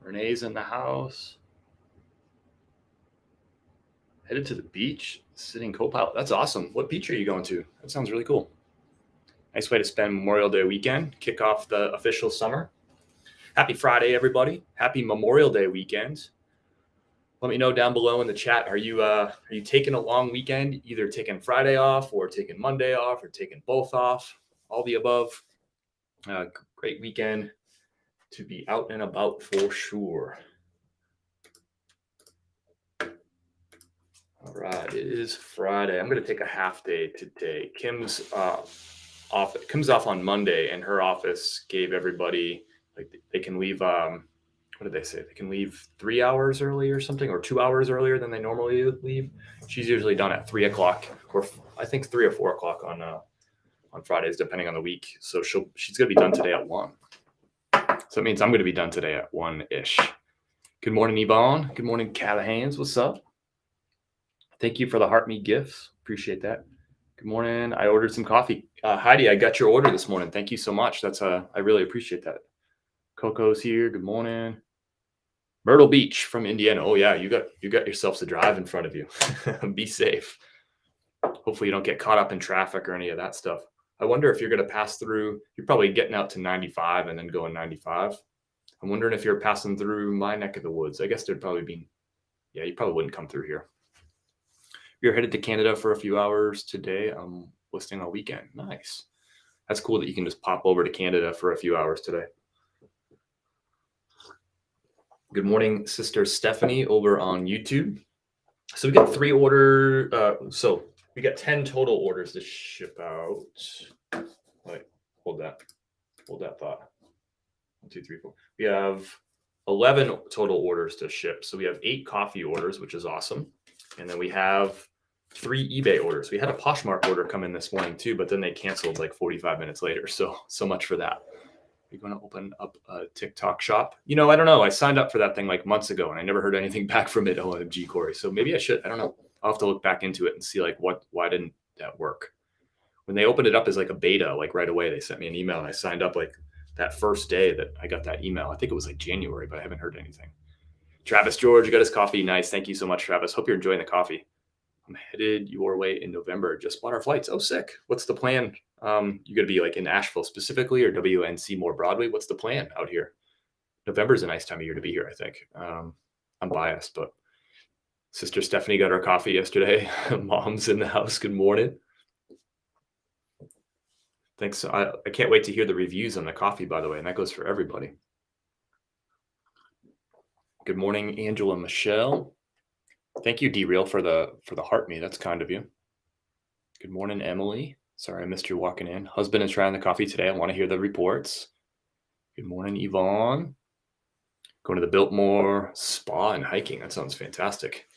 Renee's in the house. Headed to the beach, sitting co-pilot. That's awesome. What beach are you going to? That sounds really cool. Nice way to spend Memorial Day weekend, kick off the official summer. Happy Friday, everybody. Happy Memorial Day weekend. Let me know down below in the chat. Are you taking a long weekend, either taking Friday off or taking Monday off or taking both off? All the above. Great weekend to be out and about for sure. All right, it is Friday. I'm going to take a half day today. Kim's off on Monday, and her office gave everybody, like, they can leave. What did they say? They can leave 3 hours early or something, or 2 hours earlier than they normally leave. She's usually done at 3 o'clock, or I think 3 or 4 o'clock on Fridays, depending on the week. So she's going to be done today at 1. So it means I'm going to be done today at 1-ish. Good morning, Yvonne. Good morning, Callahans. What's up? Thank you for the heart me gifts. Appreciate that. Good morning. I ordered some coffee. Heidi, I got your order this morning. Thank you so much. That's I really appreciate that. Coco's here. Good morning. Myrtle Beach from Indiana. Oh yeah, you got yourselves a drive in front of you. Be safe. Hopefully you don't get caught up in traffic or any of that stuff. I wonder if you're going to pass through. You're probably getting out to 95 and then going 95. I'm wondering if you're passing through my neck of the woods. I guess there'd probably be. Yeah, you probably wouldn't come through here. You're headed to Canada for a few hours today. I'm listing a weekend. Nice. That's cool that you can just pop over to Canada for a few hours today. Good morning, Sister Stephanie over on YouTube. So we got 3 orders. So we got 10 total orders to ship out. Wait, hold that thought. 1, 2, 3, 4. We have 11 total orders to ship. So we have 8 coffee orders, which is awesome. And then we have 3 eBay orders. We had a Poshmark order come in this morning too, but then they canceled like 45 minutes later. So much for that. We're going to open up a TikTok shop. I don't know. I signed up for that thing like months ago and I never heard anything back from it. OMG, Corey. So maybe I should. I don't know. I'll have to look back into it and see like why didn't that work? When they opened it up as like a beta, like right away, they sent me an email and I signed up like that first day that I got that email. I think it was like January, but I haven't heard anything. Travis George, you got his coffee. Nice. Thank you so much, Travis. Hope you're enjoying the coffee. I'm headed your way in November. Just bought our flights. Oh, sick. What's the plan? You going to be like in Asheville specifically or WNC more broadly? What's the plan out here? November is a nice time of year to be here, I think. I'm biased, but Sister Stephanie got her coffee yesterday. Mom's in the house. Good morning. Thanks. I can't wait to hear the reviews on the coffee, by the way, and that goes for everybody. Good morning, Angela Michelle. Thank you, D-Real, for the heart me. That's kind of you. Good morning, Emily. Sorry I missed you walking in. Husband is trying the coffee today. I want to hear the reports. Good morning, Yvonne. Going to the Biltmore Spa and hiking. That sounds fantastic.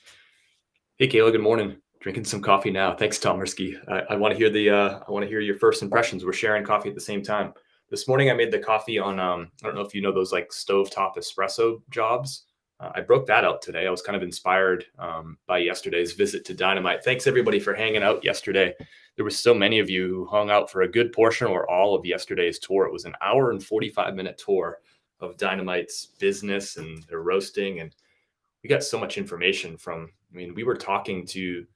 Hey, Kayla. Good morning. Drinking some coffee now. Thanks, Tomerski. I want to hear I want to hear your first impressions. We're sharing coffee at the same time. This morning I made the coffee on I don't know if you know those like stovetop espresso jobs. I broke that out today. I was kind of inspired by yesterday's visit to Dynamite. Thanks everybody for hanging out yesterday. There were so many of you who hung out for a good portion or all of yesterday's tour. It was an hour and 45-minute tour of Dynamite's business and their roasting. And we got so much information we were talking to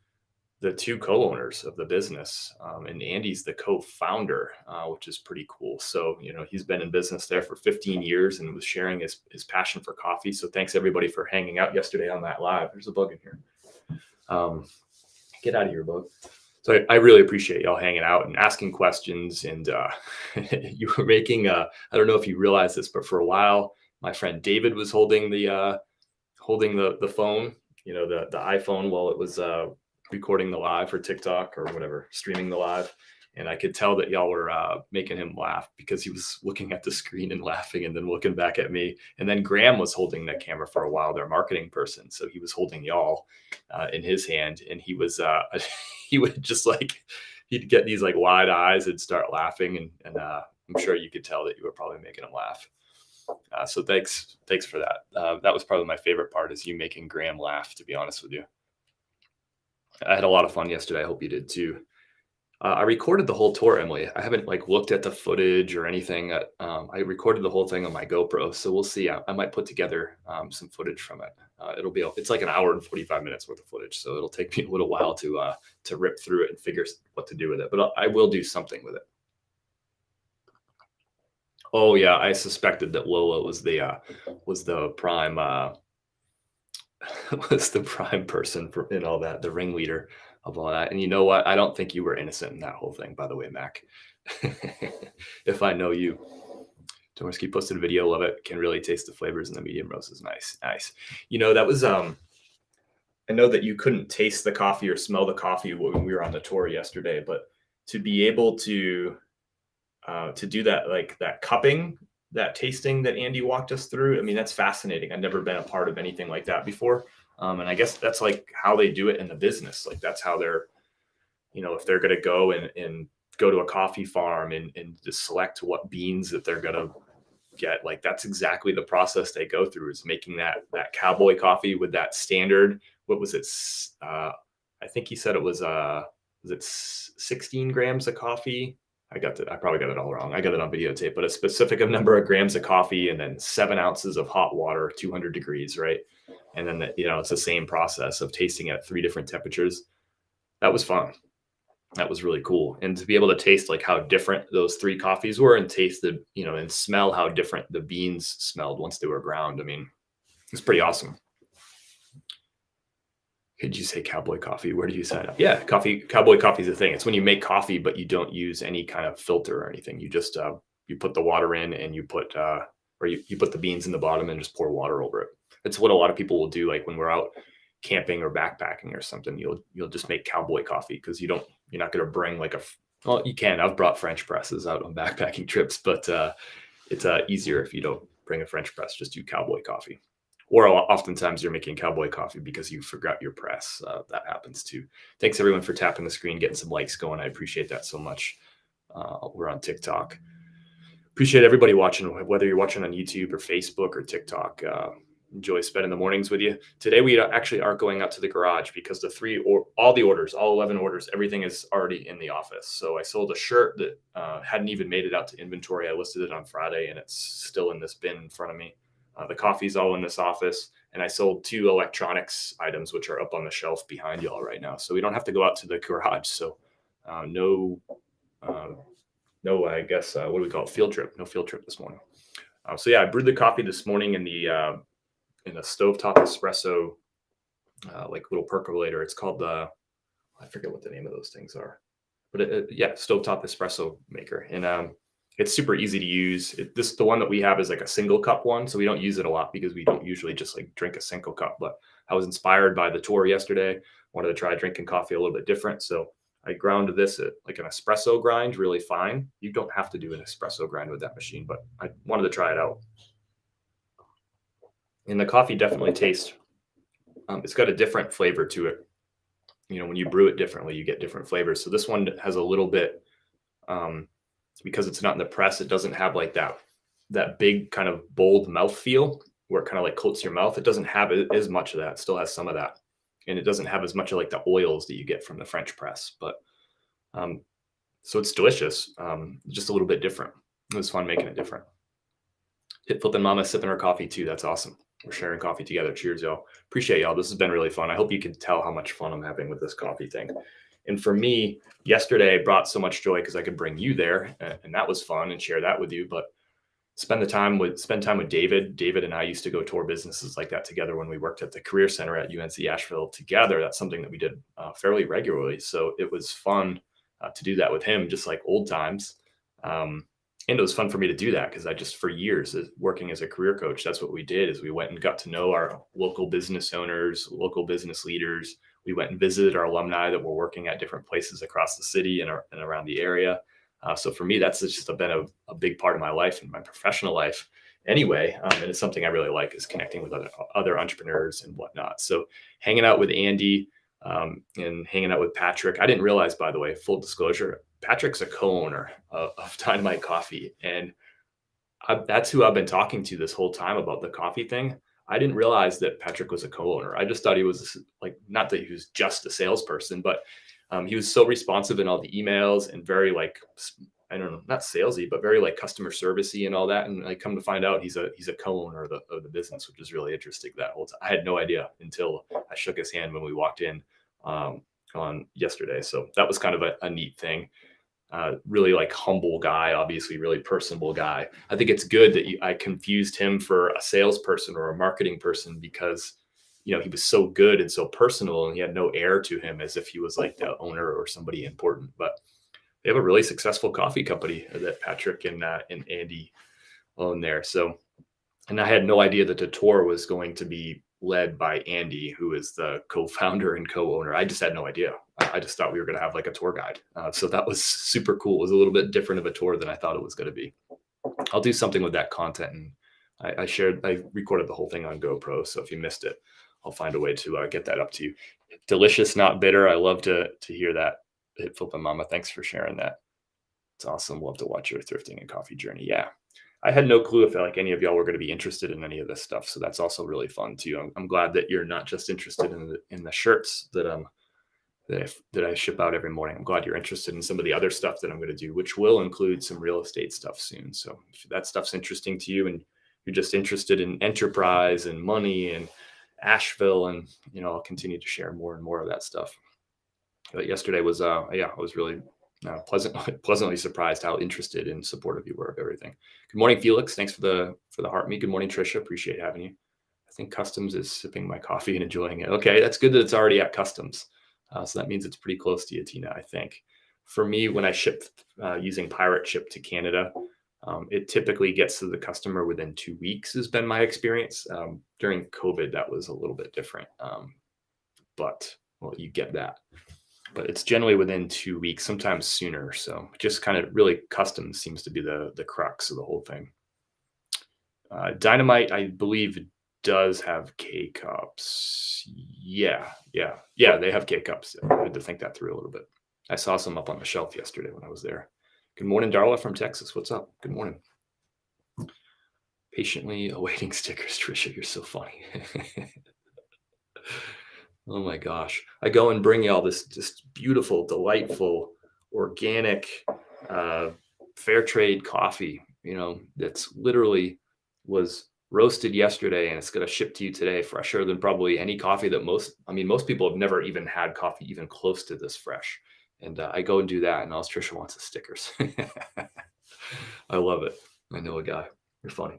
the 2 co-owners of the business, and Andy's the co-founder, which is pretty cool. So, he's been in business there for 15 years and was sharing his passion for coffee. So thanks everybody for hanging out yesterday on that live. There's a bug in here. Get out of here, bug. So I really appreciate y'all hanging out and asking questions. And you were making, I don't know if you realize this, but for a while, my friend David was holding the phone, the iPhone while it was, recording the live for TikTok or whatever, streaming the live. And I could tell that y'all were making him laugh because he was looking at the screen and laughing and then looking back at me. And then Graham was holding the camera for a while, their marketing person. So he was holding y'all in his hand. And he was, he would just he'd get these wide eyes and start laughing. And I'm sure you could tell that you were probably making him laugh. So thanks for that. That was probably my favorite part, is you making Graham laugh, to be honest with you. I had a lot of fun yesterday. I hope you did too. I recorded the whole tour, Emily. I haven't like looked at the footage or anything. I recorded the whole thing on my GoPro, so we'll see. I might put together some footage from it. It's like an hour and 45 minutes worth of footage, so it'll take me a little while to rip through it and figure what to do with it. But I will do something with it. Oh yeah, I suspected that Lola was the prime was the prime person for in all that, the ringleader of all that. And you know what? I don't think you were innocent in that whole thing, by the way, Mac. If I know you. Tomarski posted a video of it. Can really taste the flavors in the medium roast is nice. Nice. That was I know that you couldn't taste the coffee or smell the coffee when we were on the tour yesterday, but to be able to do that, like that cupping, that tasting that Andy walked us through. I mean, that's fascinating. I've never been a part of anything like that before. And I guess that's like how they do it in the business. Like that's how they're, if they're going to go and go to a coffee farm and just select what beans that they're going to get. Like that's exactly the process they go through, is making that cowboy coffee with that standard. What was it? I think he said it was it 16 grams of coffee? I probably got it all wrong. I got it on videotape, but a specific number of grams of coffee and then 7 ounces of hot water, 200 degrees, right? And then, it's the same process of tasting at 3 different temperatures. That was fun. That was really cool. And to be able to taste like how different those 3 coffees were and taste and smell how different the beans smelled once they were ground. I mean, it's pretty awesome. Could you say cowboy coffee? Where do you sign up? Yeah, cowboy coffee is a thing. It's when you make coffee, but you don't use any kind of filter or anything. You just you put the water in and you put you put the beans in the bottom and just pour water over it. It's what a lot of people will do, like when we're out camping or backpacking or something. You'll just make cowboy coffee because you're not going to bring like well, you can. I've brought French presses out on backpacking trips, but it's easier if you don't bring a French press. Just do cowboy coffee. Or oftentimes you're making cowboy coffee because you forgot your press. That happens too. Thanks everyone for tapping the screen, getting some likes going. I appreciate that so much. We're on TikTok. Appreciate everybody watching, whether you're watching on YouTube or Facebook or TikTok. Enjoy spending the mornings with you. Today we actually aren't going out to the garage because all the orders, all 11 orders, everything is already in the office. So I sold a shirt that hadn't even made it out to inventory. I listed it on Friday and it's still in this bin in front of me. The coffee's all in this office, and I sold 2 electronics items, which are up on the shelf behind y'all right now. So we don't have to go out to the garage. So no, I guess, what do we call it? Field trip. No field trip this morning. So yeah, I brewed the coffee this morning in a stovetop espresso, like little percolator. It's called I forget what the name of those things are, but stovetop espresso maker. And it's super easy to use. The one that we have is like a single cup one, so we don't use it a lot because we don't usually just like drink a single cup. But I was inspired by the tour yesterday. Wanted to try drinking coffee a little bit different, so I ground this at like an espresso grind, really fine. You don't have to do an espresso grind with that machine, but I wanted to try it out. And the coffee definitely tastes. It's got a different flavor to it. When you brew it differently, you get different flavors. So this one has a little bit. Because it's not in the press, it doesn't have like that big kind of bold mouth feel where it kind of like coats your mouth. It doesn't have as much of that. It still has some of that, and it doesn't have as much of like the oils that you get from the French press. But so it's delicious, just a little bit different. It was fun making it different. Hit flipping mama sipping her coffee too. That's awesome. We're sharing coffee together. Cheers, y'all. Appreciate y'all. This has been really fun. I hope you can tell how much fun I'm having with this coffee thing. And for me, yesterday brought so much joy because I could bring you there, and that was fun, and share that with you. But spend time with David. David and I used to go tour businesses like that together when we worked at the Career Center at UNC Asheville together. That's something that we did fairly regularly. So it was fun to do that with him, just like old times. And it was fun for me to do that because I just, for years, working as a career coach, that's what we did. Is we went and got to know our local business owners, local business leaders. We went and visited our alumni that were working at different places across the city and around the area. So for me, that's just been a big part of my life and my professional life anyway. And it's something I really like, is connecting with other entrepreneurs and whatnot. So hanging out with Andy and hanging out with Patrick. I didn't realize, by the way, full disclosure, Patrick's a co-owner of Dynamite Coffee. And that's who I've been talking to this whole time about the coffee thing. I didn't realize that Patrick was a co-owner. I just thought he was like, not that he was just a salesperson, but He was so responsive in all the emails and very like, I don't know, not salesy, but very like customer servicey and all that. And I come to find out he's a co-owner of the business, which is really interesting. That whole time. I had no idea until I shook his hand when we walked in on yesterday. So that was kind of a neat thing. Really like humble guy, obviously really personable guy. I think it's good that I confused him for a salesperson or a marketing person because he was so good and so personal, and he had no air to him as if he was like the owner or somebody important. But they have a really successful coffee company that Patrick and Andy own there. So, and I had no idea that the tour was going to be led by Andy, who is the co-founder and co-owner. I just had no idea. I just thought we were going to have like a tour guide. So that was super cool. It was a little bit different of a tour than I thought it was going to be. I'll do something with that content. And I recorded the whole thing on GoPro. So if you missed it, I'll find a way to get that up to you. Delicious, not bitter. I love to hear that. Hit Flippin' Mama. Thanks for sharing that. It's awesome. Love to watch your thrifting and coffee journey. Yeah. I had no clue if like any of y'all were going to be interested in any of this stuff. So that's also really fun too. I'm glad that you're not just interested in the shirts that I ship out every morning. I'm glad you're interested in some of the other stuff that I'm going to do, which will include some real estate stuff soon. So if that stuff's interesting to you and you're just interested in enterprise and money and Asheville, and I'll continue to share more and more of that stuff. But yesterday was I was really pleasantly surprised how interested and supportive you were of everything. Good morning, Felix. Thanks for the heart me. Good morning, Trisha. Appreciate having you. I think Customs is sipping my coffee and enjoying it. Okay, that's good that it's already at Customs. So that means it's pretty close to you, Tina, I think. For me, when I ship using Pirate Ship to Canada, it typically gets to the customer within 2 weeks, has been my experience. During COVID, that was a little bit different. But well, you get that. But it's generally within 2 weeks, sometimes sooner. So just kind of really Customs seems to be the crux of the whole thing. Dynamite, I believe, does have K-cups. Yeah, they have K-cups. I had to think that through a little bit. I saw some up on the shelf yesterday when I was there. Good morning, Darla from Texas. What's up? Good morning. Patiently awaiting stickers, Trisha. You're so funny. Oh my gosh. I go and bring y'all this just beautiful, delightful, organic, fair trade coffee, that's literally was roasted yesterday and it's going to ship to you today, fresher than probably any coffee that most people have never even had coffee even close to this fresh. And I go and do that, and all Trisha wants is stickers. I love it. I know a guy. You're funny.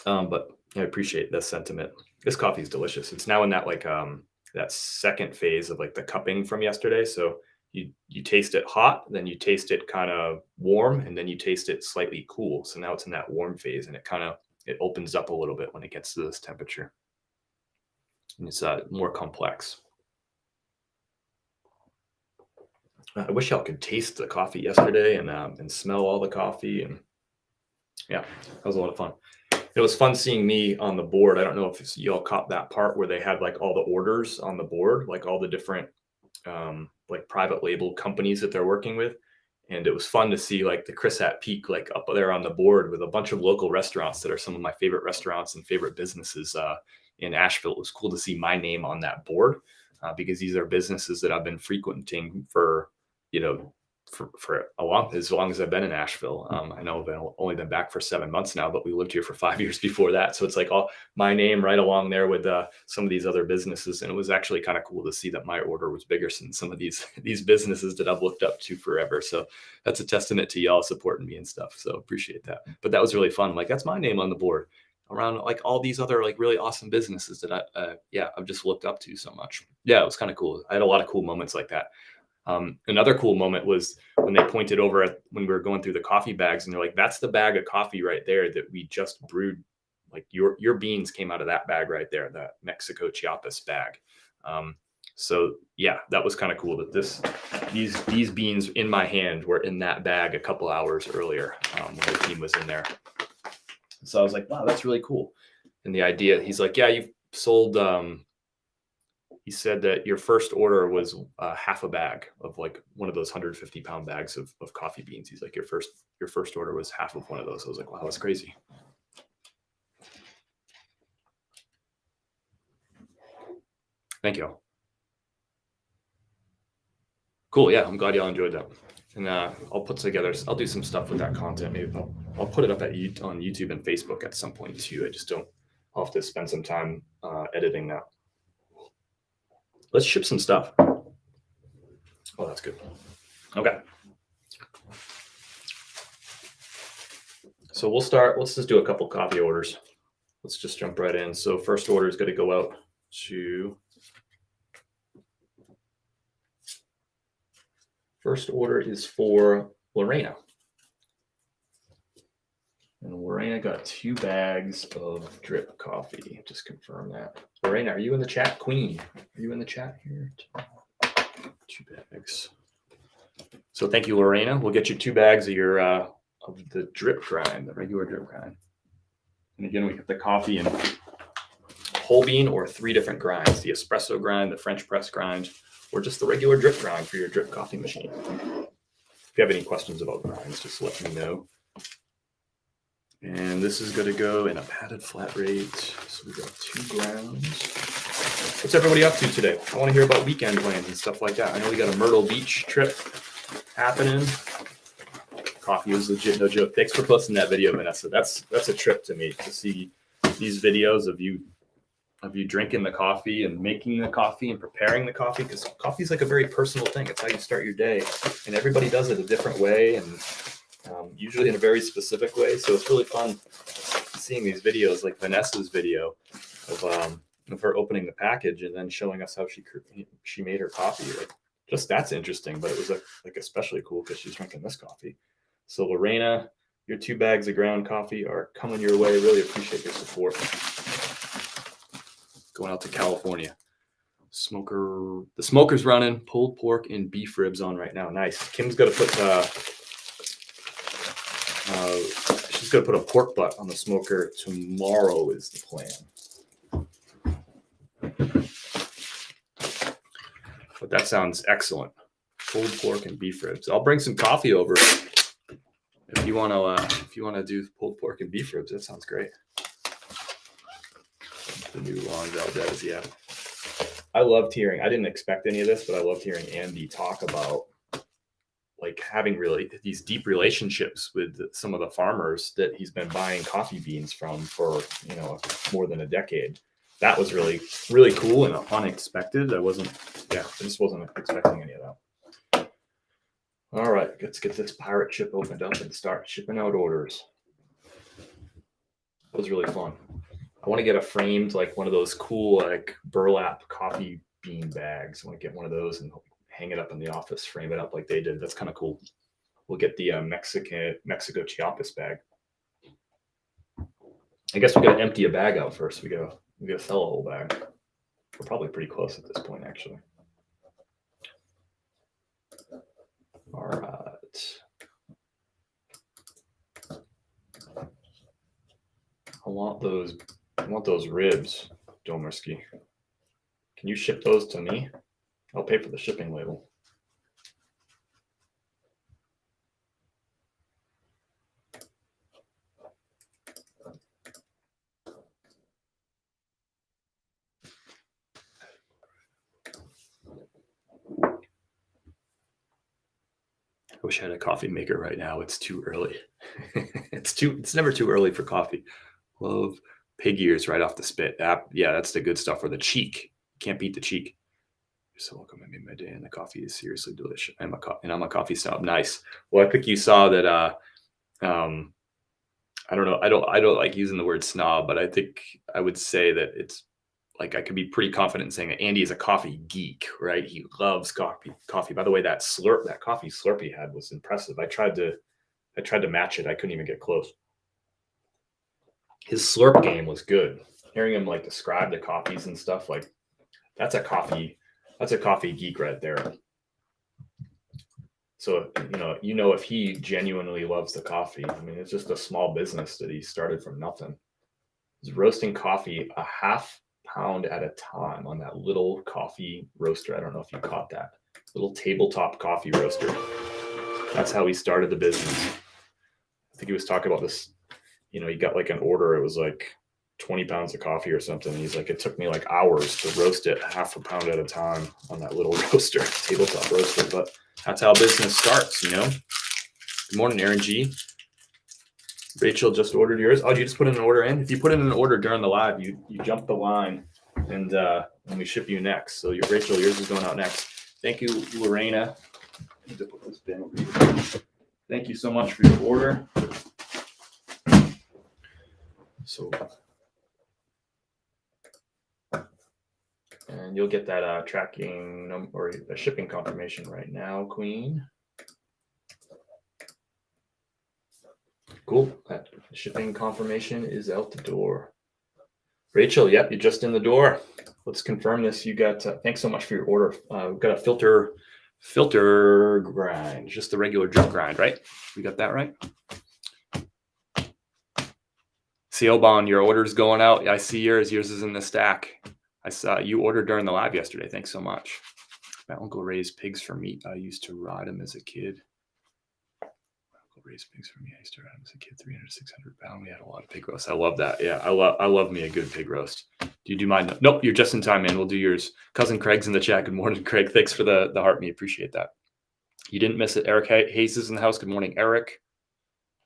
But I appreciate the sentiment. This coffee is delicious. It's now in that like that second phase of like the cupping from yesterday. So you taste it hot, then you taste it kind of warm, and then you taste it slightly cool. So now it's in that warm phase, and it opens up a little bit when it gets to this temperature. And it's more complex. I wish y'all could taste the coffee yesterday and smell all the coffee, and yeah, that was a lot of fun. It was fun seeing me on the board. I don't know if y'all caught that part where they had like all the orders on the board, like all the different like private label companies that they're working with. And it was fun to see like the Chris at Peak, like up there on the board with a bunch of local restaurants that are some of my favorite restaurants and favorite businesses in Asheville. It was cool to see my name on that board because these are businesses that I've been frequenting for, for as long as I've been in Asheville. I know I've only been back for 7 months now, but we lived here for 5 years before that. So it's like all my name right along there with some of these other businesses. And it was actually kind of cool to see that my order was bigger than some of these businesses that I've looked up to forever. So that's a testament to y'all supporting me and stuff. So appreciate that. But that was really fun. Like that's my name on the board around like all these other like really awesome businesses that I've just looked up to so much. Yeah, it was kind of cool. I had a lot of cool moments like that. Another cool moment was when they pointed over when we were going through the coffee bags, and they're like, that's the bag of coffee right there that we just brewed. Like your beans came out of that bag right there, that Mexico Chiapas bag. So yeah, that was kind of cool that these beans in my hand were in that bag a couple hours earlier when the team was in there. So I was like, wow, that's really cool. And the idea, he's like, yeah, you've sold, he said that your first order was half a bag of like one of those 150-pound bags of coffee beans. He's like, your first order was half of one of those. I was like, wow, that's crazy. Thank you. Cool. Yeah, I'm glad y'all enjoyed that. And I'll put together. I'll do some stuff with that content. Maybe I'll put it up on YouTube and Facebook at some point too. I just don't. I'll have to spend some time editing that. Let's ship some stuff. Oh, that's good. Okay. So we'll start. Let's just do a couple coffee orders. Let's just jump right in. So first order is going to go out to. First order is for Lorena. And Lorena got 2 bags of drip coffee. Just confirm that. Lorena, are you in the chat? Queen, are you in the chat here? 2 bags. So thank you, Lorena. We'll get you 2 bags of your of the drip grind, the regular drip grind. And again, we get the coffee in whole bean or 3 different grinds: the espresso grind, the French press grind, or just the regular drip grind for your drip coffee machine. If you have any questions about grinds, just let me know. And this is going to go in a padded flat rate. So we got 2 grounds. What's everybody up to today? I want to hear about weekend plans and stuff like that. I know we got a Myrtle Beach trip happening. Coffee was legit, no joke. Thanks for posting that video, Vanessa. That's a trip to me, to see these videos of you drinking the coffee and making the coffee and preparing the coffee, because coffee is like a very personal thing. It's how you start your day, and everybody does it a different way, and usually in a very specific way. So it's really fun seeing these videos, like Vanessa's video of her opening the package and then showing us how she made her coffee. Like, just that's interesting, but it was like especially cool because she's drinking this coffee. So Lorena, your 2 bags of ground coffee are coming your way. Really appreciate your support. Going out to California. The smoker's running. Pulled pork and beef ribs on right now. Nice. Kim's got to put she's going to put a pork butt on the smoker tomorrow is the plan. But that sounds excellent. Pulled pork and beef ribs. I'll bring some coffee over if you want to do pulled pork and beef ribs. That sounds great. The new Long Valdez, yeah. I loved hearing. I didn't expect any of this, but I loved hearing Andy talk about like having really these deep relationships with some of the farmers that he's been buying coffee beans from for more than a decade. That was really, really cool and unexpected. I just wasn't expecting any of that. All right, let's get this pirate ship opened up and start shipping out orders. That was really fun. I want to get a framed, like one of those cool like burlap coffee bean bags. I want to get one of those and hang it up in the office, frame it up like they did. That's kind of cool. We'll get the Mexico Chiapas bag. I guess we got to empty a bag out first. We got to sell a whole bag. We're probably pretty close at this point, actually. All right. I want those ribs, Domerski. Can you ship those to me? I'll pay for the shipping label. I wish I had a coffee maker right now. It's too early. It's never too early for coffee. Love pig ears right off the spit. Yeah, that's the good stuff. Or the cheek. Can't beat the cheek. You're so welcome. I made my day, and the coffee is seriously delicious. I'm a coffee snob. Nice. Well, I think you saw that. I don't know. I don't like using the word snob, but I think I would say that it's like I could be pretty confident in saying that Andy is a coffee geek, right? He loves coffee. By the way, that coffee slurp he had was impressive. I tried to match it. I couldn't even get close. His slurp game was good. Hearing him like describe the coffees and stuff, like that's a coffee geek right there. So, if he genuinely loves the coffee, I mean, it's just a small business that he started from nothing. He's roasting coffee a half pound at a time on that little coffee roaster. I don't know if you caught that little tabletop coffee roaster. That's how he started the business. I think he was talking about this. He got like an order. It was like 20 pounds of coffee or something. And he's like, it took me like hours to roast it half a pound at a time on that little roaster, tabletop roaster. But that's how business starts, you know? Good morning, Aaron G. Rachel just ordered yours. Oh, you just put in an order in? If you put in an order during the live, you jump the line and we ship you next. So Rachel, yours is going out next. Thank you, Lorena. I need to put this bin over here. Thank you so much for your order. So, and you'll get that tracking or a shipping confirmation right now, Queen. Cool. That shipping confirmation is out the door. Rachel, yep, you're just in the door. Let's confirm this. You got, thanks so much for your order. We've got a filter grind, just the regular drip grind, right? We got that right? CO Bond, your order's going out. I see yours. Yours is in the stack. I saw you ordered during the live yesterday. Thanks so much. My uncle raised pigs for meat. I used to ride them as a kid. Raised pigs for me. I used to ride them as a kid, 300, 600 pounds. We had a lot of pig roast. I love that. Yeah, I love me a good pig roast. Do you do mine? Nope, you're just in time, man. We'll do yours. Cousin Craig's in the chat. Good morning, Craig. Thanks for the heart me. Appreciate that. You didn't miss it. Eric Hayes is in the house. Good morning, Eric.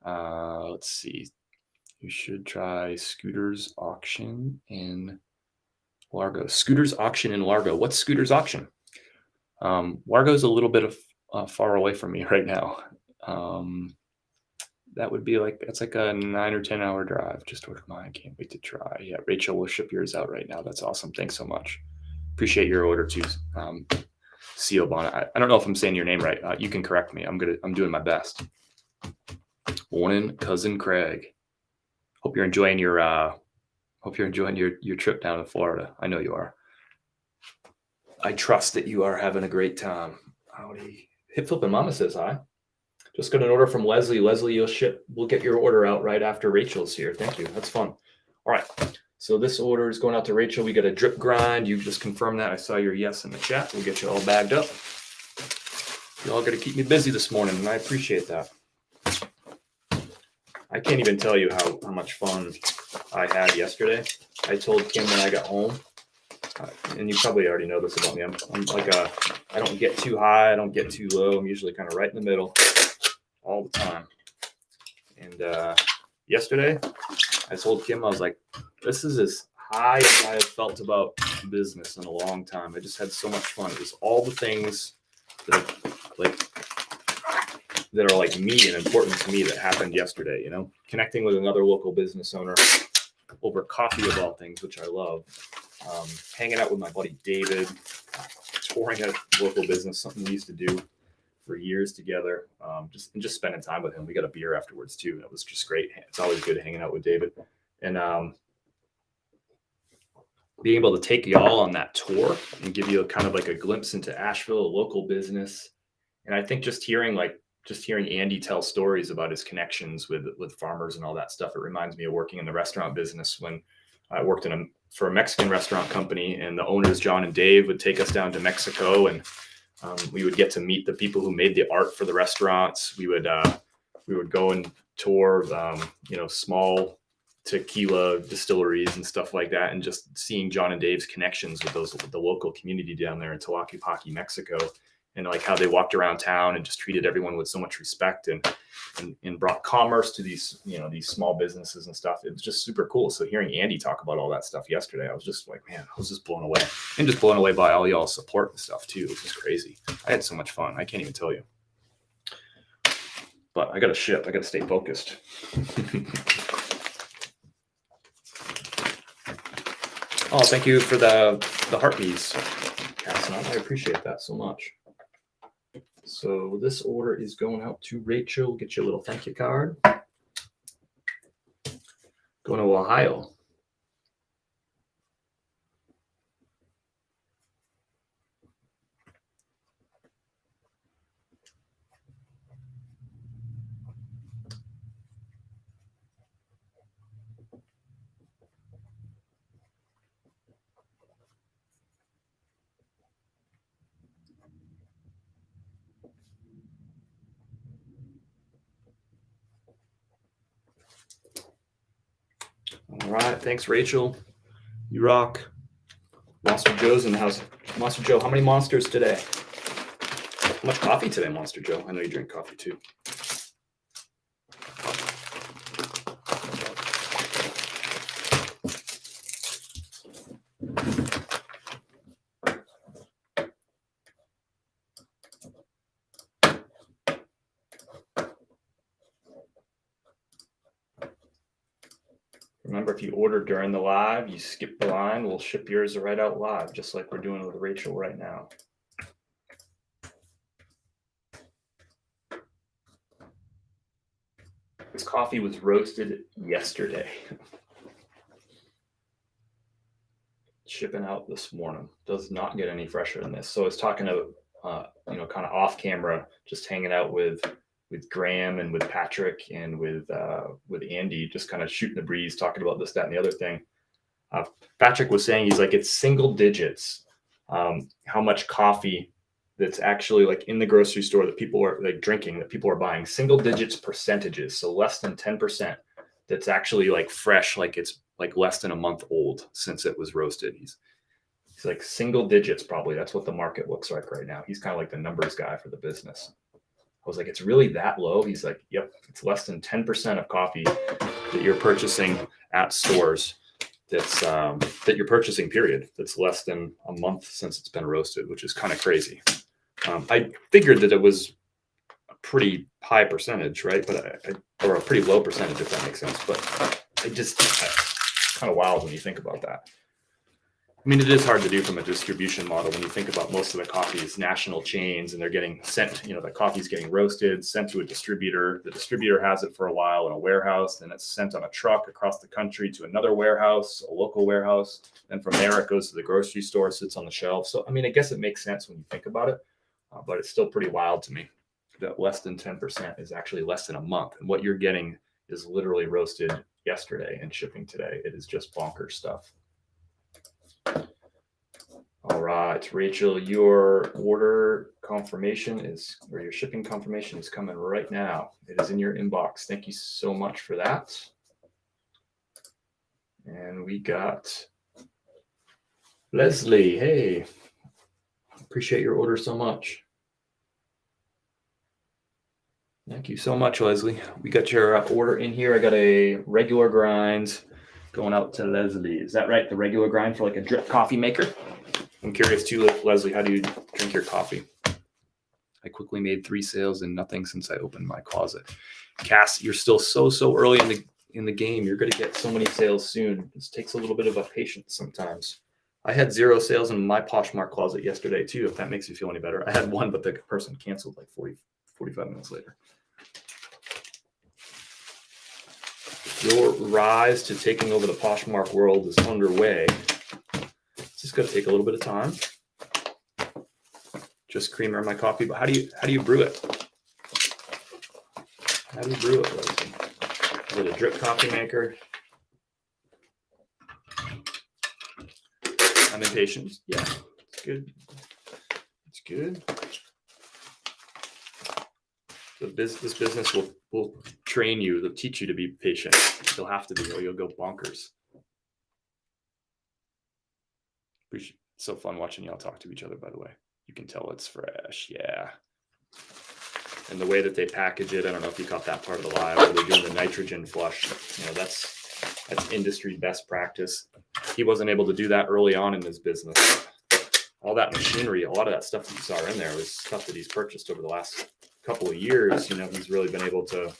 Let's see. You should try Scooter's Auction in Largo. Scooter's Auction in Largo. What's Scooter's Auction? Largo's a little bit of far away from me right now. That would be it's like a 9 or 10 hour drive. Just ordered mine. Can't wait to try. Yeah, Rachel will ship yours out right now. That's awesome. Thanks so much. Appreciate your order too. CO Bonnet. I don't know if I'm saying your name right. You can correct me. I'm doing my best. Morning, cousin Craig. Hope you're enjoying your trip down to Florida. I know you are. I trust that you are having a great time. Howdy. Hip Flippin' Mama says hi. Just got an order from Leslie. Leslie, we'll get your order out right after Rachel's here. Thank you. That's fun. All right. So this order is going out to Rachel. We got a drip grind. You just confirmed that. I saw your yes in the chat. We'll get you all bagged up. You all got to keep me busy this morning, and I appreciate that. I can't even tell you how much fun I had yesterday. I told Kim when I got home, and you probably already know this about me. I'm like I don't get too high. I don't get too low. I'm usually kind of right in the middle all the time. And yesterday, I told Kim, I was like, this is as high as I have felt about business in a long time. I just had so much fun. It was all the things that are like me and important to me that happened yesterday, you know, connecting with another local business owner over coffee of all things, which I love. Hanging out with my buddy David, touring a local business, something we used to do for years together, just spending time with him. We got a beer afterwards too. It was just great. It's always good hanging out with David, and being able to take y'all on that tour and give you a kind of like a glimpse into Asheville, a local business. And I think just hearing Andy tell stories about his connections with farmers and all that stuff, it reminds me of working in the restaurant business when I worked for a Mexican restaurant company, and the owners, John and Dave, would take us down to Mexico, and we would get to meet the people who made the art for the restaurants. We would go and tour, small tequila distilleries and stuff like that, and just seeing John and Dave's connections with the local community down there in Tlaquepaque, Mexico, and like how they walked around town and just treated everyone with so much respect and brought commerce to these small businesses and stuff. It was just super cool. So hearing Andy talk about all that stuff yesterday, I was just like, man, I was just blown away, and just blown away by all y'all's support and stuff too. It was just crazy. I had so much fun. I can't even tell you. But I got to ship. I got to stay focused. Oh, thank you for the heartbeats, Casson. I appreciate that so much. So this order is going out to Rachel. Get you a little thank you card. Going to Ohio. All right. Thanks, Rachel. You rock. Monster Joe's in the house. Monster Joe, how many monsters today? How much coffee today, Monster Joe? I know you drink coffee too. Remember, if you order during the live, you skip the line, we'll ship yours right out live, just like we're doing with Rachel right now. This coffee was roasted yesterday. Shipping out this morning. Does not get any fresher than this. So I was talking to, kind of off camera, just hanging out with Graham and with Patrick and with Andy, just kind of shooting the breeze, talking about this, that, and the other thing. Patrick was saying, he's like, it's single digits, how much coffee that's actually like in the grocery store that people are like drinking, that people are buying, single digits percentages. So less than 10%. That's actually like fresh, like it's like less than a month old since it was roasted. He's like single digits, probably. That's what the market looks like right now. He's kind of like the numbers guy for the business. I was like, it's really that low? He's like, yep, it's less than 10% of coffee that you're purchasing at stores. That's that you're purchasing, period. That's less than a month since it's been roasted, which is kind of crazy. I figured that it was a pretty high percentage, right? But or a pretty low percentage, if that makes sense. But it's kind of wild when you think about that. I mean, it is hard to do from a distribution model when you think about most of the coffee is national chains, and they're getting sent, the coffee's getting roasted, sent to a distributor. The distributor has it for a while in a warehouse, then it's sent on a truck across the country to another warehouse, a local warehouse. Then from there, it goes to the grocery store, sits on the shelf. So, I mean, I guess it makes sense when you think about it, but it's still pretty wild to me that less than 10% is actually less than a month. And what you're getting is literally roasted yesterday and shipping today. It is just bonkers stuff. All right, Rachel, your order confirmation or your shipping confirmation is coming right now. It is in your inbox. Thank you so much for that. And we got Leslie. Hey, appreciate your order so much. Thank you so much, Leslie. We got your order in here. I got a regular grind going out to Leslie. Is that right? The regular grind for like a drip coffee maker? I'm curious too, Leslie, how do you drink your coffee? I quickly made 3 sales and nothing since I opened my closet. Cass, you're still so early in the game. You're going to get so many sales soon. This takes a little bit of a patience sometimes. I had 0 sales in my Poshmark closet yesterday too, if that makes you feel any better. I had 1, but the person canceled like 45 minutes later. Your rise to taking over the Poshmark world is underway. It's just going to take a little bit of time. Just creamer in my coffee, but how do you brew it? How do you brew it, Leslie? Is it a drip coffee maker? I'm impatient. Yeah, it's good. It's good. This business will train you. They'll teach you to be patient. You'll have to be, or you'll go bonkers. It's so fun watching y'all talk to each other, by the way. You can tell it's fresh. Yeah. And the way that they package it, I don't know if you caught that part of the live, where they're doing the nitrogen flush. That's industry best practice. He wasn't able to do that early on in his business. All that machinery, a lot of that stuff that you saw in there was stuff that he's purchased over the last couple of years. He's really been able to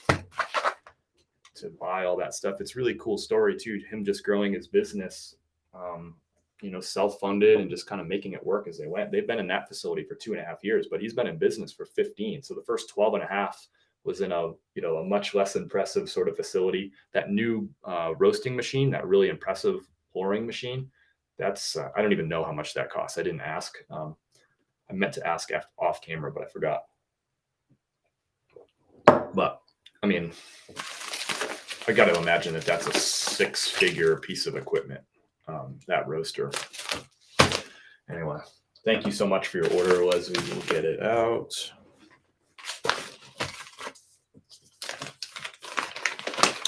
buy all that stuff. It's really cool story too, him just growing his business, self-funded and just kind of making it work as they went. They've been in that facility for 2.5 years, but he's been in business for 15. So the first 12.5 was in a much less impressive sort of facility. That new roasting machine, that really impressive pouring machine, that's I don't even know how much that costs. I didn't ask. I meant to ask off camera, but I forgot. But I mean, I got to imagine that that's a 6-figure piece of equipment, that roaster. Anyway, thank you so much for your order, Leslie. We'll get it out.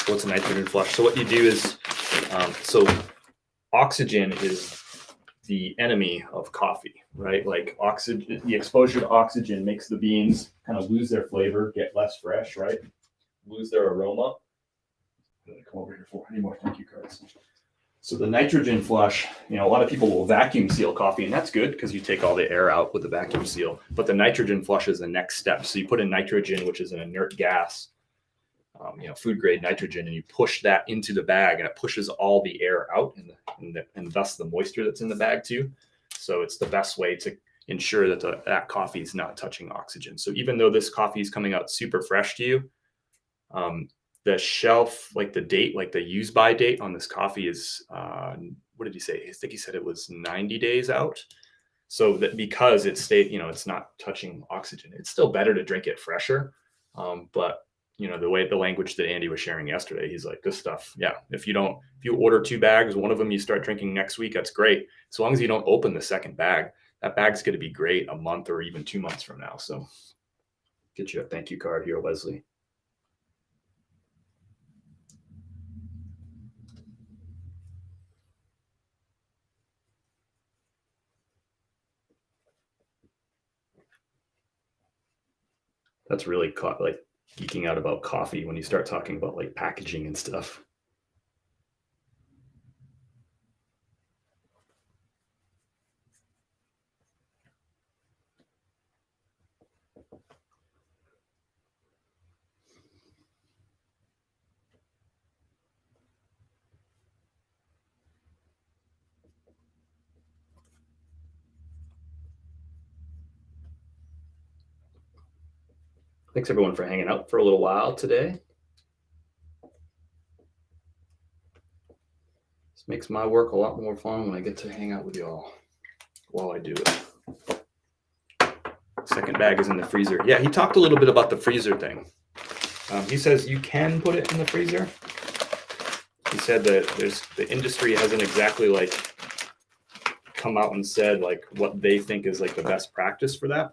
What's a nitrogen flush? So what you do is So oxygen is the enemy of coffee, right? Like oxygen, the exposure to oxygen makes the beans kind of lose their flavor, get less fresh, right? Lose their aroma. I'm gonna come over here for any more thank you cards. So the nitrogen flush, a lot of people will vacuum seal coffee, and that's good because you take all the air out with the vacuum seal. But the nitrogen flush is the next step. So you put in nitrogen, which is an inert gas, food grade nitrogen, and you push that into the bag, and it pushes all the air out, and thus the moisture that's in the bag too. So it's the best way to ensure that that coffee is not touching oxygen. So even though this coffee is coming out super fresh to you, the shelf, like the date, like the use by date on this coffee is, what did he say? I think he said it was 90 days out. So that because it stayed, it's not touching oxygen, it's still better to drink it fresher. But the language that Andy was sharing yesterday, he's like, this stuff, yeah, if you order 2 bags, one of them you start drinking next week, that's great. As long as you don't open the second bag, that bag's going to be great a month or even 2 months from now. So get you a thank you card here, Leslie. That's really like geeking out about coffee when you start talking about like packaging and stuff. Thanks everyone for hanging out for a little while today. This makes my work a lot more fun when I get to hang out with y'all while I do it. Second bag is in the freezer. Yeah, he talked a little bit about the freezer thing. He says you can put it in the freezer. He said that the industry hasn't exactly like come out and said like what they think is like the best practice for that.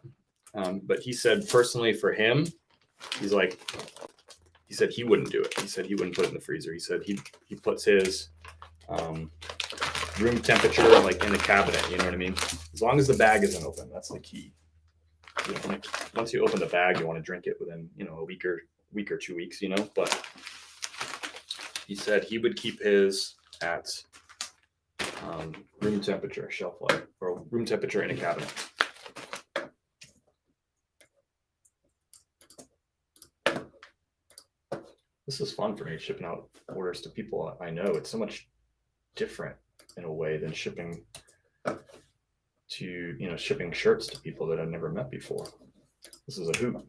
But he said personally for him, he said he wouldn't do it. He said he wouldn't put it in the freezer. He said he puts his room temperature like in the cabinet. You know what I mean? As long as the bag isn't open, that's the key. Once you open the bag, you want to drink it within a week or 2 weeks. But he said he would keep his at room temperature, shelf life, or room temperature in a cabinet. This is fun for me, shipping out orders to people I know. It's so much different in a way than shipping shirts to people that I've never met before. This is a hoot.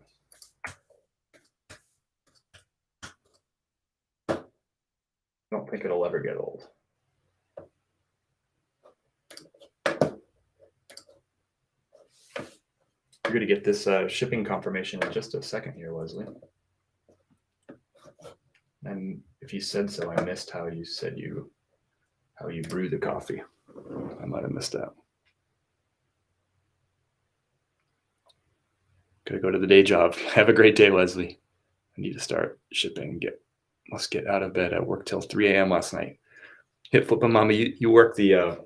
I don't think it'll ever get old. You're going to get this shipping confirmation in just a second here, Leslie. And if you said so, I missed how you said how you brew the coffee. I might have missed that. Gotta go to the day job. Have a great day, Leslie. I need to start shipping. Must get out of bed. I worked till 3 a.m. last night. Hit flipping, Mama. You work the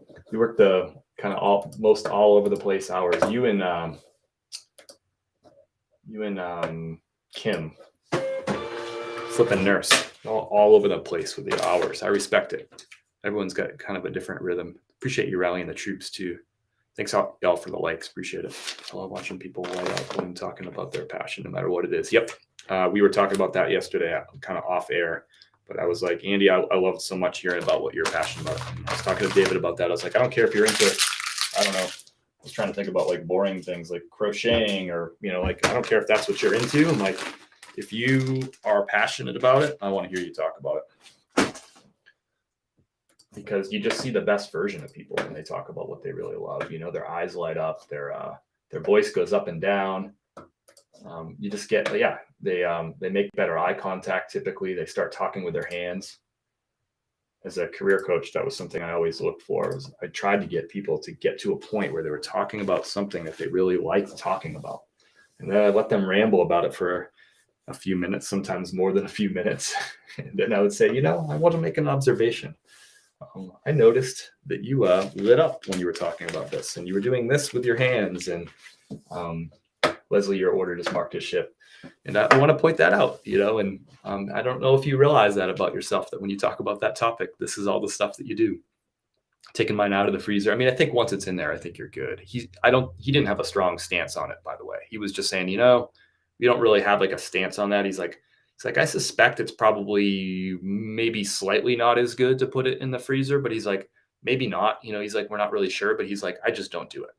kind of all over the place hours. You and Kim, flipping nurse, all over the place with the hours. I respect it. Everyone's got kind of a different rhythm. Appreciate you rallying the troops too. Thanks y'all for the likes. Appreciate it. I love watching people light up when talking about their passion, no matter what it is. Yep. We were talking about that yesterday, kind of off air. But I was like, Andy, I love so much hearing about what you're passionate about. I was talking to David about that. I was like, I don't care if you're into, I don't know. I was trying to think about like boring things like crocheting or, like, I don't care if that's what you're into. I'm like, if you are passionate about it, I want to hear you talk about it. Because you just see the best version of people when they talk about what they really love. Their eyes light up, their voice goes up and down. You just get, they make better eye contact. Typically, they start talking with their hands. As a career coach, that was something I always looked for. I tried to get people to get to a point where they were talking about something that they really liked talking about, and then I let them ramble about it for a few minutes, sometimes more than a few minutes, and then I would say, I want to make an observation. I noticed that you lit up when you were talking about this, and you were doing this with your hands. And Leslie, your order just marked as shipped. And I want to point that out, and I don't know if you realize that about yourself, that when you talk about that topic, this is all the stuff that you do. Taking mine out of the freezer. I mean, I think once it's in there, I think you're good. He didn't have a strong stance on it, by the way. He was just saying, we don't really have like a stance on that. He's like, I suspect it's probably maybe slightly not as good to put it in the freezer, but he's like, maybe not, he's like, we're not really sure, but he's like, I just don't do it.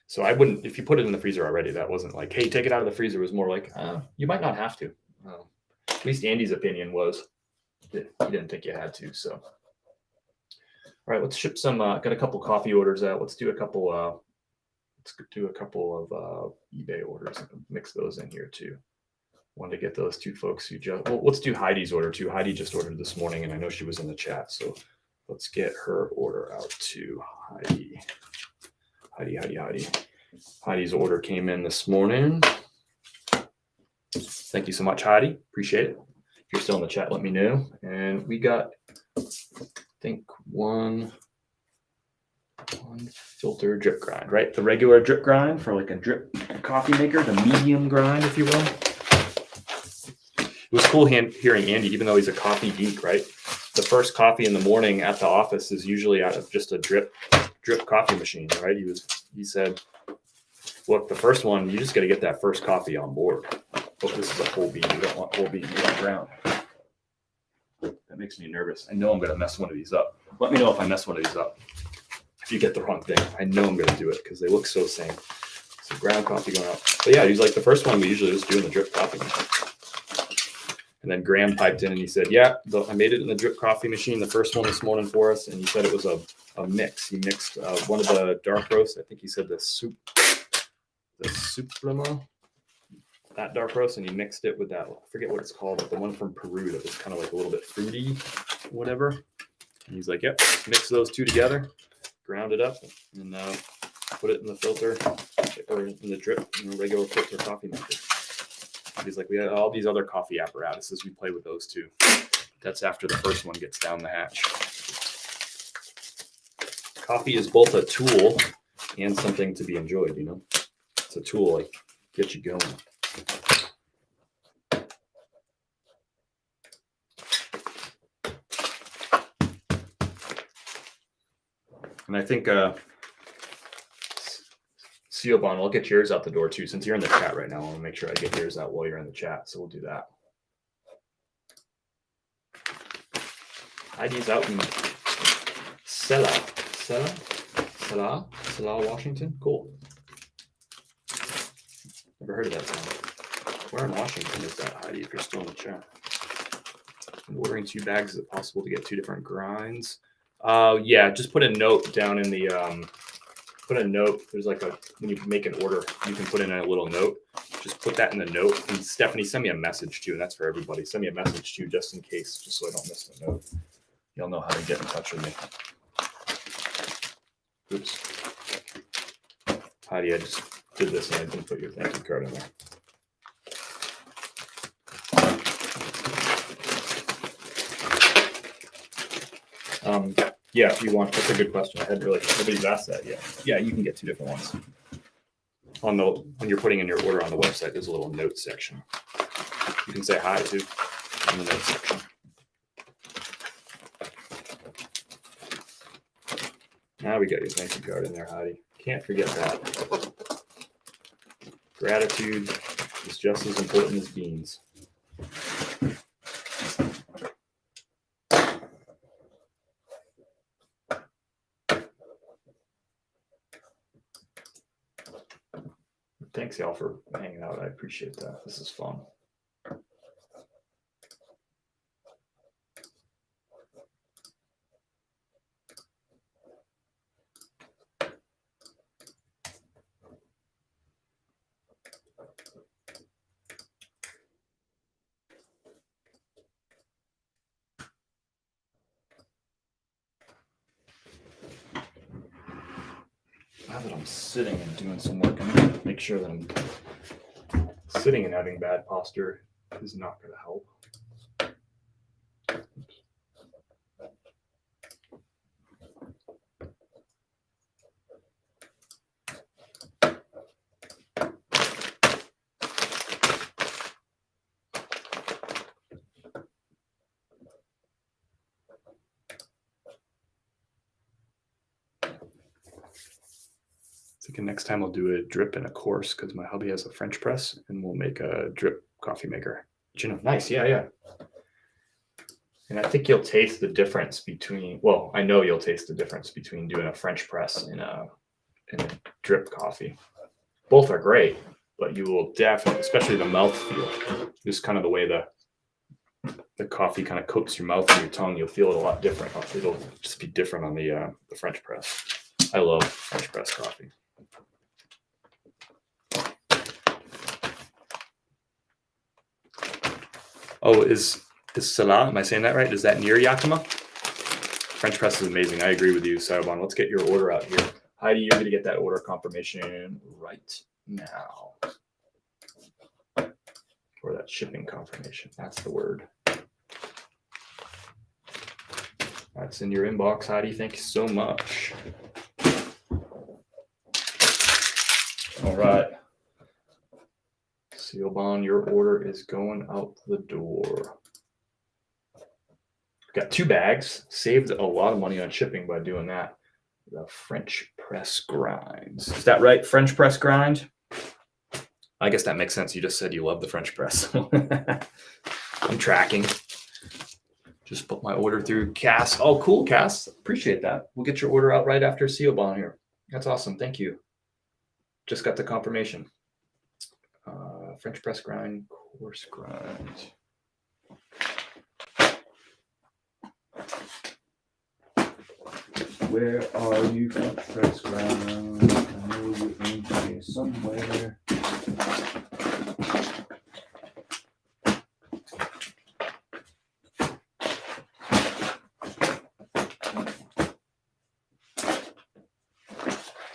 So I wouldn't, if you put it in the freezer already, that wasn't like, hey, take it out of the freezer. It was more like, you might not have to. At least Andy's opinion was that he didn't think you had to. So, all right, let's ship some. Got a couple coffee orders out. Let's do a couple. Let's do a couple of eBay orders. Mix those in here too. Wanted to get those two folks who just. Well, let's do Heidi's order too. Heidi just ordered this morning, and I know she was in the chat. So let's get her order out to Heidi. Heidi. Heidi's order came in this morning. Thank you so much, Heidi. Appreciate it. If you're still in the chat, let me know. And we got, I think, one filter drip grind, right? The regular drip grind for like a drip coffee maker, the medium grind, if you will. It was cool hearing Andy, even though he's a coffee geek, right? The first coffee in the morning at the office is usually out of just a drip coffee machine, right? He said, look, the first one, you just got to get that first coffee on board. Oh, this is a whole bean. You don't want whole bean. You want ground. That makes me nervous. I know I'm going to mess one of these up. Let me know if I mess one of these up. If you get the wrong thing, I know I'm going to do it because they look so same. So ground coffee going up. But yeah, he's like, the first one we usually just do in the drip coffee machine. And then Graham piped in and he said, yeah, I made it in the drip coffee machine, the first one this morning for us. And he said it was a mix. He mixed one of the dark roasts. I think he said the Suprema, that dark roast, and he mixed it with that, I forget what it's called, but the one from Peru that was kind of like a little bit fruity, whatever. And he's like, yep, mix those two together, ground it up, and put it in the filter, or in the drip, regular filter coffee maker. He's like, we have all these other coffee apparatuses. We play with those too. That's after the first one gets down the hatch. Coffee is both a tool and something to be enjoyed, It's a tool, like, get you going. And I think Seobon, I'll get yours out the door too. Since you're in the chat right now, I want to make sure I get yours out while you're in the chat. So we'll do that. Heidi's out in Selah, Washington. Cool. Never heard of that town. Where in Washington is that, Heidi, if you're still in the chat? I'm ordering 2 bags. Is it possible to get 2 different grinds? Yeah, just put a note down in the, there's like when you make an order, you can put in a little note. Just put that in the note. And Stephanie, send me a message too, and that's for everybody. Send me a message too, just in case, just so I don't miss the note. You'll know how to get in touch with me. Oops. Heidi, I just did this and I didn't put your thank you card in there. Yeah, if you want, that's a good question. I hadn't really, nobody's asked that yet. Yeah, you can get 2 different ones. When you're putting in your order on the website, there's a little note section. You can say hi too in the note section. Now we got your thank you card in there, Heidi. Can't forget that. Gratitude is just as important as beans. Thanks, y'all, for hanging out. I appreciate that. This is fun. Now that I'm sitting and doing some work, I'm going to make sure that I'm sitting and having bad posture is not going to help. thinking next time I'll do a drip and a course because my hubby has a French press and we'll make a drip coffee maker. You know, nice. Yeah. And I think you'll taste the difference between, well, I know you'll taste the difference between doing a French press and a drip coffee. Both are great, but you will definitely, especially the mouthfeel, just kind of the way the coffee kind of coats your mouth and your tongue, you'll feel it a lot different. It'll just be different on the French press. I love French press coffee. Oh, is Salah, am I saying that right? Is that near Yakima? French press is amazing. I agree with you, Sarabon. Let's get your order out here. Heidi, you're going to get that order confirmation right now. Or that shipping confirmation. That's the word. That's in your inbox, Heidi. Thank you so much. All right. Sealbon, your order is going out the door. Got 2 bags. Saved a lot of money on shipping by doing that. The French press grinds. Is that right? French press grind? I guess that makes sense. You just said you love the French press. I'm tracking. Just put my order through Cass. Oh, cool, Cass. Appreciate that. We'll get your order out right after Sealbon here. That's awesome. Thank you. Just got the confirmation. French press grind, coarse grind. Where are you, French press grind? I know you're in here somewhere.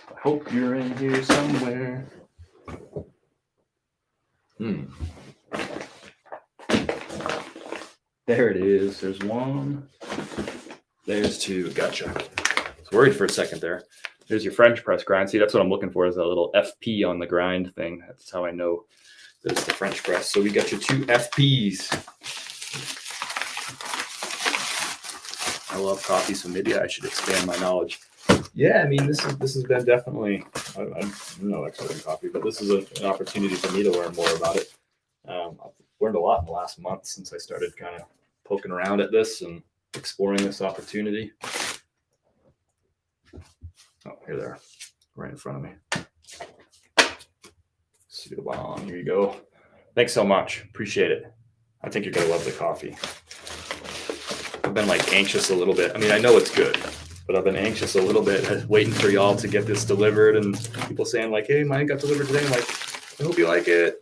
I hope you're in here somewhere. There it is. There's 1. There's 2. Gotcha. I was worried for a second there. There's your French press grind. See, that's what I'm looking for, is that little FP on the grind thing. That's how I know that it's the French press. So we got your 2 FPs. I love coffee, so maybe I should expand my knowledge. Yeah, I mean, this has been definitely, I'm no expert in coffee, but this is an opportunity for me to learn more about it. I've learned a lot in the last month since I started kind of poking around at this and exploring this opportunity. Oh, here they are, right in front of me. Sealbon, here you go. Thanks so much. Appreciate it. I think you're going to love the coffee. I've been like anxious a little bit. I mean, I know it's good, but I've been anxious a little bit, waiting for y'all to get this delivered, and people saying like, hey, mine got delivered today. I'm like, I hope you like it.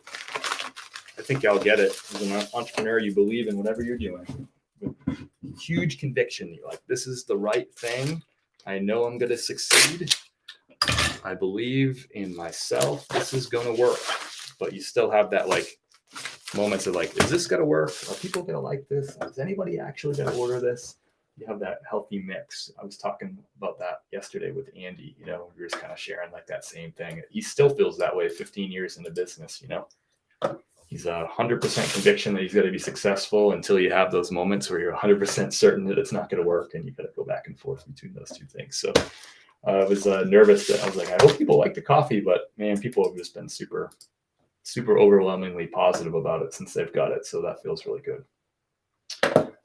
I think y'all get it. As an entrepreneur, you believe in whatever you're doing. With huge conviction. You're like, this is the right thing. I know I'm going to succeed. I believe in myself. This is going to work. But you still have that like moments of like, is this going to work? Are people going to like this? Is anybody actually going to order this? You have that healthy mix. I was talking about that yesterday with Andy. You know, we were just kind of sharing like that same thing. He still feels that way 15 years into business, you know. He's 100% conviction that he's going to be successful until you have those moments where you're 100% certain that it's not going to work, and you got to go back and forth between those 2 things. So I was nervous that I was like, I hope people like the coffee, but man, people have just been super, super overwhelmingly positive about it since they've got it. So that feels really good.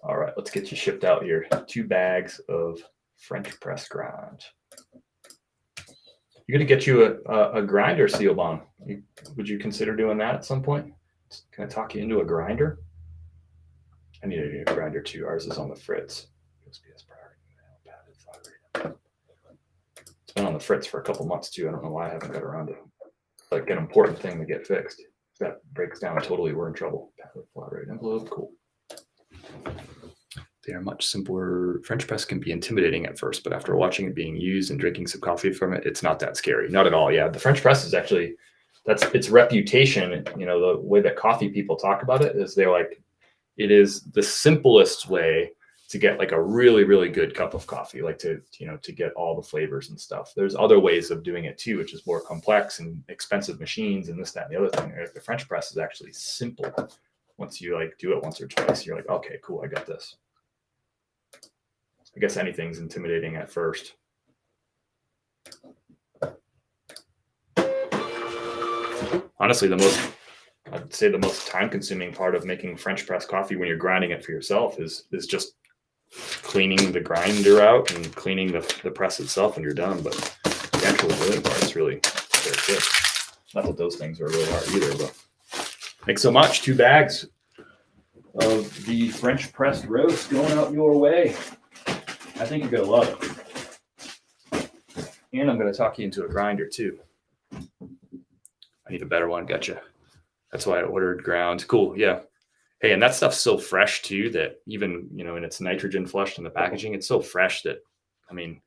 All right, let's get you shipped out here. 2 bags of French press grind. You're going to get you a grinder, Sealbon. Would you consider doing that at some point? Can I talk you into a grinder? I need a grinder too. Ours is on the fritz. USPS priority. It's been on the fritz for a couple months too. I don't know why I haven't got around to it. It's like an important thing to get fixed. If that breaks down totally, we're in trouble. Flat rate envelope, cool. They are much simpler. French press can be intimidating at first, but after watching it being used and drinking some coffee from it, it's not that scary. Not at all. Yeah, the French press is actually, that's its reputation. You know, the way that coffee people talk about it is they're like, it is the simplest way to get like a really, really good cup of coffee, like to get all the flavors and stuff. There's other ways of doing it too, which is more complex and expensive machines and this, that, and the other thing. The French press is actually simple. Once you like do it once or twice, you're like, okay, cool, I got this. I guess anything's intimidating at first. honestly, I'd say the most time-consuming part of making French press coffee when you're grinding it for yourself is just cleaning the grinder out and cleaning the press itself when you're done. But the actual brewing part is really very quick. Not that those things are really hard either, but thanks so much. 2 bags of the French pressed roast going out your way. I think you're going to love it. And I'm going to talk you into a grinder too. I need a better one. Gotcha. That's why I ordered ground. Cool. Yeah. Hey, and that stuff's so fresh too that even, and it's nitrogen flushed in the packaging, it's so fresh that, I mean,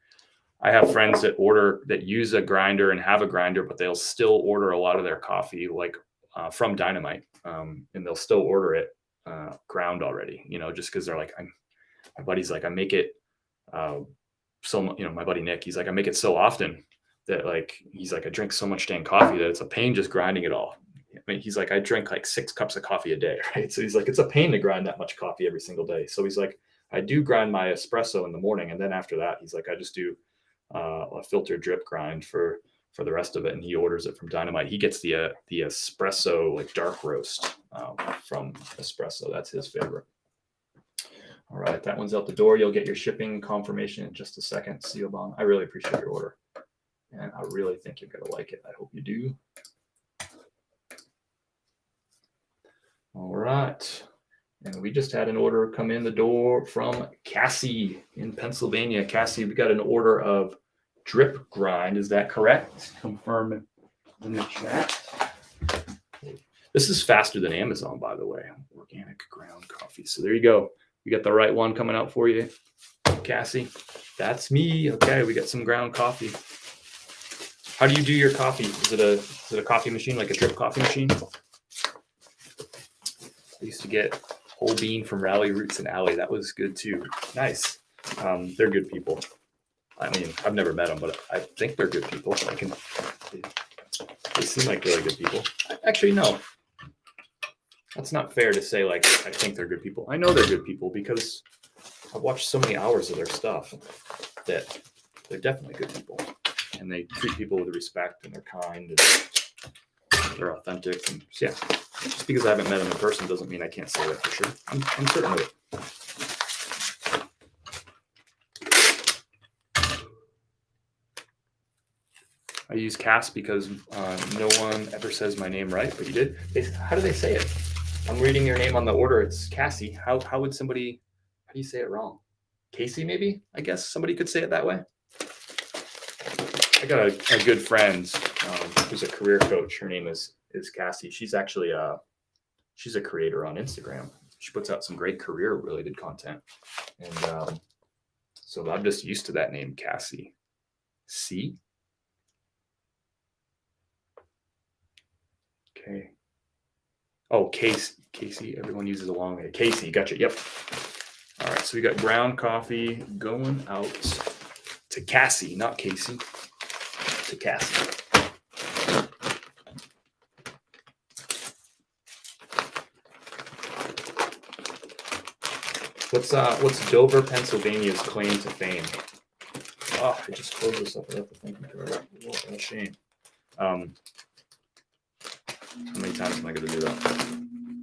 I have friends that use a grinder and have a grinder, but they'll still order a lot of their coffee like from Dynamite, and they'll still order it ground already, just because they're like, my buddy's like, I make it my buddy Nick, he's like, I make it so often that he's like, I drink so much dang coffee that it's a pain just grinding it all. I mean, he's like, I drink like 6 cups of coffee a day, right? So he's like, it's a pain to grind that much coffee every single day. So he's like, I do grind my espresso in the morning, and then after that, he's like, I just do a filter drip grind for the rest of it, and he orders it from Dynamite. He gets the espresso like dark roast from Espresso. That's his favorite. All right, that one's out the door. You'll get your shipping confirmation in just a second. Siobhan, I really appreciate your order, and I really think you're gonna like it. I hope you do. All right. And we just had an order come in the door from Cassie in Pennsylvania. Cassie, we got an order of drip grind. Is that correct? Confirm in the chat. This is faster than Amazon, by the way. Organic ground coffee. So there you go. We got the right one coming out for you, Cassie. That's me. Okay, we got some ground coffee. How do you do your coffee? Is it a coffee machine, like a drip coffee machine? I used to get whole bean from Rally Roots and Alley. That was good too. Nice. They're good people. I mean, I've never met them, but I think they're good people. They seem like really good people. Actually, no. That's not fair to say, like, I think they're good people. I know they're good people because I've watched so many hours of their stuff that they're definitely good people. And they treat people with respect, and they're kind, and they're authentic. And yeah, just because I haven't met them in person doesn't mean I can't say that for sure. I'm certain of it. I use Cass because no one ever says my name right, but you did. How do they say it? I'm reading your name on the order. It's Cassie. How do you say it wrong? Casey, maybe? I guess somebody could say it that way. I got a good friend who's a career coach. Her name is Cassie. She's actually she's a creator on Instagram. She puts out some great career related content. And so I'm just used to that name, Cassie. C. Okay. Oh, Casey. Everyone uses a long way. Casey, gotcha. Yep. All right. So we got ground coffee going out to Cassie, not Casey. To Cassie. What's Dover, Pennsylvania's claim to fame? Oh, I just closed this up without the thinking. What a shame. How many times am I going to do that?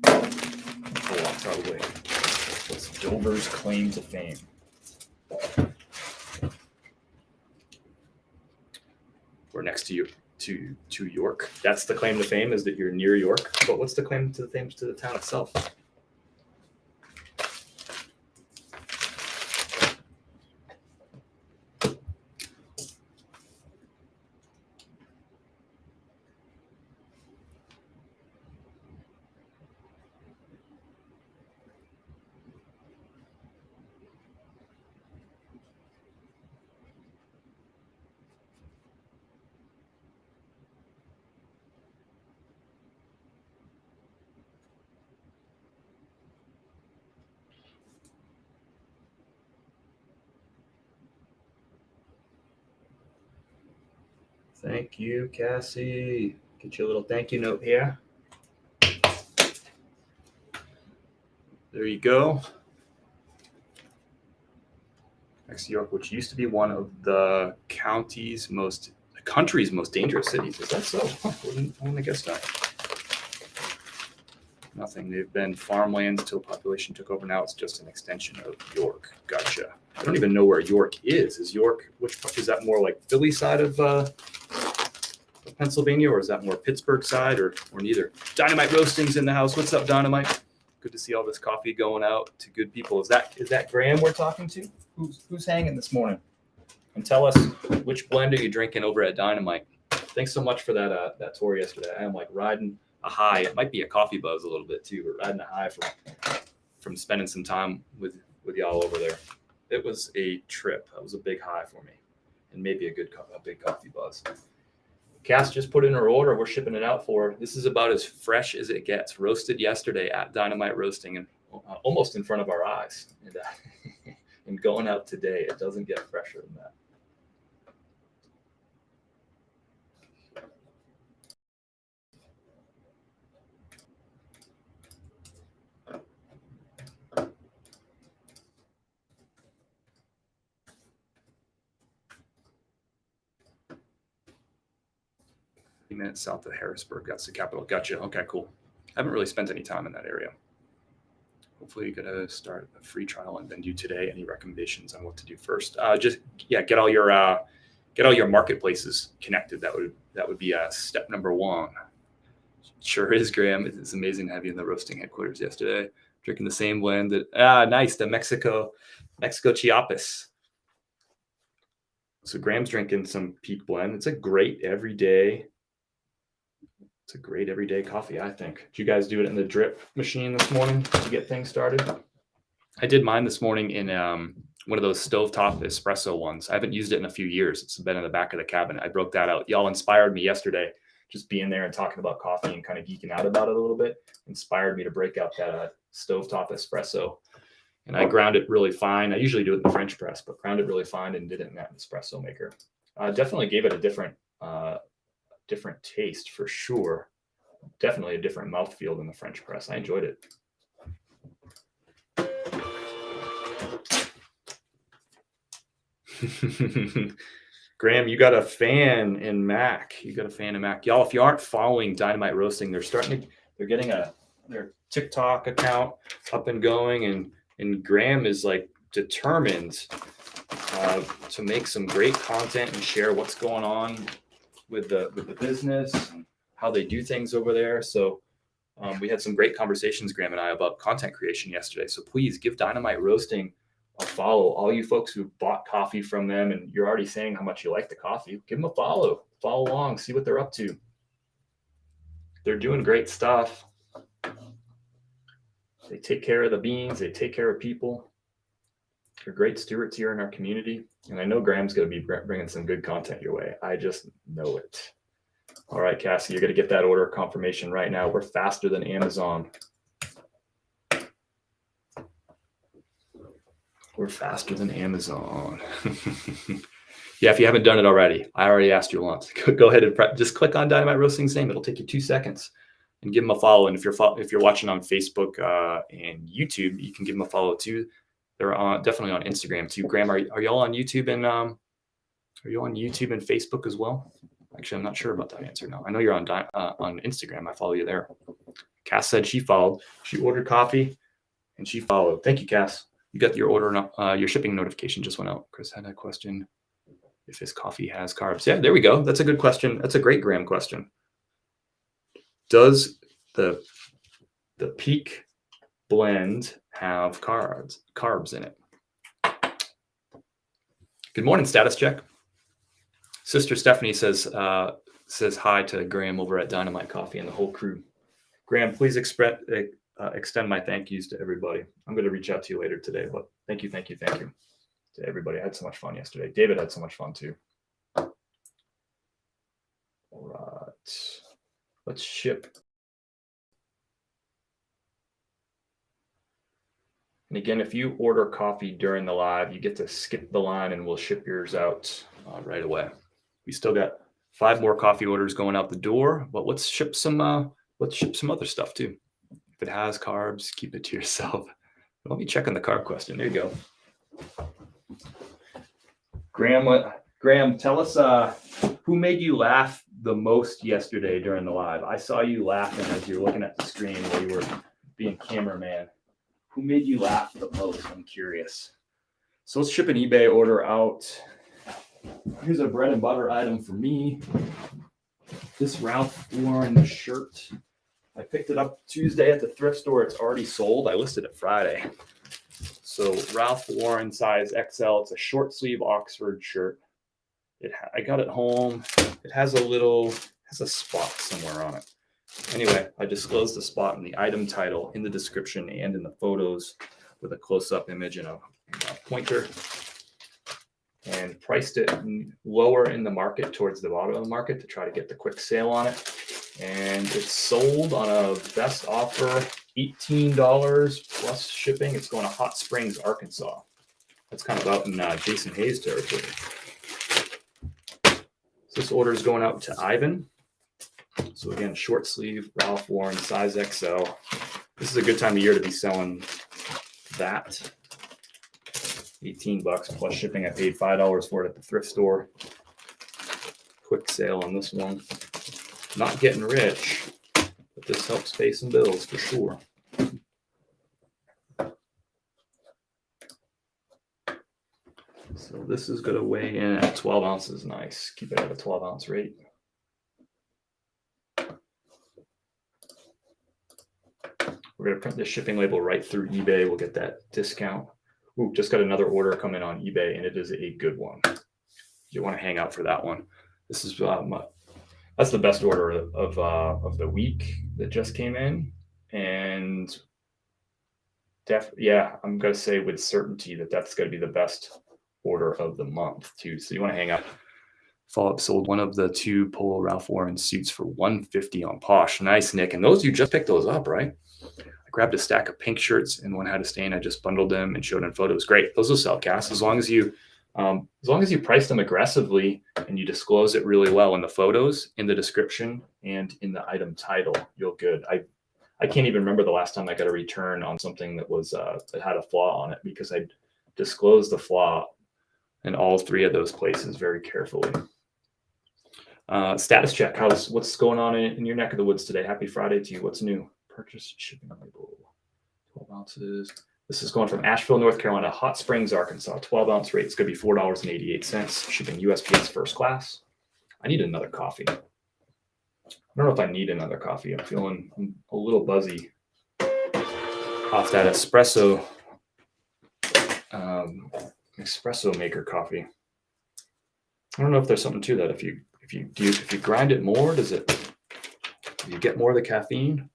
A lot, probably. What's Dover's claim to fame? We're next to you, to York. That's the claim to fame, is that you're near York. But what's the claim to the fame to the town itself? Thank you, Cassie. Get you a little thank you note here. There you go. Next to York, which used to be one of the country's most dangerous cities. Is that so? Huh, I wouldn't have guessed that. Nothing. They've been farmlands till population took over. Now it's just an extension of York. Gotcha. I don't even know where York is. Is York, which is that more like Philly side of Pennsylvania, or is that more Pittsburgh side, or neither? Dynamite Roasting's in the house. What's up, Dynamite? Good to see all this coffee going out to good people. Is that Graham we're talking to? Who's hanging this morning? And tell us, which blend are you drinking over at Dynamite? Thanks so much for that tour yesterday. I am like riding a high. It might be a coffee buzz a little bit too, but riding a high from spending some time with y'all over there. It was a trip. That was a big high for me, and maybe a big coffee buzz. Cass just put in her order. We're shipping it out for her. This is about as fresh as it gets. Roasted yesterday at Dynamite Roasting, and almost in front of our eyes. And, and going out today, it doesn't get fresher than that. Minutes south of Harrisburg. That's the capital. Gotcha. Okay, cool. I haven't really spent any time in that area. Hopefully you're gonna start a free trial and then do today. Any recommendations on what to do first? Get all your marketplaces connected. That would be step number one. Sure is, Graham. It's amazing to have you in the roasting headquarters yesterday. Drinking the same blend nice, the Mexico Chiapas. So Graham's drinking some Peak Blend. It's a great everyday coffee, I think. Did you guys do it in the drip machine this morning to get things started? I did mine this morning in one of those stovetop espresso ones. I haven't used it in a few years. It's been in the back of the cabinet. I broke that out. Y'all inspired me yesterday, just being there and talking about coffee and kind of geeking out about it a little bit. Inspired me to break out that stovetop espresso. And I ground it really fine. I usually do it in the French press, but ground it really fine and did it in that espresso maker. Definitely gave it a different taste for sure. Definitely a different mouthfeel than the French press. I enjoyed it. Graham, you got a fan in Mac. Y'all, if you aren't following Dynamite Roasting, they're getting their TikTok account up and going, and Graham is like determined to make some great content and share what's going on with the business and how they do things over there. So we had some great conversations, Graham and I, about content creation yesterday. So please give Dynamite Roasting a follow. All you folks who bought coffee from them and you're already saying how much you like the coffee, give them a follow along, see what they're up to. They're doing great stuff. They take care of the beans. They take care of people. They're great stewards here in our community. And I know Graham's going to be bringing some good content your way. I just know it. All right, Cassie, you're going to get that order confirmation right now. We're faster than Amazon. We're faster than Amazon. Yeah, if you haven't done it already, I already asked you once. Go ahead and just click on Dynamite Roasting's name. It'll take you 2 seconds. And give them a follow. And if you're watching on Facebook and YouTube, you can give them a follow too. They're definitely on Instagram too. Graham, are y'all on YouTube and Facebook as well? Actually, I'm not sure about that answer now. I know you're on Instagram. I follow you there. Cass said she followed. She ordered coffee and she followed. Thank you, Cass. You got your order. Your shipping notification just went out. Chris had a question. If his coffee has carbs. Yeah, there we go. That's a good question. That's a great Graham question. Does the Peak Blend have carbs in it? Good morning, status check. Sister Stephanie says hi to Graham over at Dynamite Coffee and the whole crew. Graham, please extend my thank yous to everybody. I'm going to reach out to you later today, but thank you to everybody. I had so much fun yesterday. David had so much fun too. All right. Let's ship. And again, if you order coffee during the live, you get to skip the line and we'll ship yours out right away. We still got 5 more coffee orders going out the door, but let's ship some other stuff too. If it has carbs, keep it to yourself. Let me check on the carb question. There you go. Graham, tell us who made you laugh the most yesterday during the live. I saw you laughing as you were looking at the screen while you were being cameraman. Who made you laugh the most? I'm curious. So let's ship an eBay order out. Here's a bread and butter item for me. This Ralph Lauren shirt. I picked it up Tuesday at the thrift store. It's already sold. I listed it Friday. So Ralph Lauren size XL. It's a short sleeve Oxford shirt. I got it home. It has a spot somewhere on it. Anyway, I disclosed the spot in the item title, in the description, and in the photos with a close-up image and a pointer, and priced it lower in the market towards the bottom of the market to try to get the quick sale on it. And it's sold on a best offer, $18 plus shipping. It's going to Hot Springs, Arkansas. That's kind of out in Jason Hayes territory. So this order is going out to Ivan. So again, short sleeve, Ralph Lauren, size XL. This is a good time of year to be selling that. $18 plus shipping. I paid $5 for it at the thrift store. Quick sale on this one. Not getting rich, but this helps pay some bills for sure. So this is going to weigh in at 12 ounces. Nice. Keep it at a 12 ounce rate. We're going to print the shipping label right through eBay. We'll get that discount. Ooh, just got another order come in on eBay, and it is a good one. You want to hang out for that one. This is that's the best order of the week that just came in, and I'm going to say with certainty that that's going to be the best order of the month too. So you want to hang out. Follow-up sold one of the 2 Polo Ralph Lauren suits for $150 on Posh. Nice, Nick. And those, you just picked those up, right? I grabbed a stack of pink shirts and one had a stain. I just bundled them and showed in photos. Great. Those will sell, Cass. As long as you price them aggressively and you disclose it really well in the photos, in the description, and in the item title, you'll good. I can't even remember the last time I got a return on something that was that had a flaw on it, because I disclosed the flaw in all 3 of those places very carefully. Status check. What's going on in your neck of the woods today? Happy Friday to you. What's new? Purchase shipping label. 12 ounces. This is going from Asheville, North Carolina, Hot Springs, Arkansas. 12 ounce rate. It's going to be $4.88. Shipping USPS first class. I need another coffee. I don't know if I need another coffee. I'm a little buzzy off that espresso maker coffee. I don't know if there's something to that. If you grind it more, do you get more of the caffeine?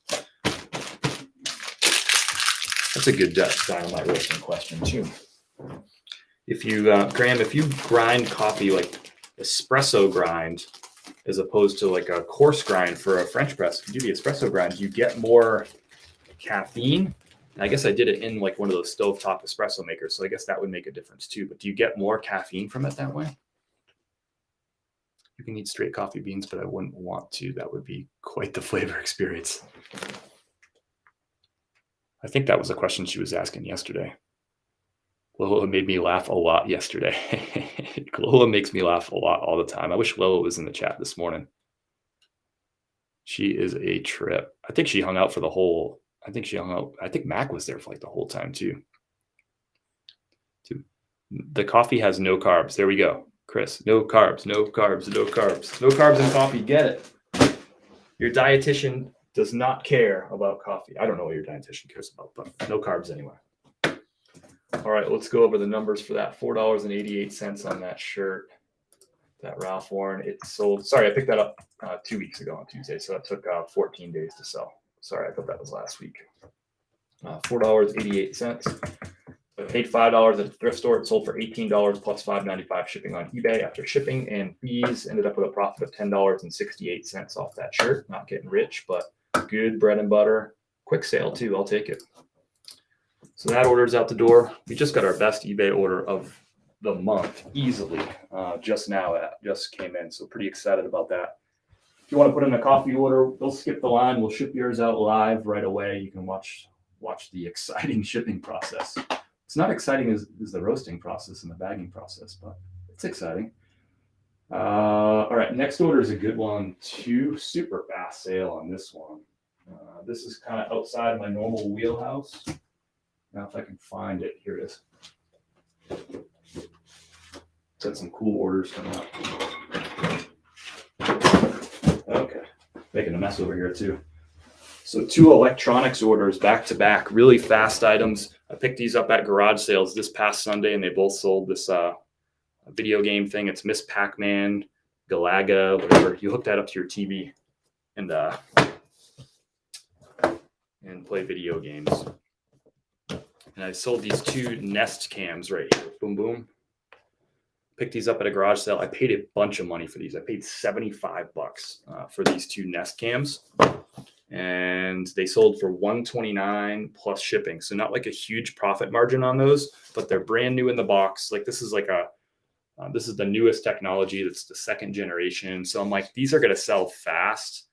That's a good dynamite roasting question too. If you Graham, if you grind coffee like espresso grind, as opposed to like a coarse grind for a French press, if you do the espresso grind, you get more caffeine. And I guess I did it in like one of those stovetop espresso makers, so I guess that would make a difference too. But do you get more caffeine from it that way? You can eat straight coffee beans, but I wouldn't want to. That would be quite the flavor experience. I think that was a question she was asking yesterday. Lola made me laugh a lot yesterday. Lola makes me laugh a lot all the time. I wish Lola was in the chat this morning. She is a trip. I think she hung out for the whole. I think Mac was there for like the whole time too. The coffee has no carbs. There we go. Chris, no carbs, no carbs, no carbs. No carbs in coffee. Get it. Your dietitian does not care about coffee. I don't know what your dietitian cares about, but no carbs anyway. All right, let's go over the numbers for that. $4.88 on that shirt. That Ralph Lauren. It sold. Sorry, I picked that up 2 weeks ago on Tuesday, so that took 14 days to sell. Sorry, I thought that was last week. $4.88. I paid $5 at the thrift store. It sold for $18 plus $5.95 shipping on eBay. After shipping and fees, ended up with a profit of $10.68 off that shirt. Not getting rich, but good bread and butter. Quick sale too. I'll take it. So that order is out the door. We just got our best eBay order of the month easily. Just now, it just came in. So pretty excited about that. If you want to put in a coffee order, they'll skip the line. We'll ship yours out live right away. You can watch the exciting shipping process. It's not exciting as the roasting process and the bagging process, but it's exciting. All right, next order is a good one too. Super fast sale on this one. This is kind of outside my normal wheelhouse. Now if I can find it, here it is. Got some cool orders coming up. Okay, making a mess over here too. So 2 electronics orders back to back, really fast items. I picked these up at garage sales this past Sunday, and they both sold this video game thing. It's Miss Pac-Man, Galaga, whatever. You hook that up to your TV and play video games. And I sold these 2 Nest cams right here. Boom, boom. Picked these up at a garage sale. I paid a bunch of money for these. I paid $75 for these 2 Nest cams, and they sold for $129 plus shipping. So not like a huge profit margin on those, but they're brand new in the box. Like this is like this is the newest technology. That's the 2nd generation. So I'm like, these are going to sell fast.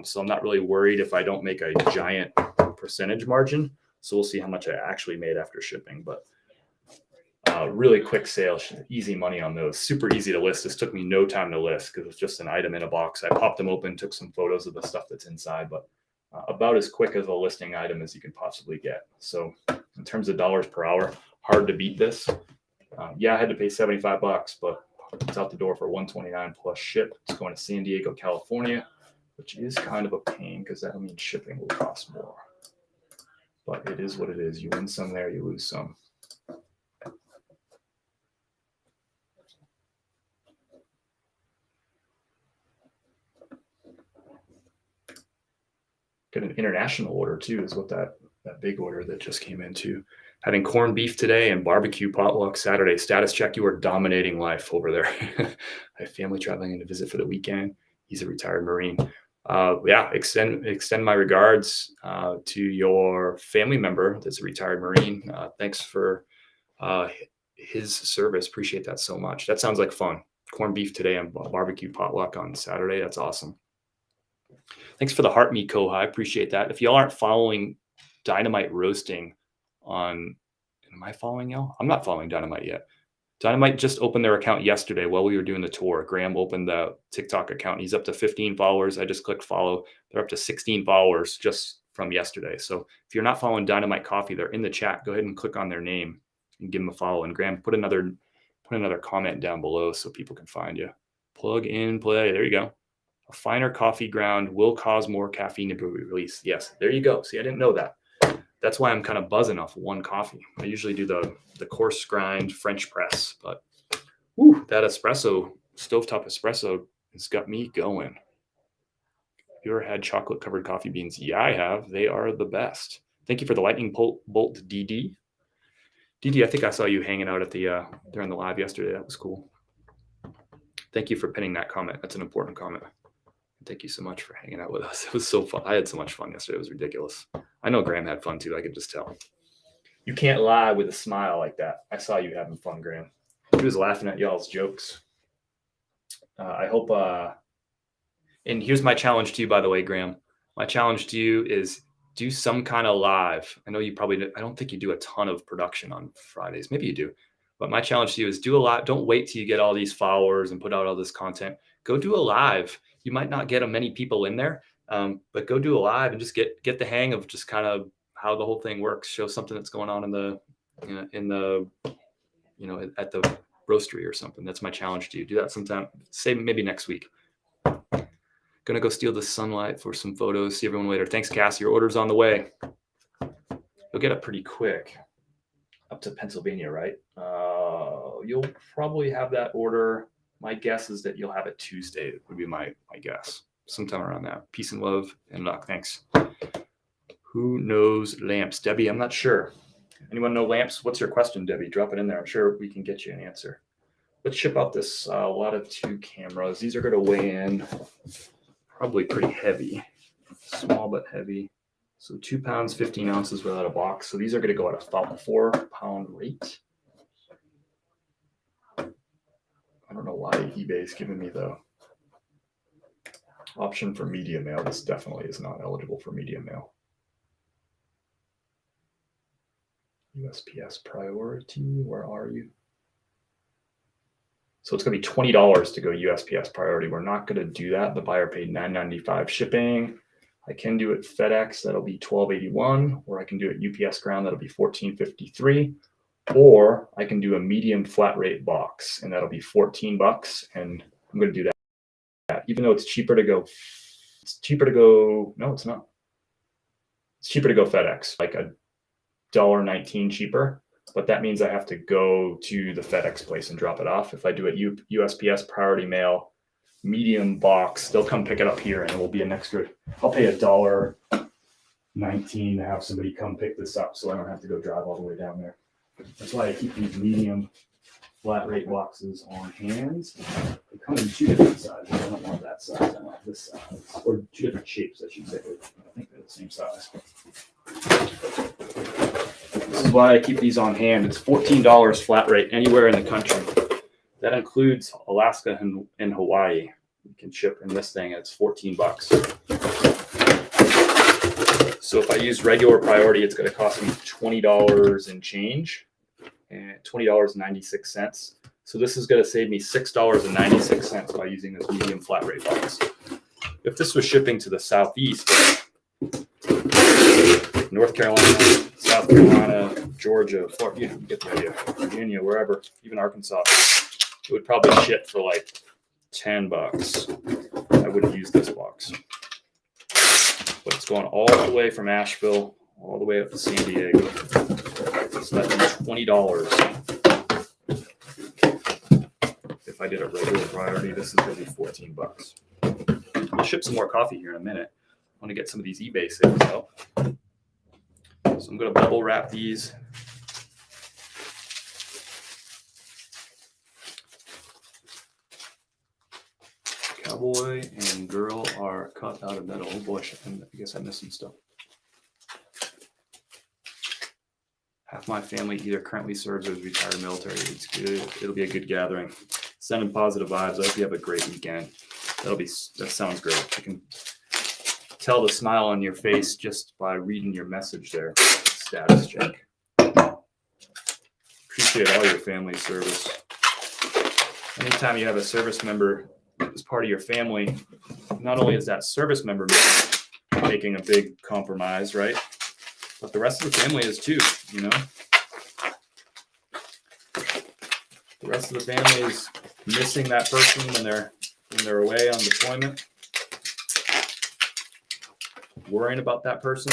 So I'm not really worried if I don't make a giant percentage margin. So we'll see how much I actually made after shipping, but really quick sale, easy money on those. Super easy to list. This took me no time to list because it's just an item in a box. I popped them open, took some photos of the stuff that's inside, but about as quick as a listing item as you can possibly get. So in terms of dollars per hour, hard to beat this. Yeah, I had to pay $75, but it's out the door for $129 plus ship. It's going to San Diego, California, which is kind of a pain because that means shipping will cost more. But it is what it is. You win some there, you lose some. Got an international order too, is what that big order that just came into. Having corned beef today and barbecue potluck Saturday. Status check, you are dominating life over there. I have family traveling in to visit for the weekend. He's a retired Marine. Yeah, extend my regards to your family member that's a retired Marine. Thanks for his service. Appreciate that so much. That sounds like fun. Corned beef today and barbecue potluck on Saturday. That's awesome. Thanks for the heart meat, Kohai. Appreciate that. If y'all aren't following Dynamite Roasting am I following y'all? I'm not following Dynamite yet. Dynamite just opened their account yesterday while we were doing the tour. Graham opened the TikTok account. He's up to 15 followers. I just clicked follow. They're up to 16 followers just from yesterday. So if you're not following Dynamite Coffee, they're in the chat. Go ahead and click on their name and give them a follow. And Graham, put another comment down below so people can find you. Plug in, play. There you go. A finer coffee ground will cause more caffeine to be released. Yes, there you go. See, I didn't know that. That's why I'm kind of buzzing off one coffee. I usually do the coarse grind French press, but whew, that espresso, stovetop espresso, has got me going. Have you ever had chocolate covered coffee beans? Yeah, I have. They are the best. Thank you for the lightning bolt, DD. DD, I think I saw you hanging out at during the live yesterday. That was cool. Thank you for pinning that comment. That's an important comment. Thank you so much for hanging out with us. It was so fun. I had so much fun yesterday. It was ridiculous. I know Graham had fun too. I could just tell. You can't lie with a smile like that. I saw you having fun, Graham. He was laughing at y'all's jokes. I hope. And here's my challenge to you, by the way, Graham. My challenge to you is do some kind of live. I know you probably. I don't think you do a ton of production on Fridays. Maybe you do. But my challenge to you is do a lot. Don't wait till you get all these followers and put out all this content. Go do a live. You might not get many people in there, but go do a live and just get the hang of just kind of how the whole thing works. Show something that's going on at the roastery or something. That's my challenge to you. Do that sometime. Say maybe next week. Gonna go steal the sunlight for some photos. See everyone later. Thanks, Cass. Your order's on the way. You'll get it pretty quick. Up to Pennsylvania, right? You'll probably have that order. My guess is that you'll have it Tuesday. Would be my guess. Sometime around that. Peace and love and luck. Thanks. Who knows lamps? Debbie, I'm not sure. Anyone know lamps? What's your question, Debbie? Drop it in there. I'm sure we can get you an answer. Let's ship out this lot of 2 cameras. These are going to weigh in probably pretty heavy. Small but heavy. So 2 pounds, 15 ounces without a box. So these are going to go at about a 4-pound rate. I don't know why eBay is giving me the option for media mail. This definitely is not eligible for media mail. USPS priority, where are you? So it's going to be $20 to go USPS priority. We're not going to do that. The buyer paid $9.95 shipping. I can do it FedEx, that'll be $12.81, or I can do it UPS Ground, that'll be $14.53, or I can do a medium flat rate box, and that'll be $14. And I'm going to do that, even though it's cheaper to go. No, it's not. It's cheaper to go FedEx, like $1.19 cheaper. But that means I have to go to the FedEx place and drop it off. If I do it USPS priority mail, medium box, they'll come pick it up here, and it will be an extra. I'll pay $1.19 to have somebody come pick this up, so I don't have to go drive all the way down there. That's why I keep these medium flat rate boxes on hand. They come in 2 different sizes. I don't want that size. I want this size, or 2 different shapes, I should say. I think they're the same size. This is why I keep these on hand. It's $14 flat rate anywhere in the country. That includes Alaska and Hawaii. You can ship in this thing, and it's $14. So if I use regular priority, it's going to cost me $20 and change, and $20.96. So this is going to save me $6.96 by using this medium flat rate box. If this was shipping to the Southeast, North Carolina, South Carolina, Georgia, Florida, you get the idea, Virginia, wherever, even Arkansas, it would probably ship for like $10. I wouldn't use this box. But it's going all the way from Asheville, all the way up to San Diego. So that's $20. If I did a regular priority, this is going to be $14. We'll ship some more coffee here in a minute. I want to get some of these eBay sales out. So I'm going to bubble wrap these. Cowboy and girl are cut out of metal. Oh boy, I guess I missed some stuff. Half my family either currently serves or is retired military. It's good. It'll be a good gathering. Sending positive vibes. I hope you have a great weekend. That sounds great. I can tell the smile on your face just by reading your message there. Status check. Appreciate all your family service. Anytime you have a service member as part of your family, not only is that service member making a big compromise, right? But the rest of the family is too, you know? The rest of the family is missing that person when they're away on deployment, worrying about that person.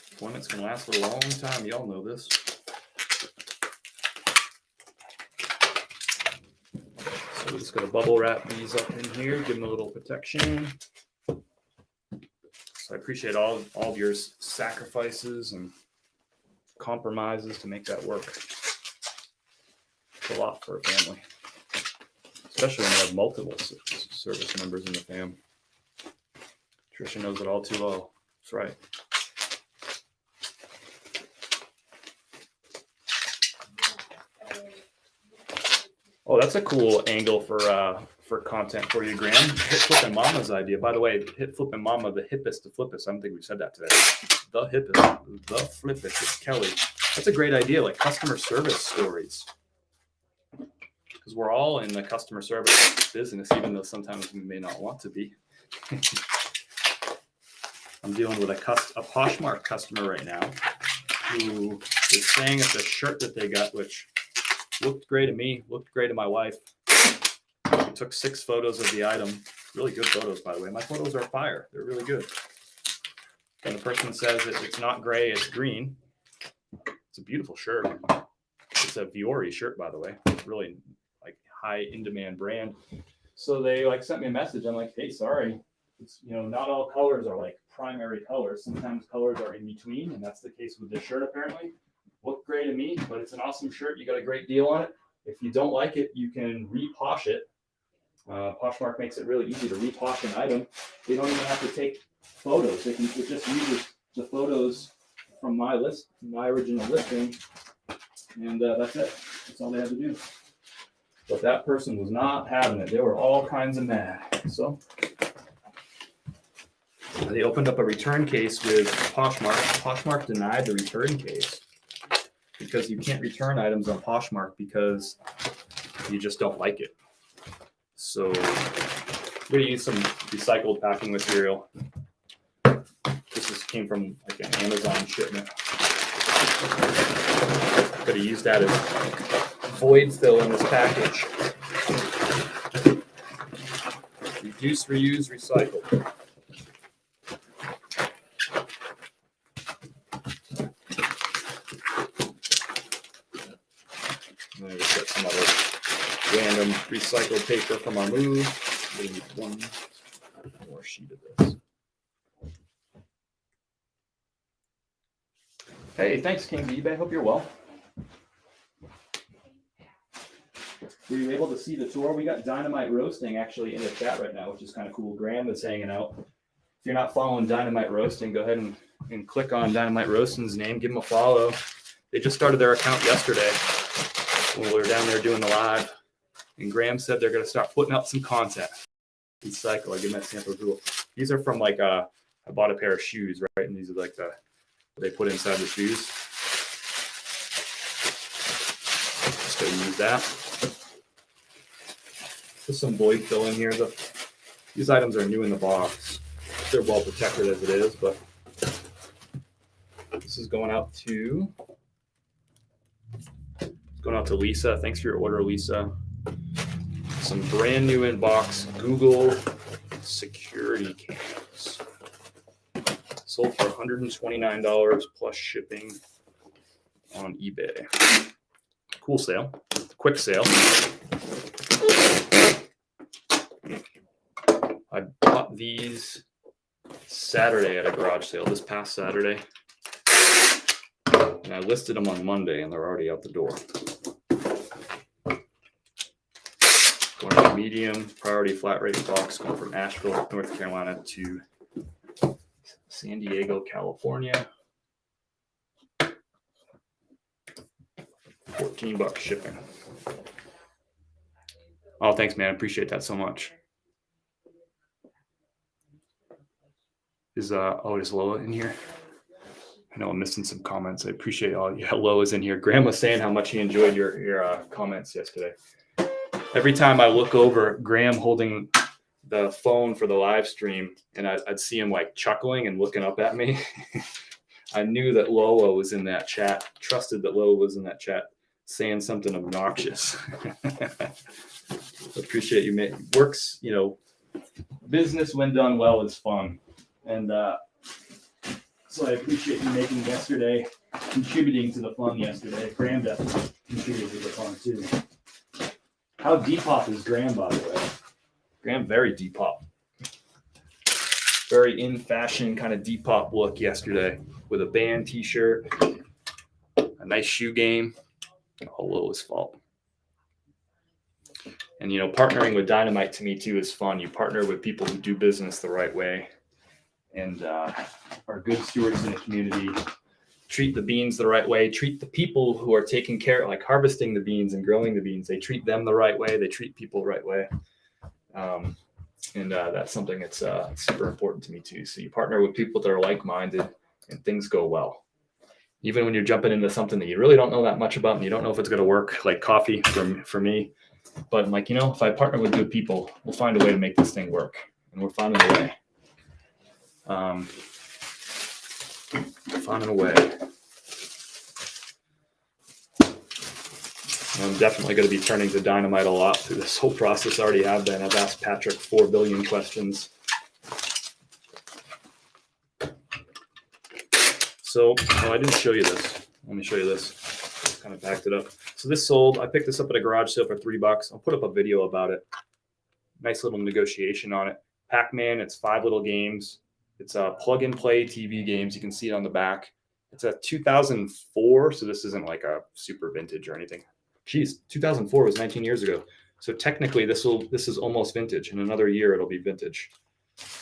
Deployments can last for a long time. Y'all know this. So we're just going to bubble wrap these up in here, give them a little protection. So I appreciate all of your sacrifices and compromises to make that work. It's a lot for a family, especially when you have multiple service members in the fam. Tricia knows it all too well. That's right. Oh, that's a cool angle for content for you, Graham. Hit Flippin' Mama's idea. By the way, Hit Flippin' Mama, the hippest to flippest. I don't think we've said that today. The hippest, the flippest. It's Kelly. That's a great idea, like customer service stories. Because we're all in the customer service business, even though sometimes we may not want to be. I'm dealing with a Poshmark customer right now who is saying it's a shirt that they got, which looked great to me, looked great to my wife. We took 6 photos of the item. Really good photos, by the way. My photos are fire. They're really good. And the person says that it's not gray, it's green. It's a beautiful shirt. It's a Viore shirt, by the way. Really like high in-demand brand. So they sent me a message. I'm like, hey, sorry. It's, not all colors are like primary colors. Sometimes colors are in between, and that's the case with this shirt apparently. Looked great to me, but it's an awesome shirt. You got a great deal on it. If you don't like it, you can reposh it. Poshmark makes it really easy to reposh an item. They don't even have to take photos. They can just use the photos from my original listing, and that's it. That's all they have to do. But that person was not having it. They were all kinds of mad. So they opened up a return case with Poshmark. Poshmark denied the return case because you can't return items on Poshmark because you just don't like it. So going to use some recycled packing material. This came from like an Amazon shipment. Going to use that as void fill in this package. Reduce, reuse, recycle. And then we've got some other random recycled paper from our move. We need one more sheet of this. Hey, thanks, King eBay. Hope you're well. Were you able to see the tour? We got Dynamite Roasting actually in the chat right now, which is kind of cool. Graham is hanging out. If you're not following Dynamite Roasting, go ahead and click on Dynamite Roasting's name. Give them a follow. They just started their account yesterday when we were down there doing the live. And Graham said they're going to start putting out some content. Recycle. I give them that sample tool. These are from like I bought a pair of shoes, right? And these are like they put inside the shoes. Just going to use that. Put some void fill in here. These items are new in the box. They're well protected as it is, but this is going out to Lisa. Thanks for your order, Lisa. Some brand new in box Google security cams. Sold for $129 plus shipping on eBay. Cool sale. Quick sale. I bought these Saturday at a garage sale, this past Saturday. And I listed them on Monday and they're already out the door. Going to medium priority flat rate box, going from Asheville, North Carolina to San Diego, California. $14 shipping. Oh, thanks, man. Appreciate that so much. Is Loa in here? I know I'm missing some comments. I appreciate all. Yeah, Loa's in here. Graham was saying how much he enjoyed your comments yesterday. Every time I look over, Graham holding the phone for the live stream, and I'd see him like chuckling and looking up at me. I knew that Loa was in that chat. Trusted that Loa was in that chat, saying something obnoxious. Appreciate you. Works, business when done well is fun. And so I appreciate you making yesterday, contributing to the fun yesterday. Graham definitely contributed to the fun too. How Depop is Graham, by the way? Graham, very Depop. Very in fashion kind of Depop look yesterday with a band t-shirt, a nice shoe game. All Loa's fault. And, partnering with Dynamite to me too is fun. You partner with people who do business the right way and are good stewards in the community, treat the beans the right way, treat the people who are taking care, like harvesting the beans and growing the beans. They treat them the right way. They treat people the right way. And that's something that's super important to me too. So you partner with people that are like-minded and things go well. Even when you're jumping into something that you really don't know that much about and you don't know if it's going to work, like coffee for me. But I'm like, if I partner with good people, we'll find a way to make this thing work. And we're finding a way. Finding a way. I'm definitely going to be turning to Dynamite a lot through this whole process. I already have been. I've asked Patrick 4 billion questions. So, I didn't show you this. Let me show you this. Kind of backed it up. So this sold. I picked this up at a garage sale for $3. I'll put up a video about it. Nice little negotiation on it. Pac-Man. It's 5 little games. It's a plug-and-play TV games. You can see it on the back. It's a 2004, so this isn't like a super vintage or anything. Geez, 2004 was 19 years ago. So technically, this is almost vintage. In another year, it'll be vintage.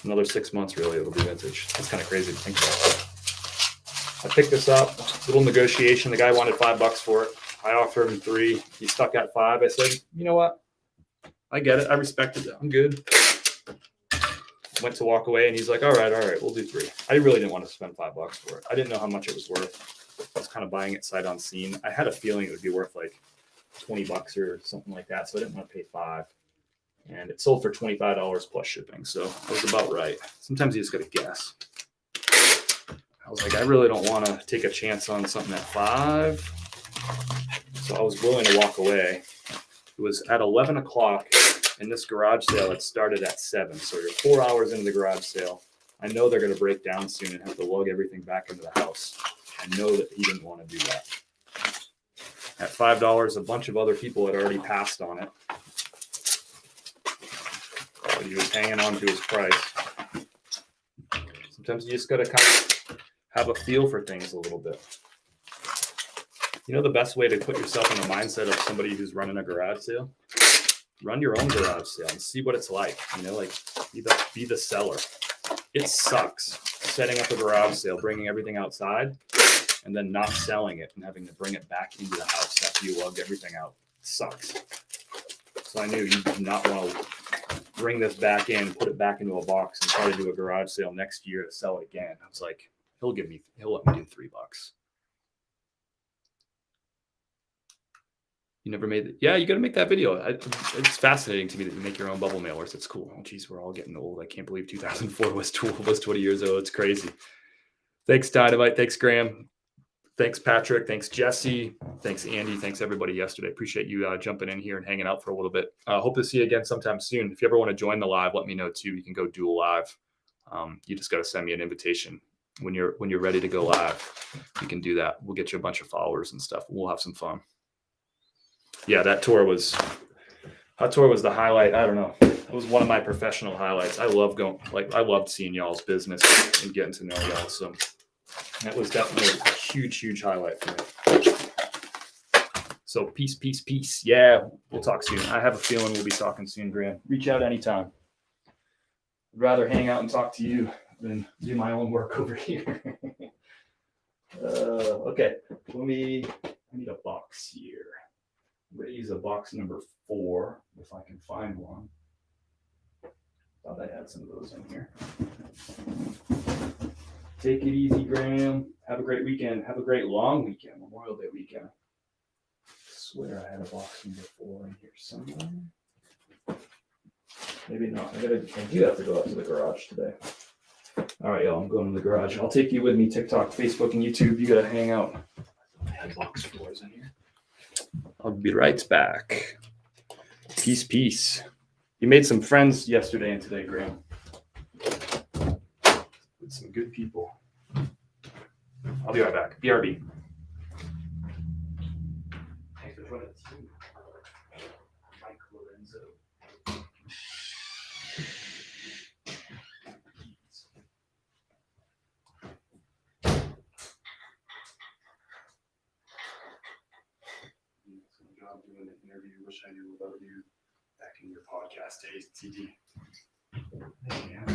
Another 6 months, really, it'll be vintage. That's kind of crazy to think about. I picked this up. Little negotiation. The guy wanted $5 for it. I offered him 3. He stuck at 5. I said, you know what? I get it. I respect it. I'm good. Went to walk away, and he's like, all right, we'll do 3. I really didn't want to spend $5 for it. I didn't know how much it was worth. I was kind of buying it sight unseen. I had a feeling it would be worth like $20 or something like that, so I didn't want to pay 5. and it sold for $25 plus shipping. So it was about right. Sometimes you just got to guess. I was like, I really don't want to take a chance on something at 5. So I was willing to walk away. It was at 11 o'clock, and this garage sale had started at 7. So you're 4 hours into the garage sale. I know they're going to break down soon and have to lug everything back into the house. I know that he didn't want to do that. At $5, a bunch of other people had already passed on it. But he was hanging on to his price. Sometimes you just got to kind of have a feel for things a little bit. You know the best way to put yourself in the mindset of somebody who's running a garage sale? Run your own garage sale and see what it's like. You know, like be the seller. It sucks setting up a garage sale, bringing everything outside, and then not selling it and having to bring it back into the house after you lugged everything out. It sucks. So I knew you did not want to bring this back in, put it back into a box, and try to do a garage sale next year to sell it again. I was like, he'll let me do $3. You never made it. Yeah, you got to make that video. It's fascinating to me that you make your own bubble mailers. It's cool. Oh, geez, we're all getting old. I can't believe 2004 was 20 years old. It's crazy. Thanks, Dynamite. Thanks, Graham. Thanks, Patrick. Thanks, Jesse. Thanks, Andy. Thanks, everybody yesterday. Appreciate you jumping in here and hanging out for a little bit. Hope to see you again sometime soon. If you ever want to join the live, let me know too. You can go dual live. You just got to send me an invitation. When you're ready to go live, you can do that. We'll get you a bunch of followers and stuff. We'll have some fun. Yeah, that tour was the highlight. I don't know. It was one of my professional highlights. I loved seeing y'all's business and getting to know y'all. So that was definitely a huge, huge highlight for me. So peace. Yeah, we'll talk soon. I have a feeling we'll be talking soon, Graham. Reach out anytime. I'd rather hang out and talk to you than do my own work over here. Okay, I need a box here. I'm going to use a box number 4 if I can find one. Thought I had some of those in here. Take it easy, Graham. Have a great weekend. Have a great long weekend, Memorial Day weekend. I swear I had a box number 4 in here somewhere. Maybe not. I do have to go out to the garage today. All right, y'all. I'm going to the garage. I'll take you with me. TikTok, Facebook, and YouTube. You got to hang out. I had box 4s in here. I'll be right back. Peace. You made some friends yesterday and today, Graham. With some good people. I'll be right back. BRB. Thanks for joining us. Mike Lorenzo. Doing an interview. Wish I knew about you back in your podcast days, TD. Yeah.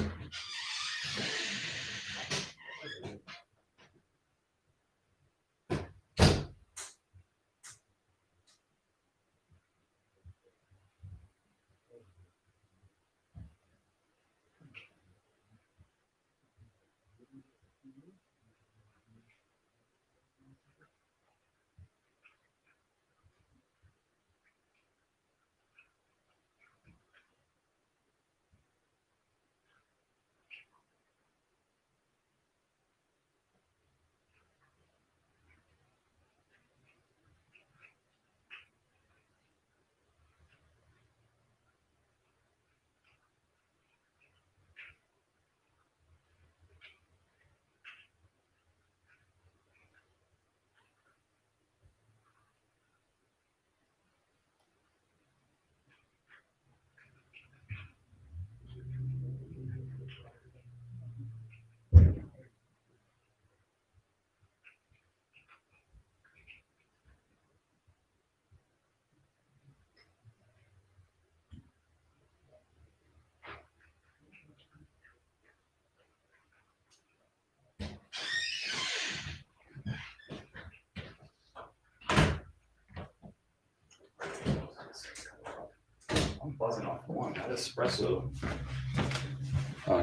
I'm buzzing off one. That espresso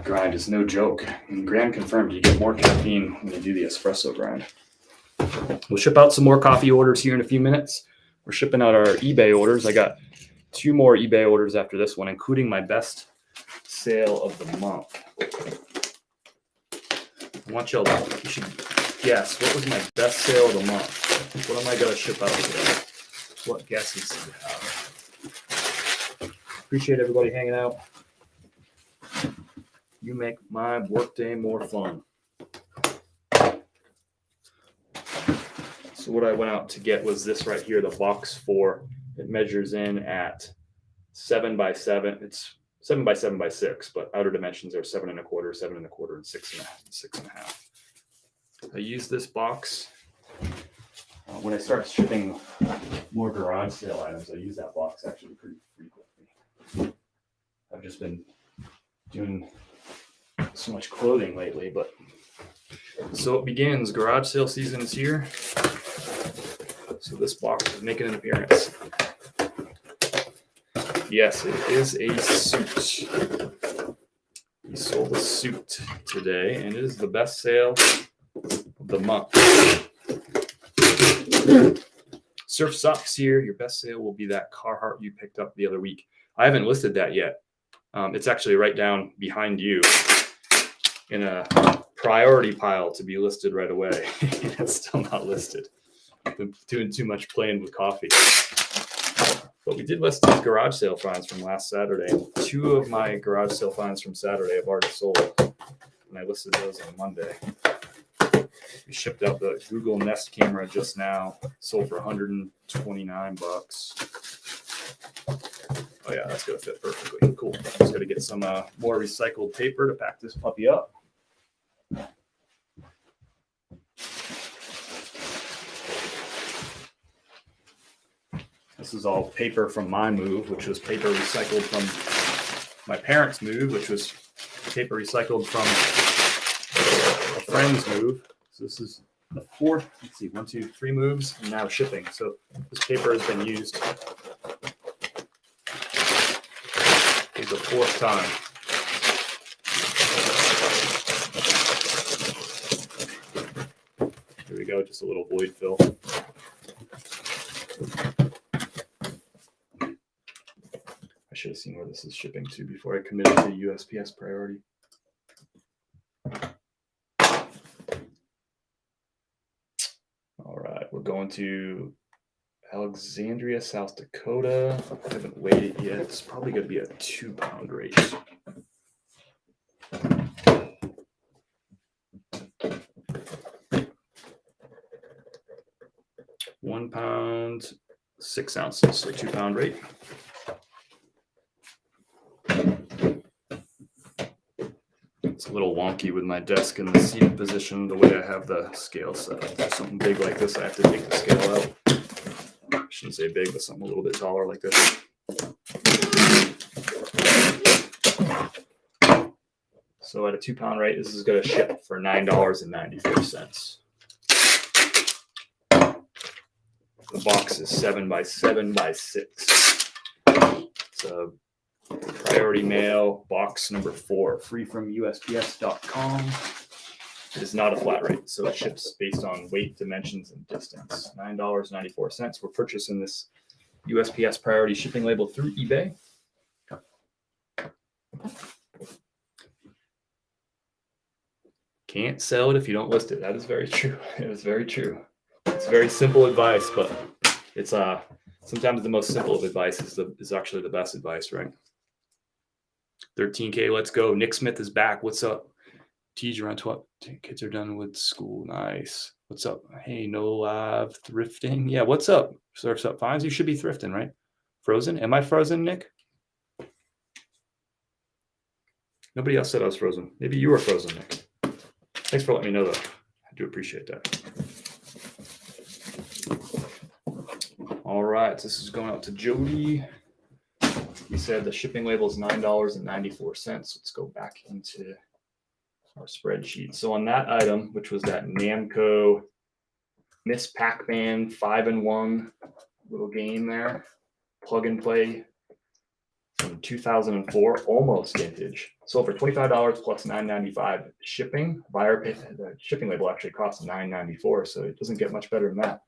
grind is no joke. And Graham confirmed you get more caffeine when you do the espresso grind. We'll ship out some more coffee orders here in a few minutes. We're shipping out our eBay orders. I got 2 more eBay orders after this one, including my best sale of the month. I want you should guess, what was my best sale of the month? What am I going to ship out today? What guesses do you have? Appreciate everybody hanging out. You make my workday more fun. So what I went out to get was this right here, the box 4. It measures in at 7 by 7. It's 7 by 7 by 6, but outer dimensions are 7 1/4, 7 1/4, and 6 1/2. I use this box when I start shipping more garage sale items. I use that box actually pretty frequently. I've just been doing so much clothing lately, but so it begins. Garage sale season is here. So this box is making an appearance. Yes, it is a suit. We sold a suit today, and it is the best sale of the month. Surf Socks here. Your best sale will be that Carhartt you picked up the other week. I haven't listed that yet. It's actually right down behind you in a priority pile to be listed right away. It's still not listed. I've been doing too much playing with coffee. But we did list these garage sale finds from last Saturday. 2 of my garage sale finds from Saturday have already sold, and I listed those on Monday. We shipped out the Google Nest camera just now, sold for $129. Oh yeah, that's gonna fit perfectly. Cool. Just gotta get some more recycled paper to pack this puppy up. This is all paper from my move, which was paper recycled from my parents' move, which was paper recycled from a friend's move. So this is the 4th, let's see, 1, 2, 3 moves, and now shipping. So this paper has been used for the 4th time. Here we go, just a little void fill. I should have seen where this is shipping to before I committed to USPS priority. All right, we're going to Alexandria, South Dakota. I haven't weighed it yet. It's probably going to be a 2-pound rate. £1 pound, 6 ounces, so 2-pound rate. It's a little wonky with my desk in the seated position, the way I have the scale set up. For something big like this, I have to take the scale out. I shouldn't say big, but something a little bit taller like this. So at a 2-pound rate, this is going to ship for $9.94. The box is 7 by 7 by 6. It's a priority mail box number 4, free from USPS.com. It is not a flat rate, so it ships based on weight, dimensions, and distance. $9.94. We're purchasing this USPS priority shipping label through eBay. Can't sell it if you don't list it. That is very true. It is very true. It's very simple advice, but it's sometimes the most simple of advice is actually the best advice, right? 13K, let's go. Nick Smith is back. What's up? Teach around 12. Kids are done with school. Nice. What's up? Hey, no live thrifting. Yeah, what's up? Surfs Up Finds. You should be thrifting, right? Frozen? Am I frozen, Nick? Nobody else said I was frozen. Maybe you were frozen, Nick. Thanks for letting me know, though. I do appreciate that. All right, this is going out to Jody. We said the shipping label is $9.94. Let's go back into our spreadsheet. So on that item, which was that Namco Miss Pac-Man 5-in-1 little game there, plug and play from 2004, almost vintage. Sold for $25 plus $9.95 shipping. Buyer pay, the shipping label actually costs $9.94, so it doesn't get much better than that.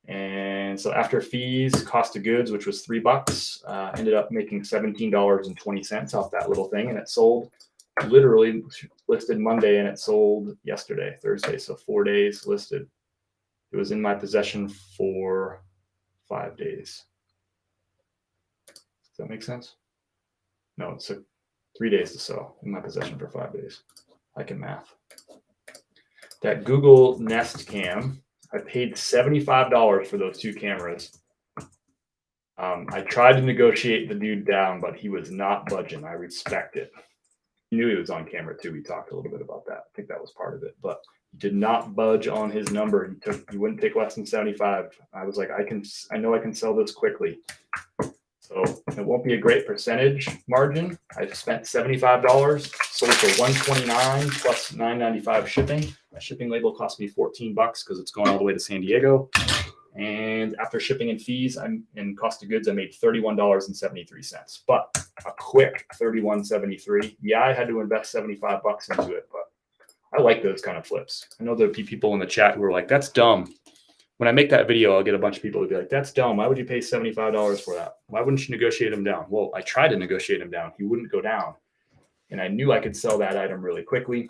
And so after fees, cost of goods, which was $3, ended up making $17.20 off that little thing. And it sold literally listed Monday and it sold yesterday, Thursday. So 4 days listed. It was in my possession for 5 days. Does that make sense? No, it took 3 days to sell, in my possession for 5 days. I can math. That Google Nest Cam, I paid $75 for those 2 cameras. I tried to negotiate the dude down, but he was not budging. I respect it. He knew he was on camera too. We talked a little bit about that. I think that was part of it, but he did not budge on his number. He wouldn't take less than 75. I was like, I know I can sell this quickly. So it won't be a great percentage margin. I spent $75, sold for $129 plus $9.95 shipping. My shipping label cost me $14 because it's going all the way to San Diego. And after shipping and fees and cost of goods, I made $31.73. But a quick $31.73. Yeah, I had to invest $75 into it, but I like those kind of flips. I know there'll be people in the chat who are like, "That's dumb." When I make that video, I'll get a bunch of people to be like, "That's dumb. Why would you pay $75 for that? Why wouldn't you negotiate him down?" Well, I tried to negotiate him down. He wouldn't go down. And I knew I could sell that item really quickly.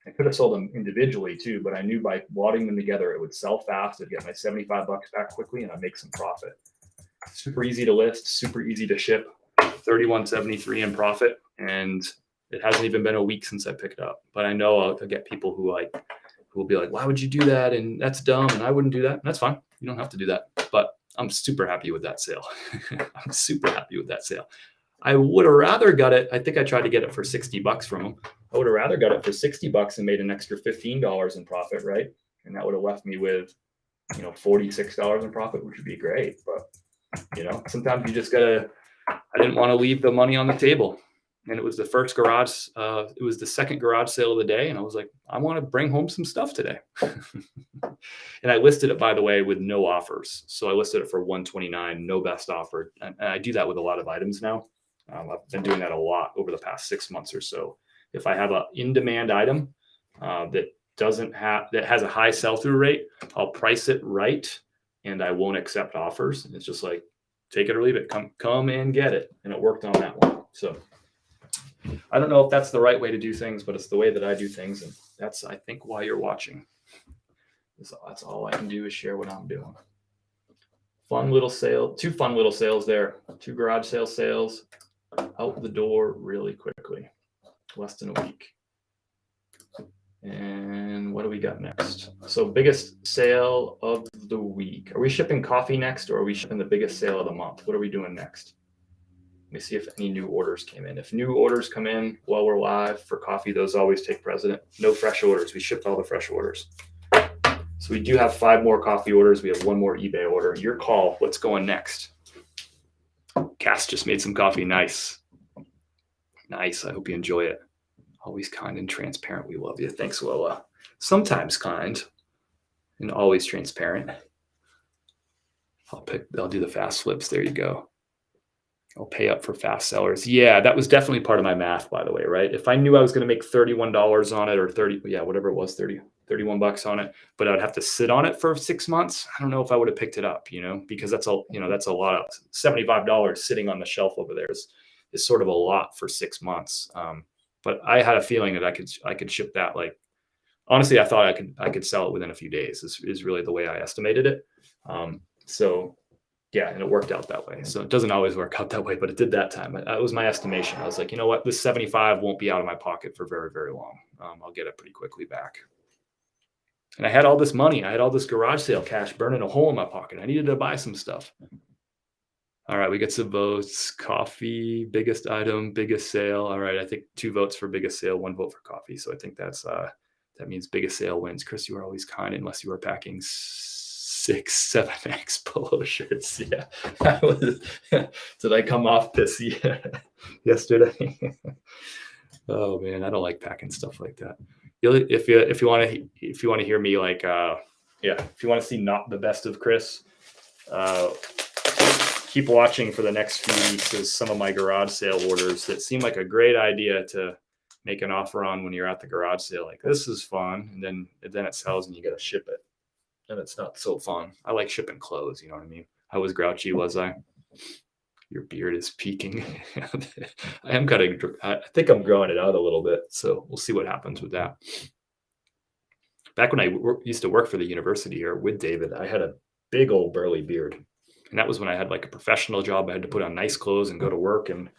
I could have sold them individually too, but I knew by wadding them together, it would sell fast. I'd get my $75 back quickly and I'd make some profit. Super easy to list, super easy to ship, $31.73 in profit. And it hasn't even been a week since I picked it up. But I know I'll get people who will be like, "Why would you do that? And that's dumb. And I wouldn't do that." And that's fine. You don't have to do that. But I'm super happy with that sale. I'm super happy with that sale. I would have rather got it. I think I tried to get it for $60 from him. I would have rather got it for $60 and made an extra $15 in profit, right? And that would have left me with, $46 in profit, which would be great. But, sometimes you just gotta, I didn't want to leave the money on the table. And it was the first garage, it was the second garage sale of the day. And I was like, I want to bring home some stuff today. And I listed it, by the way, with no offers. So I listed it for $129, no best offer. And I do that with a lot of items now. I've been doing that a lot over the past 6 months or so. If I have an in-demand item that has a high sell-through rate, I'll price it right, and I won't accept offers. It's just like, take it or leave it. Come and get it. And it worked on that one. So I don't know if that's the right way to do things, but it's the way that I do things, and that's, I think, why you're watching. So that's all I can do is share what I'm doing. Fun little sale, 2 fun little sales there. 2 garage sales out the door really quickly, less than a week. And what do we got next? So biggest sale of the week. Are we shipping coffee next, or are we shipping the biggest sale of the month? What are we doing next? Let me see if any new orders came in. If new orders come in while we're live for coffee, those always take precedent. No fresh orders. We shipped all the fresh orders. So we do have 5 more coffee orders. We have 1 more eBay order. Your call. What's going next? Cass just made some coffee. Nice. Nice. I hope you enjoy it. Always kind and transparent. We love you. Thanks, Lola. Sometimes kind and always transparent. I'll do the fast flips. There you go. I'll pay up for fast sellers. Yeah, that was definitely part of my math, by the way, right? If I knew I was going to make $31 on it, or whatever it was, $31 on it, but I'd have to sit on it for 6 months. I don't know if I would have picked it up, because that's a lot of $75 sitting on the shelf over there is sort of a lot for 6 months. But I had a feeling that I could ship that. Like, honestly, I thought I could sell it within a few days is really the way I estimated it. So yeah, and it worked out that way. So it doesn't always work out that way, but it did that time. That was my estimation. I was like, you know what? This 75 won't be out of my pocket for very, very long. I'll get it pretty quickly back. And I had all this money. I had all this garage sale cash burning a hole in my pocket. I needed to buy some stuff. All right, we get some votes. Coffee, biggest item, biggest sale. All right, I think 2 votes for biggest sale, 1 vote for coffee. So I think that means biggest sale wins. Chris, you are always kind unless you are packing 6, 7X polo shirts. Yeah, did I come off this yesterday? Oh man, I don't like packing stuff like that. If you want to hear me, like, if you want to see not the best of Chris, keep watching for the next few weeks as some of my garage sale orders that seem like a great idea to make an offer on when you're at the garage sale. Like, this is fun, and then it sells and you got to ship it. and it's not so fun. I like shipping clothes, you know what I mean? How was grouchy, was I? Your beard is peaking. I am cutting. I think I'm growing it out a little bit, so we'll see what happens with that. Back when I used to work for the university here with David, I had a big old burly beard, and that was when I had like a professional job. I had to put on nice clothes and go to work, and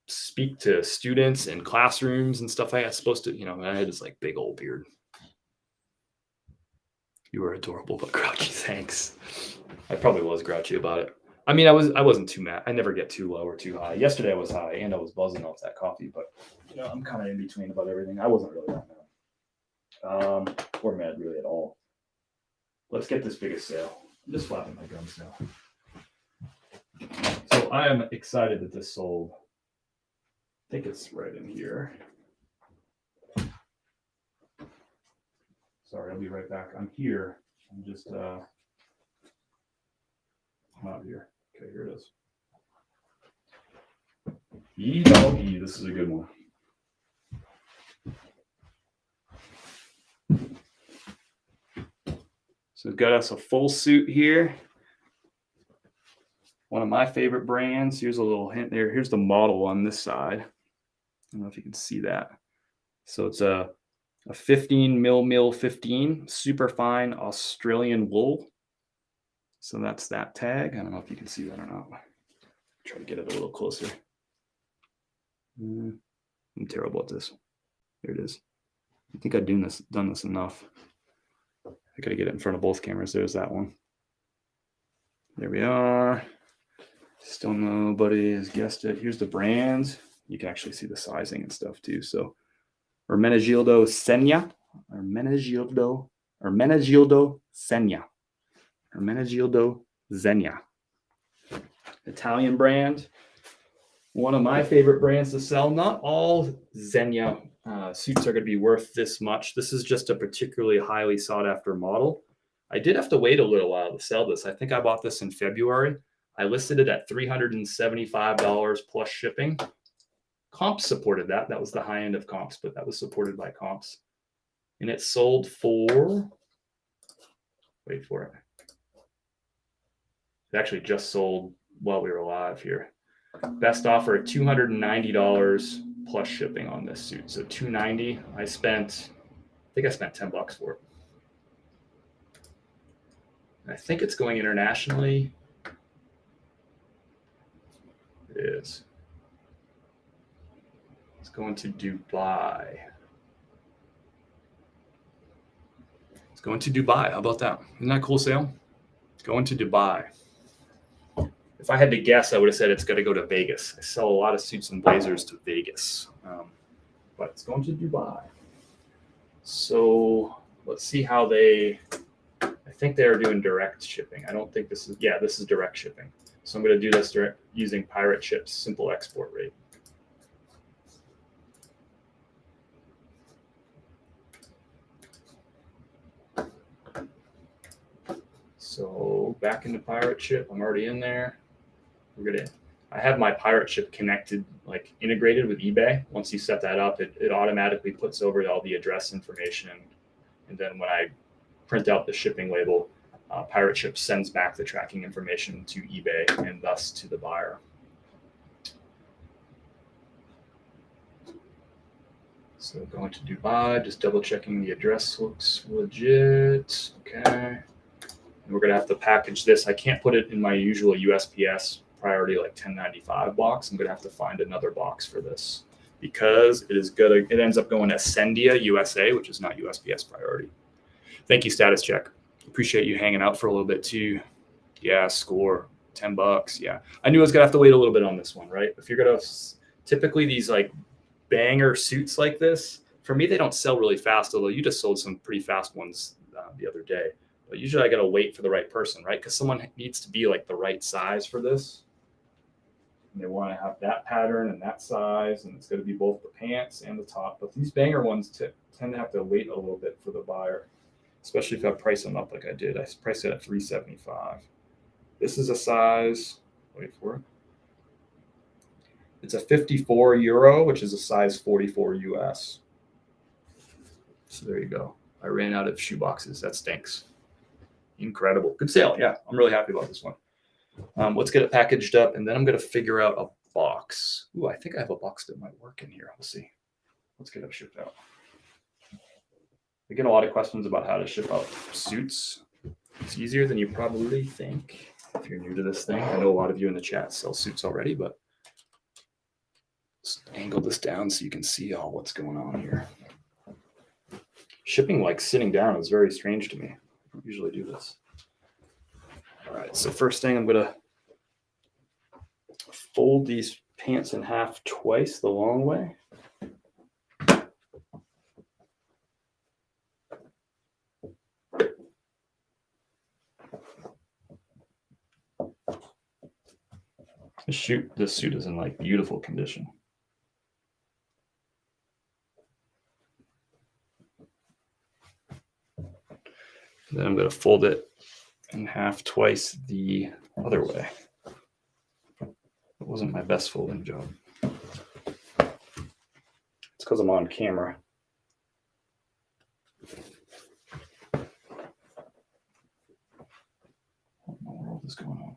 speak to students in classrooms and stuff. I was supposed to, I had this like big old beard. You were adorable, but grouchy. Thanks. I probably was grouchy about it. I mean, I wasn't too mad. I never get too low or too high. Yesterday I was high and I was buzzing off that coffee, but I'm kind of in between about everything. I wasn't really that mad. Or mad really at all. Let's get this biggest sale. I'm just flapping my gums now. So I am excited that this sold. I think it's right in here. Sorry, I'll be right back. I'm here. I'm just I'm out here. Okay, here it is. Doggy, this is a good one. So we've got us a full suit here. One of my favorite brands. Here's a little hint there. Here's the model on this side. I don't know if you can see that. So it's a 15 mil 15 super fine Australian wool. So that's that tag. I don't know if you can see that or not. Try to get it a little closer. I'm terrible at this. Here it is. I think I've done this enough. I gotta get it in front of both cameras. There's that one. There we are. Still nobody has guessed it. Here's the brand. You can actually see the sizing and stuff too. So Hermenegildo Senya. Hermenegildo Senya. Hermenegildo Zegna. Italian brand. One of my favorite brands to sell. Not all Zegna suits are going to be worth this much. This is just a particularly highly sought after model. I did have to wait a little while to sell this. I think I bought this in February. I listed it at $375 plus shipping. Comps supported that. That was the high end of comps, but that was supported by comps. And it sold for, wait for it. It actually just sold while we were live here. Best offer, $290 plus shipping on this suit. So $290. I think I spent $10 for it. I think it's going internationally. It is. It's going to Dubai. It's going to Dubai. How about that? Isn't that a cool sale? It's going to Dubai. If I had to guess, I would have said it's going to go to Vegas. I sell a lot of suits and blazers to Vegas, but it's going to Dubai. So let's see how I think they're doing direct shipping. I don't think this is direct shipping. So I'm going to do this using Pirate Ship's simple export rate. So back into Pirate Ship. I'm already in there. I have my Pirate Ship connected, like integrated with eBay. Once you set that up, it automatically puts over all the address information. And then when I print out the shipping label, Pirate Ship sends back the tracking information to eBay and thus to the buyer. So going to Dubai, just double checking the address looks legit. Okay. And we're going to have to package this. I can't put it in my usual USPS priority like 1095 box. I'm going to have to find another box for this because it ends up going to Sendia USA, which is not USPS priority. Thank you, Status Check. Appreciate you hanging out for a little bit too. Yeah, score $10. Yeah, I knew I was gonna have to wait a little bit on this one, right? If you're gonna typically these like banger suits like this, for me they don't sell really fast. Although you just sold some pretty fast ones the other day. But usually I gotta wait for the right person, right? Because someone needs to be like the right size for this. And they want to have that pattern and that size, and it's going to be both the pants and the top. But these banger ones tend to have to wait a little bit for the buyer, especially if I price them up like I did. I priced it at $375. This is a size, wait for it. It's a 54 Euro, which is a size 44 US. So there you go. I ran out of shoe boxes. That stinks. Incredible. Good sale. Yeah, I'm really happy about this one. Let's get it packaged up, and then I'm going to figure out a box. Ooh, I think I have a box that might work in here. We'll see. Let's get it shipped out. I get a lot of questions about how to ship out suits. It's easier than you probably think if you're new to this thing. I know a lot of you in the chat sell suits already, but let's angle this down so you can see all what's going on here. Shipping like sitting down is very strange to me. I don't usually do this. All right, so first thing, I'm going to fold these pants in half twice the long way. This suit is in like beautiful condition. Then I'm going to fold it in half twice the other way. It wasn't my best folding job. It's because I'm on camera. What in the world is going on here?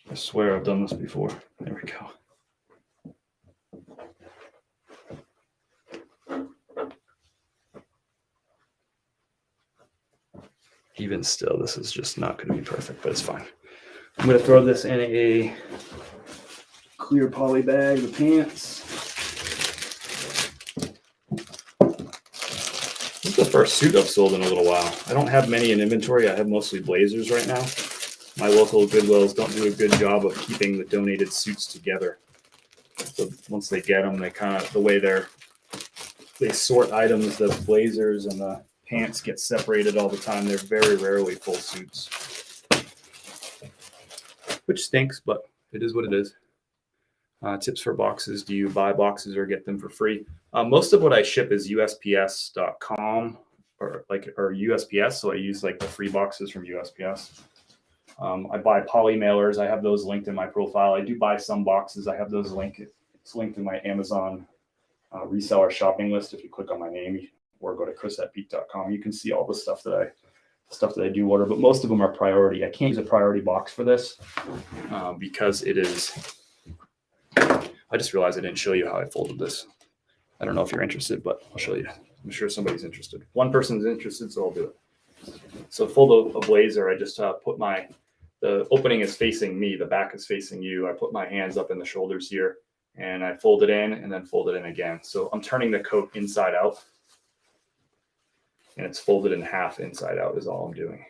I swear I've done this before. There we go. Even still, this is just not going to be perfect, but it's fine. I'm going to throw this in a clear poly bag, the pants. This is the first suit I've sold in a little while. I don't have many in inventory. I have mostly blazers right now. My local Goodwills don't do a good job of keeping the donated suits together. So once they get them, they kind of, the way they sort items, the blazers and the pants get separated all the time. They're very rarely full suits, which stinks, but it is what it is. Tips for boxes. Do you buy boxes or get them for free? Most of what I ship is USPS.com or USPS. So I use like the free boxes from USPS. I buy poly mailers. I have those linked in my profile. I do buy some boxes. I have those linked. It's linked in my Amazon reseller shopping list. If you click on my name or go to chris@peak.com, you can see all the stuff that I do order. But most of them are priority. I can't use a priority box for this because it is. I just realized I didn't show you how I folded this. I don't know if you're interested, but I'll show you. I'm sure somebody's interested. One person's interested, so I'll do it. So fold a blazer. I just put the opening is facing me. The back is facing you. I put my hands up in the shoulders here, and I fold it in and then fold it in again. So I'm turning the coat inside out, and it's folded in half inside out is all I'm doing.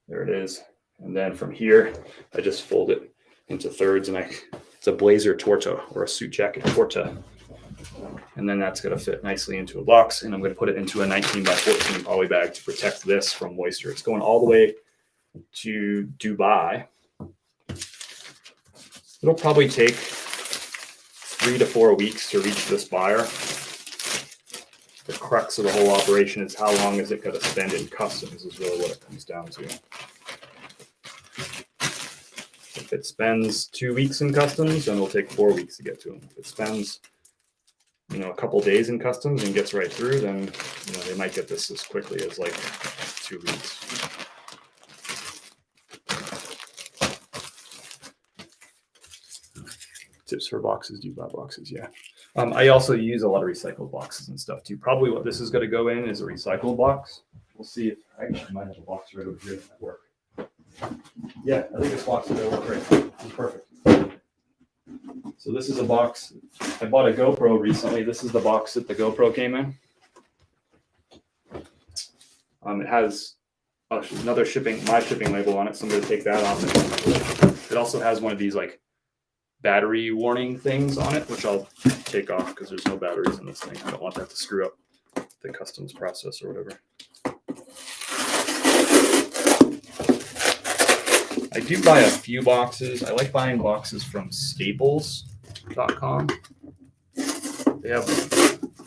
There it is. And then from here, I just fold it into thirds, and it's a blazer torta or a suit jacket torta. And then that's going to fit nicely into a box, and I'm going to put it into a 19x14 poly bag to protect this from moisture. It's going all the way to Dubai. It'll probably take 3 to 4 weeks to reach this buyer. The crux of the whole operation is how long is it going to spend in customs is really what it comes down to. If it spends 2 weeks in customs, then it'll take 4 weeks to get to them. If it spends a couple days in customs and gets right through, then they might get this as quickly as like 2 weeks. Tips for boxes. Do you buy boxes? Yeah. I also use a lot of recycled boxes and stuff too. Probably what this is going to go in is a recycled box. We'll see if I actually might have a box right over here that might work. Yeah, I think this box is going to work great. It's perfect. So this is a box. I bought a GoPro recently. This is the box that the GoPro came in. It has another my shipping label on it, so I'm going to take that off. It also has one of these like battery warning things on it, which I'll take off because there's no batteries in this thing. I don't want that to screw up the customs process or whatever. I do buy a few boxes. I like buying boxes from staples.com. They have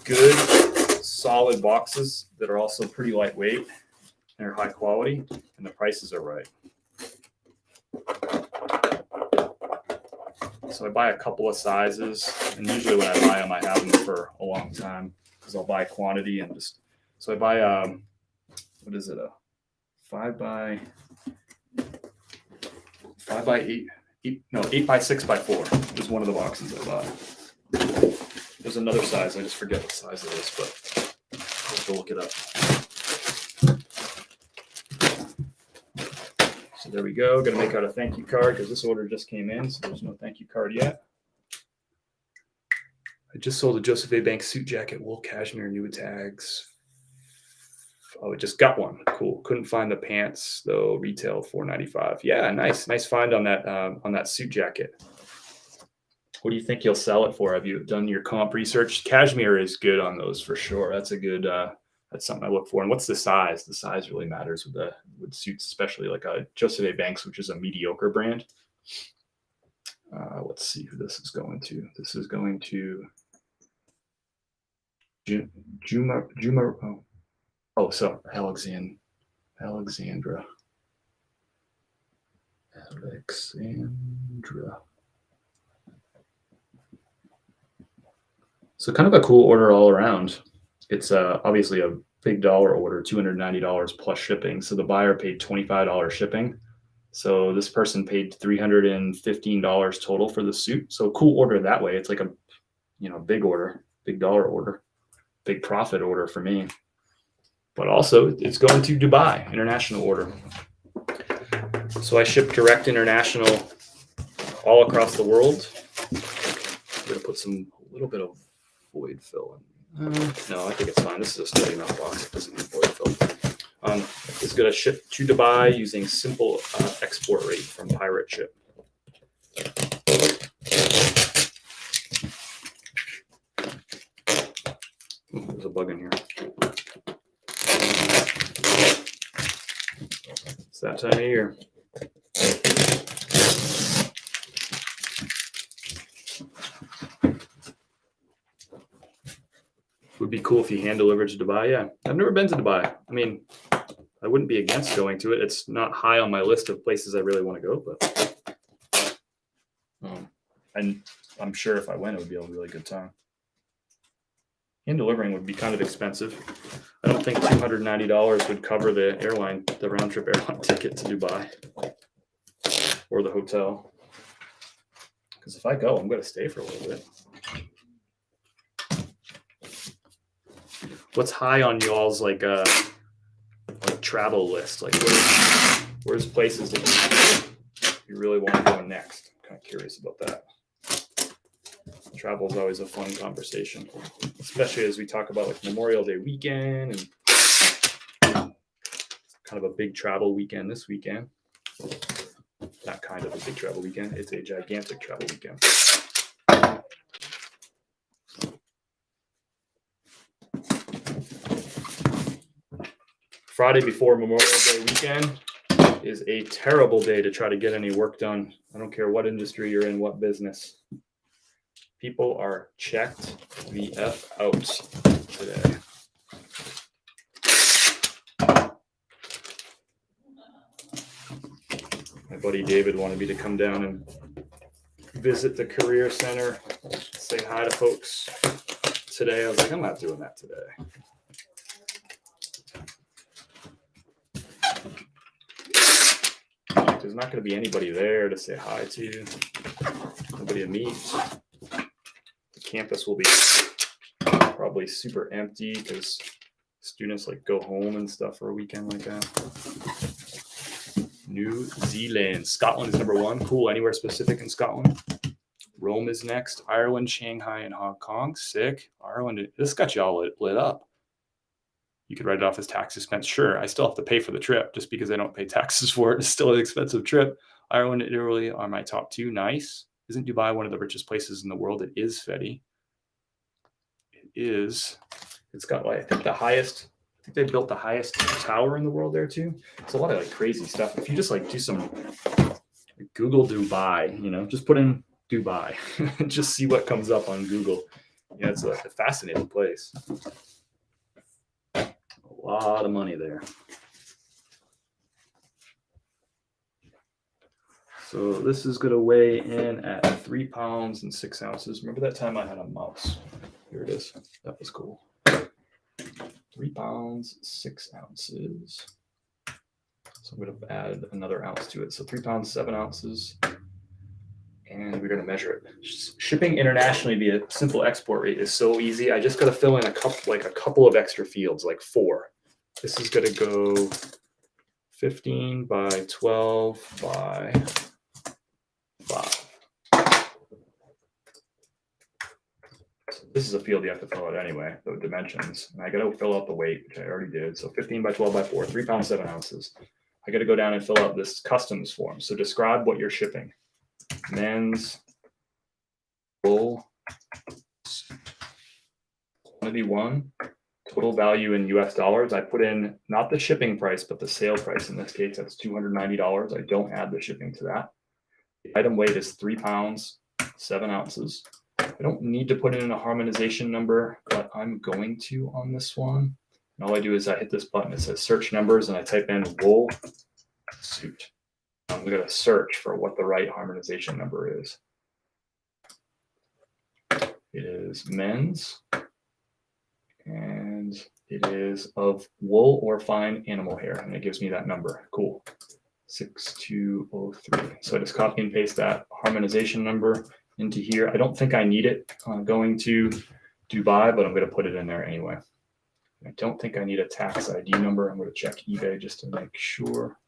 good solid boxes that are also pretty lightweight and are high quality, and the prices are right. So I buy a couple of sizes, and usually when I buy them, I have them for a long time because I'll buy quantity and just. So I buy what is it, a 5x8, 8x6x4 is one of the boxes I bought. There's another size, I just forget what size it is, but I'll have to look it up. So there we go. Gonna make out a thank you card because this order just came in, so there's no thank you card yet. I just sold a Joseph A. Banks suit jacket, wool cashmere, new tags. Oh, I just got one. Cool. Couldn't find the pants though. Retail $4.95. Yeah, nice find on that suit jacket. What do you think you'll sell it for? Have you done your comp research? Cashmere is good on those for sure. That's a good. That's something I look for. And what's the size? The size really matters with suits, especially like a Joseph A. Banks, which is a mediocre brand. Let's see who this is going to. This is going to Juma. So Alexandra. So kind of a cool order all around. It's obviously a big dollar order, $290 plus shipping. So the buyer paid $25 shipping. So this person paid $315 total for the suit. So cool order that way. It's like a, big order, big dollar order, big profit order for me. But also it's going to Dubai, international order. So I ship direct international all across the world. I'm going to put a little bit of void fill in. No, I think it's fine. This is a study mount box. It doesn't need void fill. It's going to ship to Dubai using simple export rate from Pirate Ship. There's a bug in here. It's that time of year. Would be cool if you hand delivered to Dubai. Yeah, I've never been to Dubai. I mean, I wouldn't be against going to it. It's not high on my list of places I really want to go, but and I'm sure if I went, it would be a really good time. Hand delivering would be kind of expensive. I don't think $290 would cover the round trip airline ticket to Dubai or the hotel. Because if I go, I'm going to stay for a little bit. What's high on y'all's like travel list? Like where's places that you really want to go next? I'm kind of curious about that. Travel is always a fun conversation, especially as we talk about like Memorial Day weekend and kind of a big travel weekend this weekend. Not kind of a big travel weekend. It's a gigantic travel weekend. Friday before Memorial Day weekend is a terrible day to try to get any work done. I don't care what industry you're in, what business. People are checked the F out today. My buddy David wanted me to come down and visit the career center, say hi to folks today. I was like, I'm not doing that today. There's not going to be anybody there to say hi to, nobody to meet. The campus will be probably super empty because students like go home and stuff for a weekend like that. New Zealand. Scotland is number 1. Cool. Anywhere specific in Scotland? Rome is next. Ireland, Shanghai, and Hong Kong. Sick. Ireland. This got you all lit up. You could write it off as tax expense. Sure, I still have to pay for the trip just because I don't pay taxes for it. It's still an expensive trip. Ireland and Italy are my top 2. Nice. Isn't Dubai one of the richest places in the world? It is, Fetty. It is. It's got like, I think they built the highest tower in the world there too. It's a lot of like crazy stuff. If you just like do some Google Dubai, just put in Dubai and just see what comes up on Google. Yeah, it's a fascinating place. A lot of money there. So this is going to weigh in at 3 pounds and 6 ounces. Remember that time I had a mouse? Here it is. That was cool. 3 pounds, 6 ounces. So I'm going to add another ounce to it. So 3 pounds, 7 ounces. And we're going to measure it. Shipping internationally via simple export rate is so easy. I just got to fill in a couple of extra fields, like 4. This is going to go 15 by 12 by 5. So this is a field you have to fill out anyway, the dimensions. And I got to fill out the weight, which I already did. So 15 by 12 by 4, 3 pounds, 7 ounces. I got to go down and fill out this customs form. So describe what you're shipping. Men's wool, quantity 1, total value in US dollars. I put in not the shipping price, but the sale price. In this case, that's $290. I don't add the shipping to that. The item weight is 3 pounds, 7 ounces. I don't need to put in a harmonization number, but I'm going to on this one. And all I do is I hit this button. It says search numbers, and I type in wool suit. I'm going to search for what the right harmonization number is. It is men's, and it is of wool or fine animal hair, and it gives me that number. Cool. 6203. So I just copy and paste that harmonization number into here. I don't think I need it going to Dubai, but I'm going to put it in there anyway. I don't think I need a tax ID number. I'm going to check eBay just to make sure.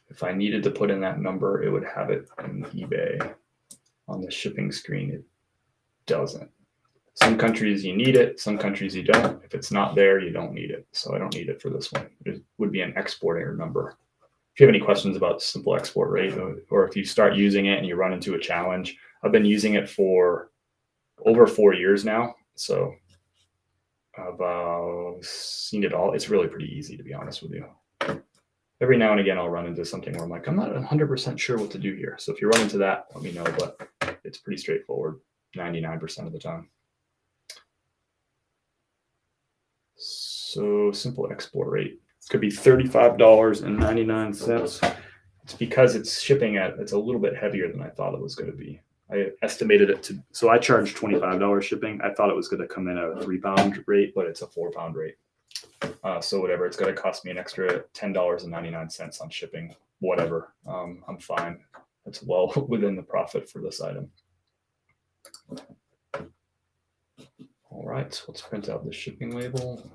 If I needed to put in that number, it would have it in eBay on the shipping screen. It doesn't. Some countries you need it, some countries you don't. If it's not there, you don't need it. So I don't need it for this one. It would be an exporter number. If you have any questions about simple export rate, or if you start using it and you run into a challenge, I've been using it for over 4 years now. So I've seen it all. It's really pretty easy, to be honest with you. Every now and again, I'll run into something where I'm like, I'm not 100% sure what to do here. So if you run into that, let me know, but it's pretty straightforward 99% of the time. So simple export rate. It could be $35.99. It's because it's shipping it's a little bit heavier than I thought it was going to be. I estimated it to, so I charged $25 shipping. I thought it was going to come in at a 3 pound rate, but it's a 4 pound rate. So whatever, it's going to cost me an extra $10.99 on shipping, whatever. I'm fine. That's well within the profit for this item. All right, so let's print out the shipping label.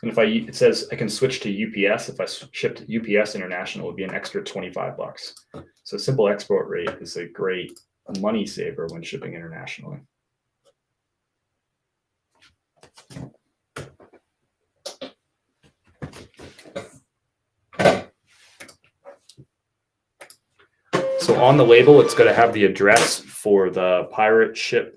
And if it says I can switch to UPS. If I shipped UPS International, it would be an extra $25. So simple export rate is a great money saver when shipping internationally. So on the label, it's going to have the address for the pirate ship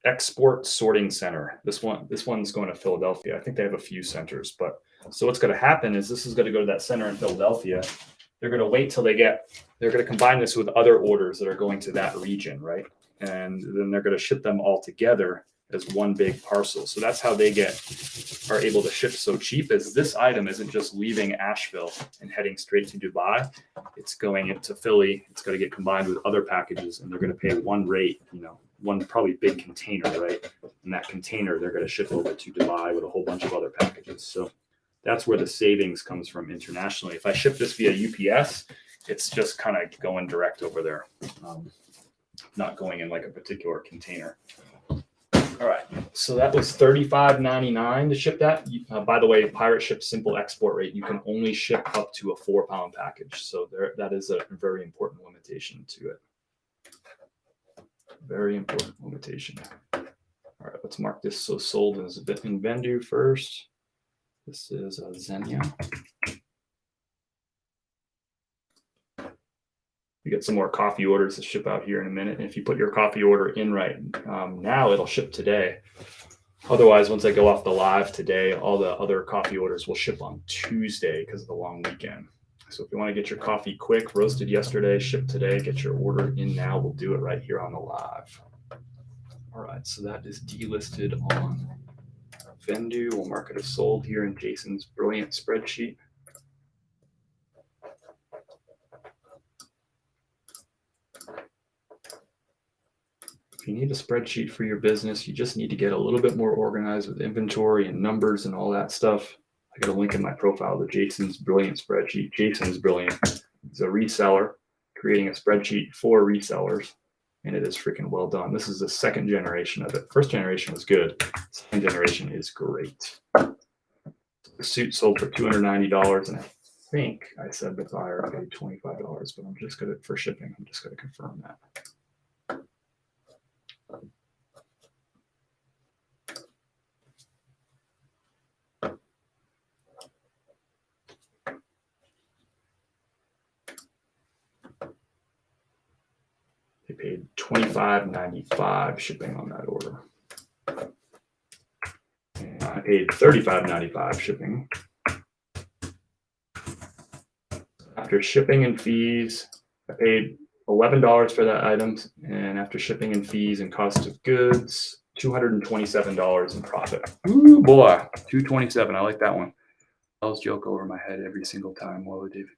export sorting center. This one's going to Philadelphia. I think they have a few centers, but so what's going to happen is this is going to go to that center in Philadelphia. They're going to wait till they're going to combine this with other orders that are going to that region, right? And then they're going to ship them all together as one big parcel. So that's how they are able to ship so cheap, is this item isn't just leaving Asheville and heading straight to Dubai. It's going into Philly. It's going to get combined with other packages, and they're going to pay one rate, one probably big container, right? And that container, they're going to ship over to Dubai with a whole bunch of other packages. So that's where the savings comes from internationally. If I ship this via UPS, it's just kind of going direct over there, not going in like a particular container. All right, so that was $35.99 to ship that. By the way, Pirate Ship simple export rate, you can only ship up to a 4 pound package. So that is a very important limitation to it. Very important limitation. All right, let's mark this so sold as a bit in Vendu first. This is a Xenia. You get some more coffee orders to ship out here in a minute. And if you put your coffee order in right now, it'll ship today. Otherwise, once I go off the live today, all the other coffee orders will ship on Tuesday because of the long weekend. So if you want to get your coffee quick, roasted yesterday, shipped today, get your order in now, we'll do it right here on the live. All right, so that is delisted on Vendu. We'll mark it as sold here in Jason's brilliant spreadsheet. If you need a spreadsheet for your business, you just need to get a little bit more organized with inventory and numbers and all that stuff. I got a link in my profile to Jason's brilliant spreadsheet. Jason is brilliant. He's a reseller creating a spreadsheet for resellers, and it is freaking well done. This is the second generation of it. First generation was good. Second generation is great. The suit sold for $290, and I think I said the buyer paid $25, but I'm just good for shipping. I'm just going to confirm that. They paid $25.95 shipping on that order. And I paid $35.95 shipping. After shipping and fees, I paid $11 for that item, and after shipping and fees and cost of goods, $227 in profit. Ooh boy, $227. I like that one. I'll joke over my head every single time. Whoa, David.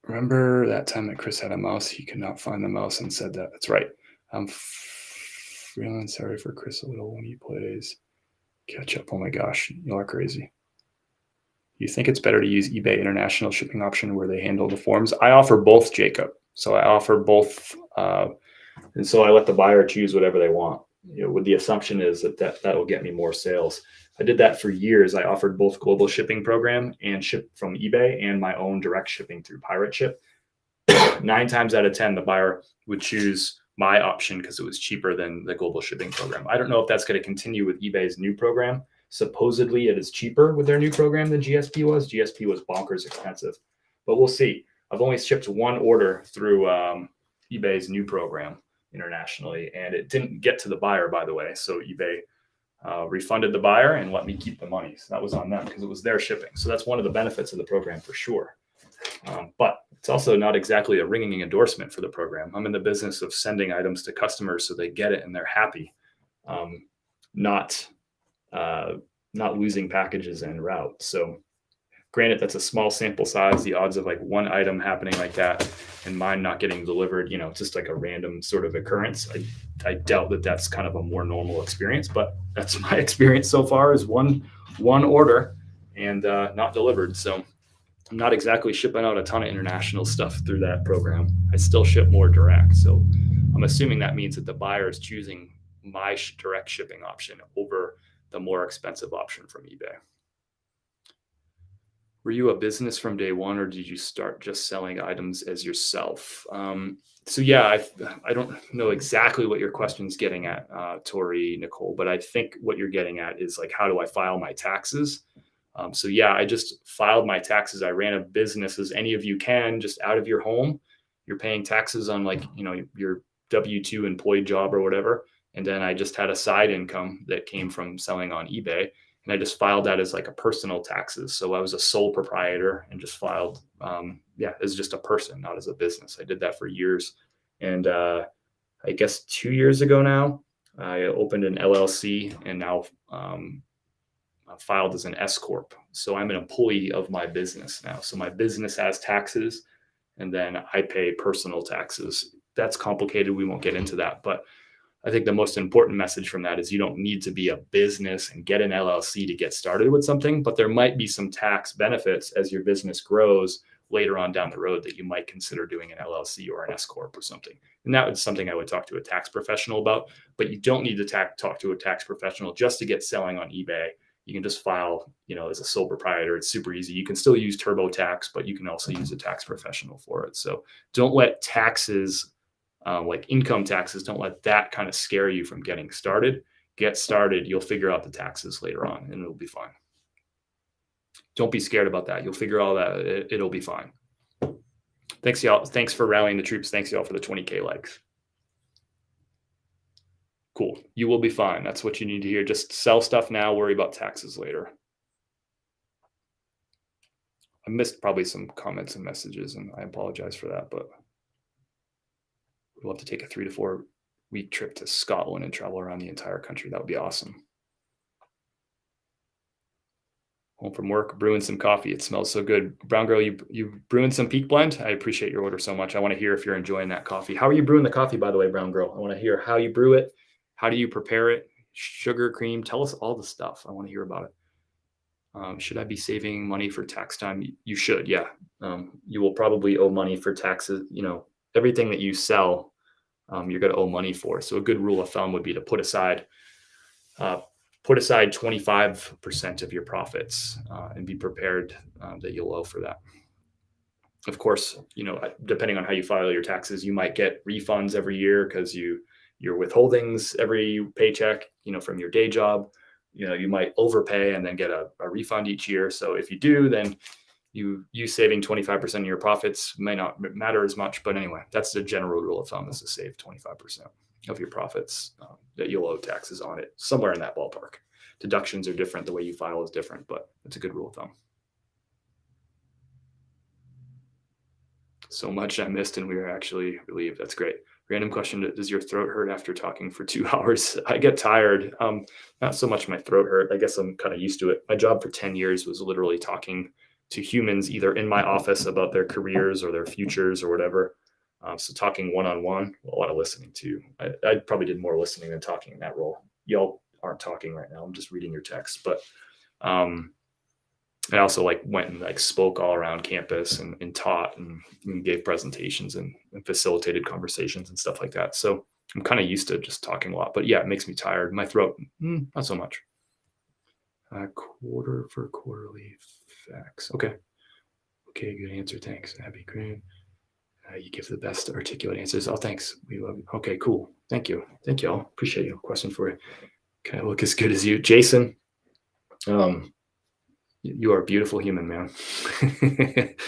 Remember that time that Chris had a mouse? He could not find the mouse and said that. That's right. I'm feeling sorry for Chris a little when he plays catch up. Oh my gosh, you are crazy. You think it's better to use eBay international shipping option where they handle the forms? I offer both, Jacob. So I offer both, and so I let the buyer choose whatever they want. You know, with the assumption is that will get me more sales. I did that for years. I offered both global shipping program and ship from eBay and my own direct shipping through Pirate Ship. 9 times out of 10, the buyer would choose my option because it was cheaper than the global shipping program. I don't know if that's going to continue with eBay's new program. Supposedly it is cheaper with their new program than GSP was. GSP was bonkers expensive, but we'll see. I've only shipped one order through eBay's new program internationally, and it didn't get to the buyer, by the way. So eBay refunded the buyer and let me keep the money. So that was on them because it was their shipping. So that's one of the benefits of the program for sure. But it's also not exactly a ringing endorsement for the program. I'm in the business of sending items to customers so they get it and they're happy, not losing packages en route. So granted, that's a small sample size. The odds of like one item happening like that and mine not getting delivered, you know, just like a random sort of occurrence. I doubt that that's kind of a more normal experience, but that's my experience so far is one order and not delivered. So I'm not exactly shipping out a ton of international stuff through that program. I still ship more direct. So I'm assuming that means that the buyer is choosing my direct shipping option over the more expensive option from eBay. Were you a business from day one, or did you start just selling items as yourself? So yeah, I don't know exactly what your question's getting at, Tori, Nicole, but I think what you're getting at is like, how do I file my taxes? So yeah, I just filed my taxes. I ran a business as any of you can, just out of your home. You're paying taxes on like, you know, your W-2 employee job or whatever. And then I just had a side income that came from selling on eBay. And I just filed that as like a personal taxes. So I was a sole proprietor and just filed, as just a person, not as a business. I did that for years. And I guess 2 years ago now, I opened an LLC and now filed as an S Corp. So I'm an employee of my business now. So my business has taxes and then I pay personal taxes. That's complicated. We won't get into that. But I think the most important message from that is you don't need to be a business and get an LLC to get started with something, but there might be some tax benefits as your business grows later on down the road that you might consider doing an LLC or an S Corp or something. And that was something I would talk to a tax professional about, but you don't need to talk to a tax professional just to get selling on eBay. You can just file, you know, as a sole proprietor. It's super easy. You can still use TurboTax, but you can also use a tax professional for it. So don't let taxes, like income taxes, don't let that kind of scare you from getting started. Get started. You'll figure out the taxes later on and it'll be fine. Don't be scared about that. You'll figure all that. It'll be fine. Thanks y'all. Thanks for rallying the troops. Thanks y'all for the 20K likes. Cool. You will be fine. That's what you need to hear. Just sell stuff now, worry about taxes later. I missed probably some comments and messages, and I apologize for that, but we'd love to take a 3 to 4 week trip to Scotland and travel around the entire country. That would be awesome. Home from work, brewing some coffee. It smells so good. Brown Girl, you brewing some Peak Blend? I appreciate your order so much. I want to hear if you're enjoying that coffee. How are you brewing the coffee, by the way, Brown Girl? I want to hear how you brew it. How do you prepare it? Sugar, cream? Tell us all the stuff. I want to hear about it. Should I be saving money for tax time? You should, yeah. You will probably owe money for taxes. You know, everything that you sell, you're going to owe money for. So a good rule of thumb would be to put aside 25% of your profits and be prepared that you'll owe for that. Of course, you know, depending on how you file your taxes, you might get refunds every year because your withholdings every paycheck, you know, from your day job. You know, you might overpay and then get a refund each year. So if you do, then you saving 25% of your profits may not matter as much. But anyway, that's the general rule of thumb, is to save 25% of your profits that you'll owe taxes on it, somewhere in that ballpark. Deductions are different. The way you file is different, but it's a good rule of thumb. So much I missed, and we were actually relieved. That's great. Random question: does your throat hurt after talking for 2 hours? I get tired. Not so much my throat hurt. I guess I'm kind of used to it. My job for 10 years was literally talking to humans, either in my office about their careers or their futures or whatever. So talking one-on-one, a lot of listening too. I probably did more listening than talking in that role. Y'all aren't talking right now. I'm just reading your text. But I also went and spoke all around campus and taught and gave presentations and facilitated conversations and stuff like that. So I'm kind of used to just talking a lot, but yeah, it makes me tired. My throat, not so much. Quarter for quarterly facts. Okay, good answer. Thanks. That'd be great. You give the best articulate answers. Oh, thanks. We love you. Okay, cool. Thank you. Thank you all. Appreciate you. Question for you. Can I look as good as you? Jason, you are a beautiful human, man.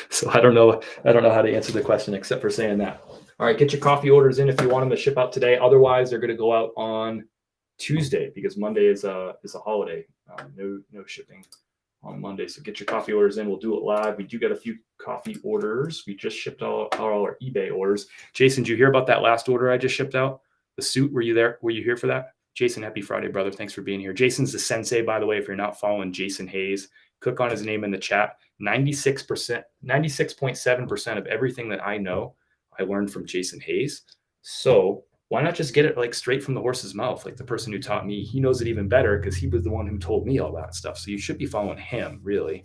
So I don't know how to answer the question except for saying that. All right, get your coffee orders in if you want them to ship out today. Otherwise, they're going to go out on Tuesday because Monday is a holiday. No shipping on Monday. So get your coffee orders in. We'll do it live. We do get a few coffee orders. We just shipped all our eBay orders. Jason, did you hear about that last order I just shipped out? The suit, were you there? Were you here for that? Jason, happy Friday, brother. Thanks for being here. Jason's the sensei, by the way. If you're not following Jason Hayes, click on his name in the chat. 96.7% of everything that I know, I learned from Jason Hayes. So why not just get it straight from the horse's mouth? Like the person who taught me, he knows it even better because he was the one who told me all that stuff. So you should be following him, really,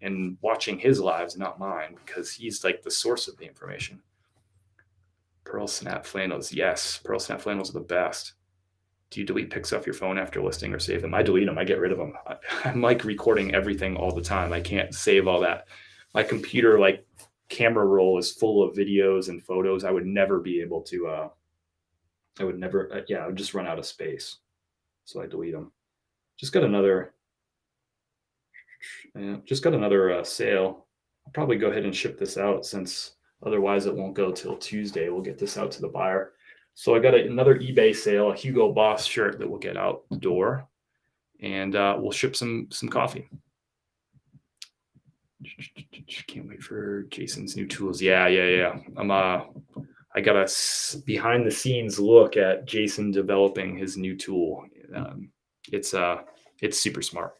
and watching his lives, not mine, because he's the source of the information. Pearl Snap flannels. Yes, Pearl Snap flannels are the best. Do you delete pics off your phone after listing or save them? I delete them. I get rid of them. I'm recording everything all the time. I can't save all that. My computer, camera roll is full of videos and photos. I would never be able to, I would just run out of space. So I delete them. Just got another sale. I'll probably go ahead and ship this out since otherwise it won't go till Tuesday. We'll get this out to the buyer. So I got another eBay sale, a Hugo Boss shirt that will get out the door, and we'll ship some coffee. Can't wait for Jason's new tools. Yeah. I got a behind the scenes look at Jason developing his new tool. It's super smart.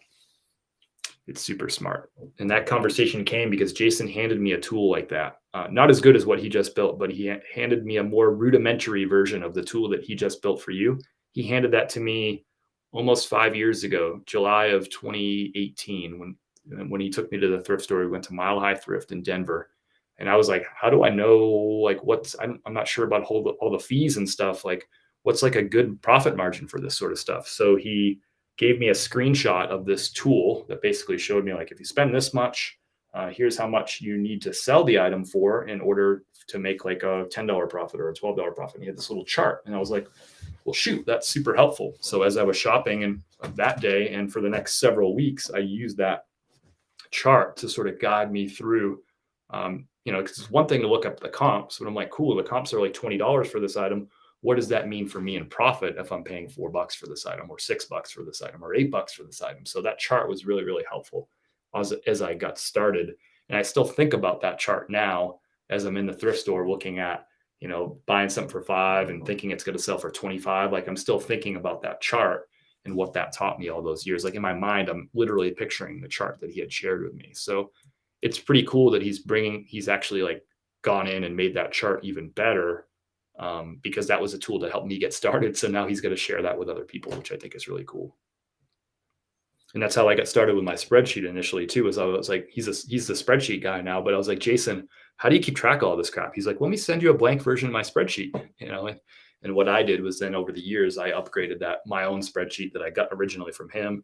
It's super smart. And that conversation came because Jason handed me a tool like that. Not as good as what he just built, but he handed me a more rudimentary version of the tool that he just built for you. He handed that to me almost 5 years ago, July of 2018, when he took me to the thrift store. We went to Mile High Thrift in Denver. And I was like, how do I know, I'm not sure about all the fees and stuff. What's a good profit margin for this sort of stuff? So he gave me a screenshot of this tool that basically showed me if you spend this much, here's how much you need to sell the item for in order to make a $10 profit or a $12 profit. And he had this little chart, and I was like, well, shoot, that's super helpful. So as I was shopping and that day and for the next several weeks, I used that chart to sort of guide me through because it's one thing to look up the comps, but I'm like, cool, the comps are like $20 for this item. What does that mean for me in profit if I'm paying $4 for this item, or $6 for this item, or $8 for this item? So that chart was really, really helpful as I got started. And I still think about that chart now as I'm in the thrift store looking at, buying something for 5 and thinking it's going to sell for 25. Like, I'm still thinking about that chart and what that taught me all those years. Like, in my mind, I'm literally picturing the chart that he had shared with me. So it's pretty cool that he's actually like gone in and made that chart even better, because that was a tool to help me get started. So now he's going to share that with other people, which I think is really cool. And that's how I got started with my spreadsheet initially too. I was like, he's the spreadsheet guy now, but I was like, Jason, how do you keep track of all this crap? He's like, let me send you a blank version of my spreadsheet, and what I did was then over the years, I upgraded my own spreadsheet that I got originally from him,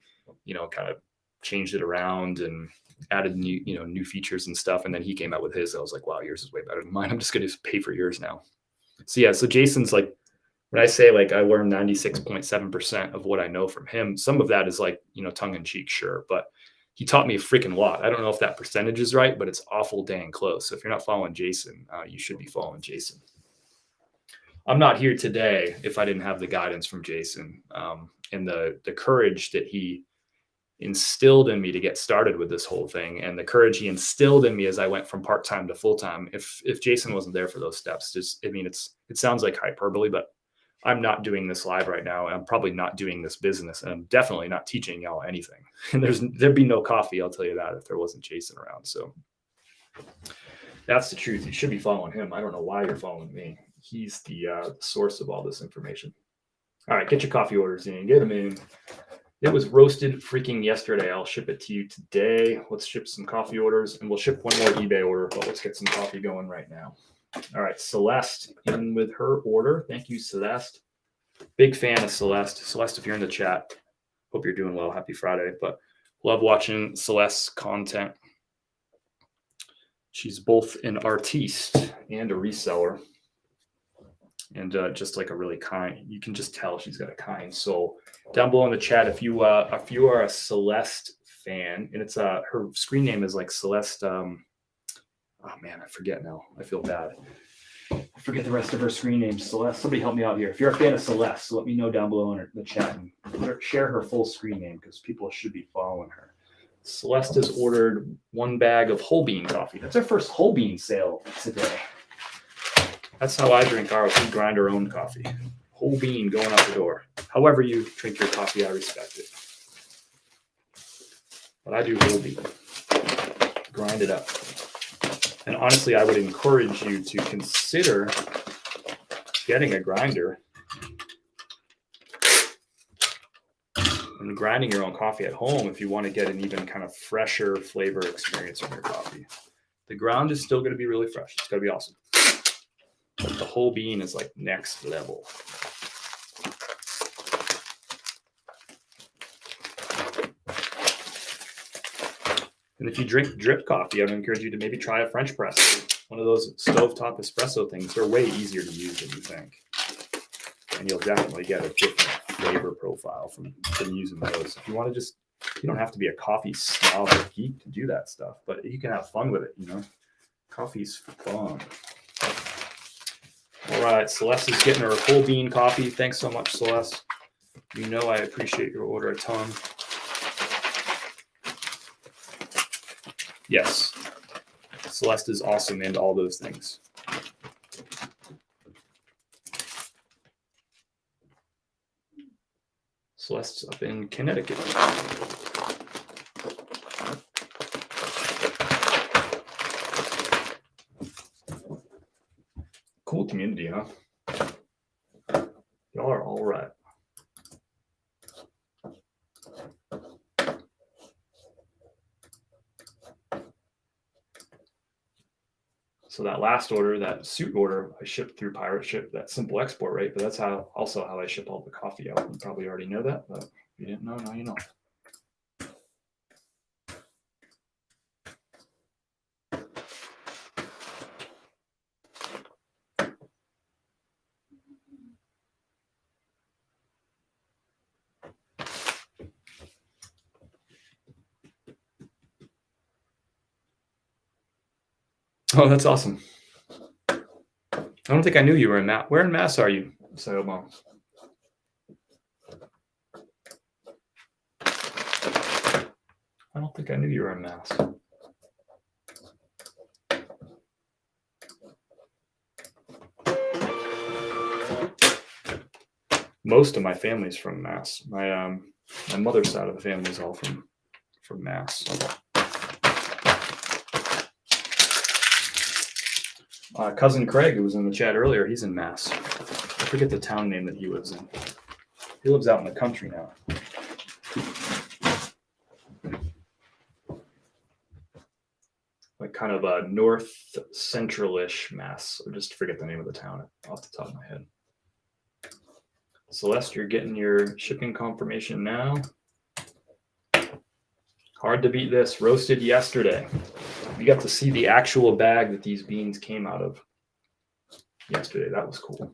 kind of changed it around and added new features and stuff. And then he came out with his. I was like, wow, yours is way better than mine. I'm just going to pay for yours now. So yeah, so Jason's like, when I say like I learned 96.7% of what I know from him, some of that is like, tongue in cheek, sure. But he taught me a freaking lot. I don't know if that percentage is right, but it's awful dang close. So if you're not following Jason, you should be following Jason. I'm not here today if I didn't have the guidance from Jason, and the courage that he instilled in me to get started with this whole thing, and the courage he instilled in me as I went from part-time to full-time. If Jason wasn't there for those steps, it sounds like hyperbole, but I'm not doing this live right now. I'm probably not doing this business, and I'm definitely not teaching y'all anything. And there'd be no coffee, I'll tell you that, if there wasn't Jason around. So that's the truth. You should be following him. I don't know why you're following me. He's the source of all this information. All right, get your coffee orders in. Get them in. It was roasted freaking yesterday. I'll ship it to you today. Let's ship some coffee orders, and we'll ship one more eBay order, but let's get some coffee going right now. All right, Celeste in with her order. Thank you, Celeste. Big fan of Celeste. Celeste, if you're in the chat, hope you're doing well. Happy Friday. But love watching Celeste's content. She's both an artiste and a reseller. And just like a really kind, you can just tell she's got a kind soul. Down below in the chat, if you are a Celeste fan, and it's her screen name is like Celeste. Oh man, I forget now. I feel bad. I forget the rest of her screen name. Celeste. Somebody help me out here. If you're a fan of Celeste, let me know down below in the chat and share her full screen name, because people should be following her. Celeste has ordered 1 bag of whole bean coffee. That's our first whole bean sale today. That's how I drink ours. We grind our own coffee. Whole bean going out the door. However you drink your coffee, I respect it. But I do whole bean. Grind it up. And honestly, I would encourage you to consider getting a grinder and grinding your own coffee at home if you want to get an even kind of fresher flavor experience from your coffee. The ground is still going to be really fresh. It's going to be awesome. But the whole bean is like next level. And if you drink drip coffee, I would encourage you to maybe try a French press, one of those stovetop espresso things. They're way easier to use than you think. And you'll definitely get a different flavor profile from using those. If you want to you don't have to be a coffee snob or geek to do that stuff, but you can have fun with it, Coffee's fun. All right, Celeste is getting her whole bean coffee. Thanks so much, Celeste. I appreciate your order a ton. Yes, Celeste is awesome and all those things. Celeste's up in Connecticut. Cool community, huh? Y'all are all right. So that last order, that suit order, I shipped through Pirate Ship, that simple export rate, but that's also how I ship all the coffee out. You probably already know that, but if you didn't know, now you know. Oh, that's awesome. I don't think I knew you were in Mass. Where in Mass are you, Sayoma? I don't think I knew you were in Mass. Most of my family's from Mass. My mother's side of the family is all from Mass. Cousin Craig, who was in the chat earlier, he's in Mass. I forget the town name that he lives in. He lives out in the country now. Like kind of a north central-ish Mass. I just forget the name of the town off the top of my head. Celeste, you're getting your shipping confirmation now. Hard to beat this. Roasted yesterday. You got to see the actual bag that these beans came out of yesterday. That was cool.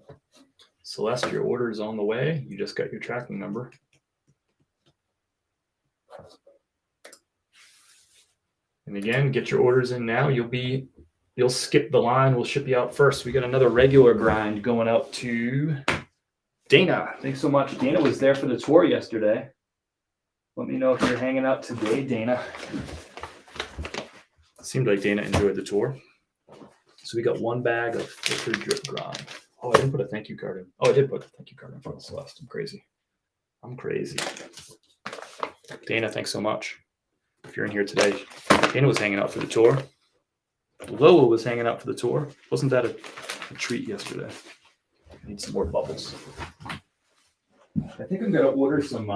Celeste, your order is on the way. You just got your tracking number. And again, get your orders in now. You'll skip the line. We'll ship you out first. We got another regular grind going out to Dana. Thanks so much. Dana was there for the tour yesterday. Let me know if you're hanging out today, Dana. Seemed like Dana enjoyed the tour. So we got one bag of filtered drip grind. Oh, I didn't put a thank you card in. Oh, I did put a thank you card in front of Celeste. I'm crazy. Dana, thanks so much. If you're in here today, Dana was hanging out for the tour. Lola was hanging out for the tour. Wasn't that a treat yesterday? I need some more bubbles. I think I'm gonna order some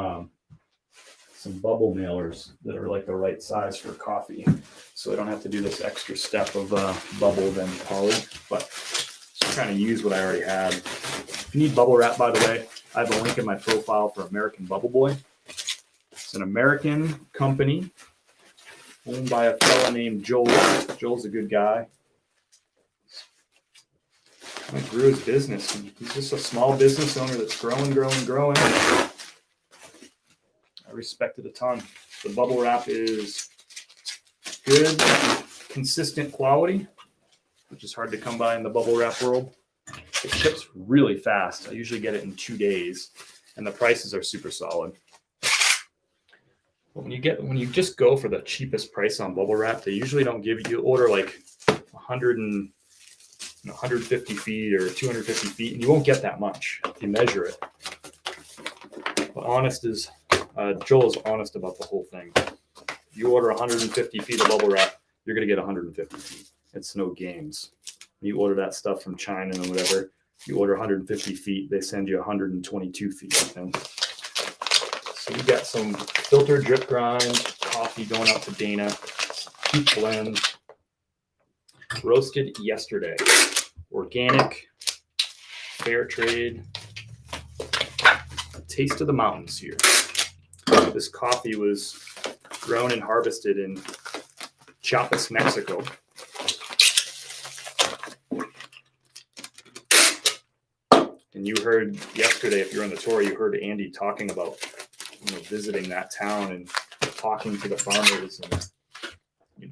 bubble mailers that are like the right size for coffee, so I don't have to do this extra step of bubble then poly. But just trying to use what I already have. If you need bubble wrap, by the way, I have a link in my profile for American Bubble Boy. It's an American company owned by a fella named Joel. Joel's a good guy. He grew his business. He's just a small business owner that's growing. I respect it a ton. The bubble wrap is good, consistent quality, which is hard to come by in the bubble wrap world. It ships really fast. I usually get it in 2 days, and the prices are super solid. But when you just go for the cheapest price on bubble wrap, they usually don't give you order like 150 feet or 250 feet, and you won't get that much if you measure it. But Joel is honest about the whole thing. If you order 150 feet of bubble wrap, you're going to get 150 feet. It's no games. When you order that stuff from China and whatever, you order 150 feet, they send you 122 feet. And so we got some filtered drip grind coffee going out to Dana. Cute blend. Roasted yesterday. Organic, fair trade. Taste of the mountains here. This coffee was grown and harvested in Chiapas, Mexico. And you heard yesterday, if you're on the tour, you heard Andy talking about visiting that town and talking to the farmers and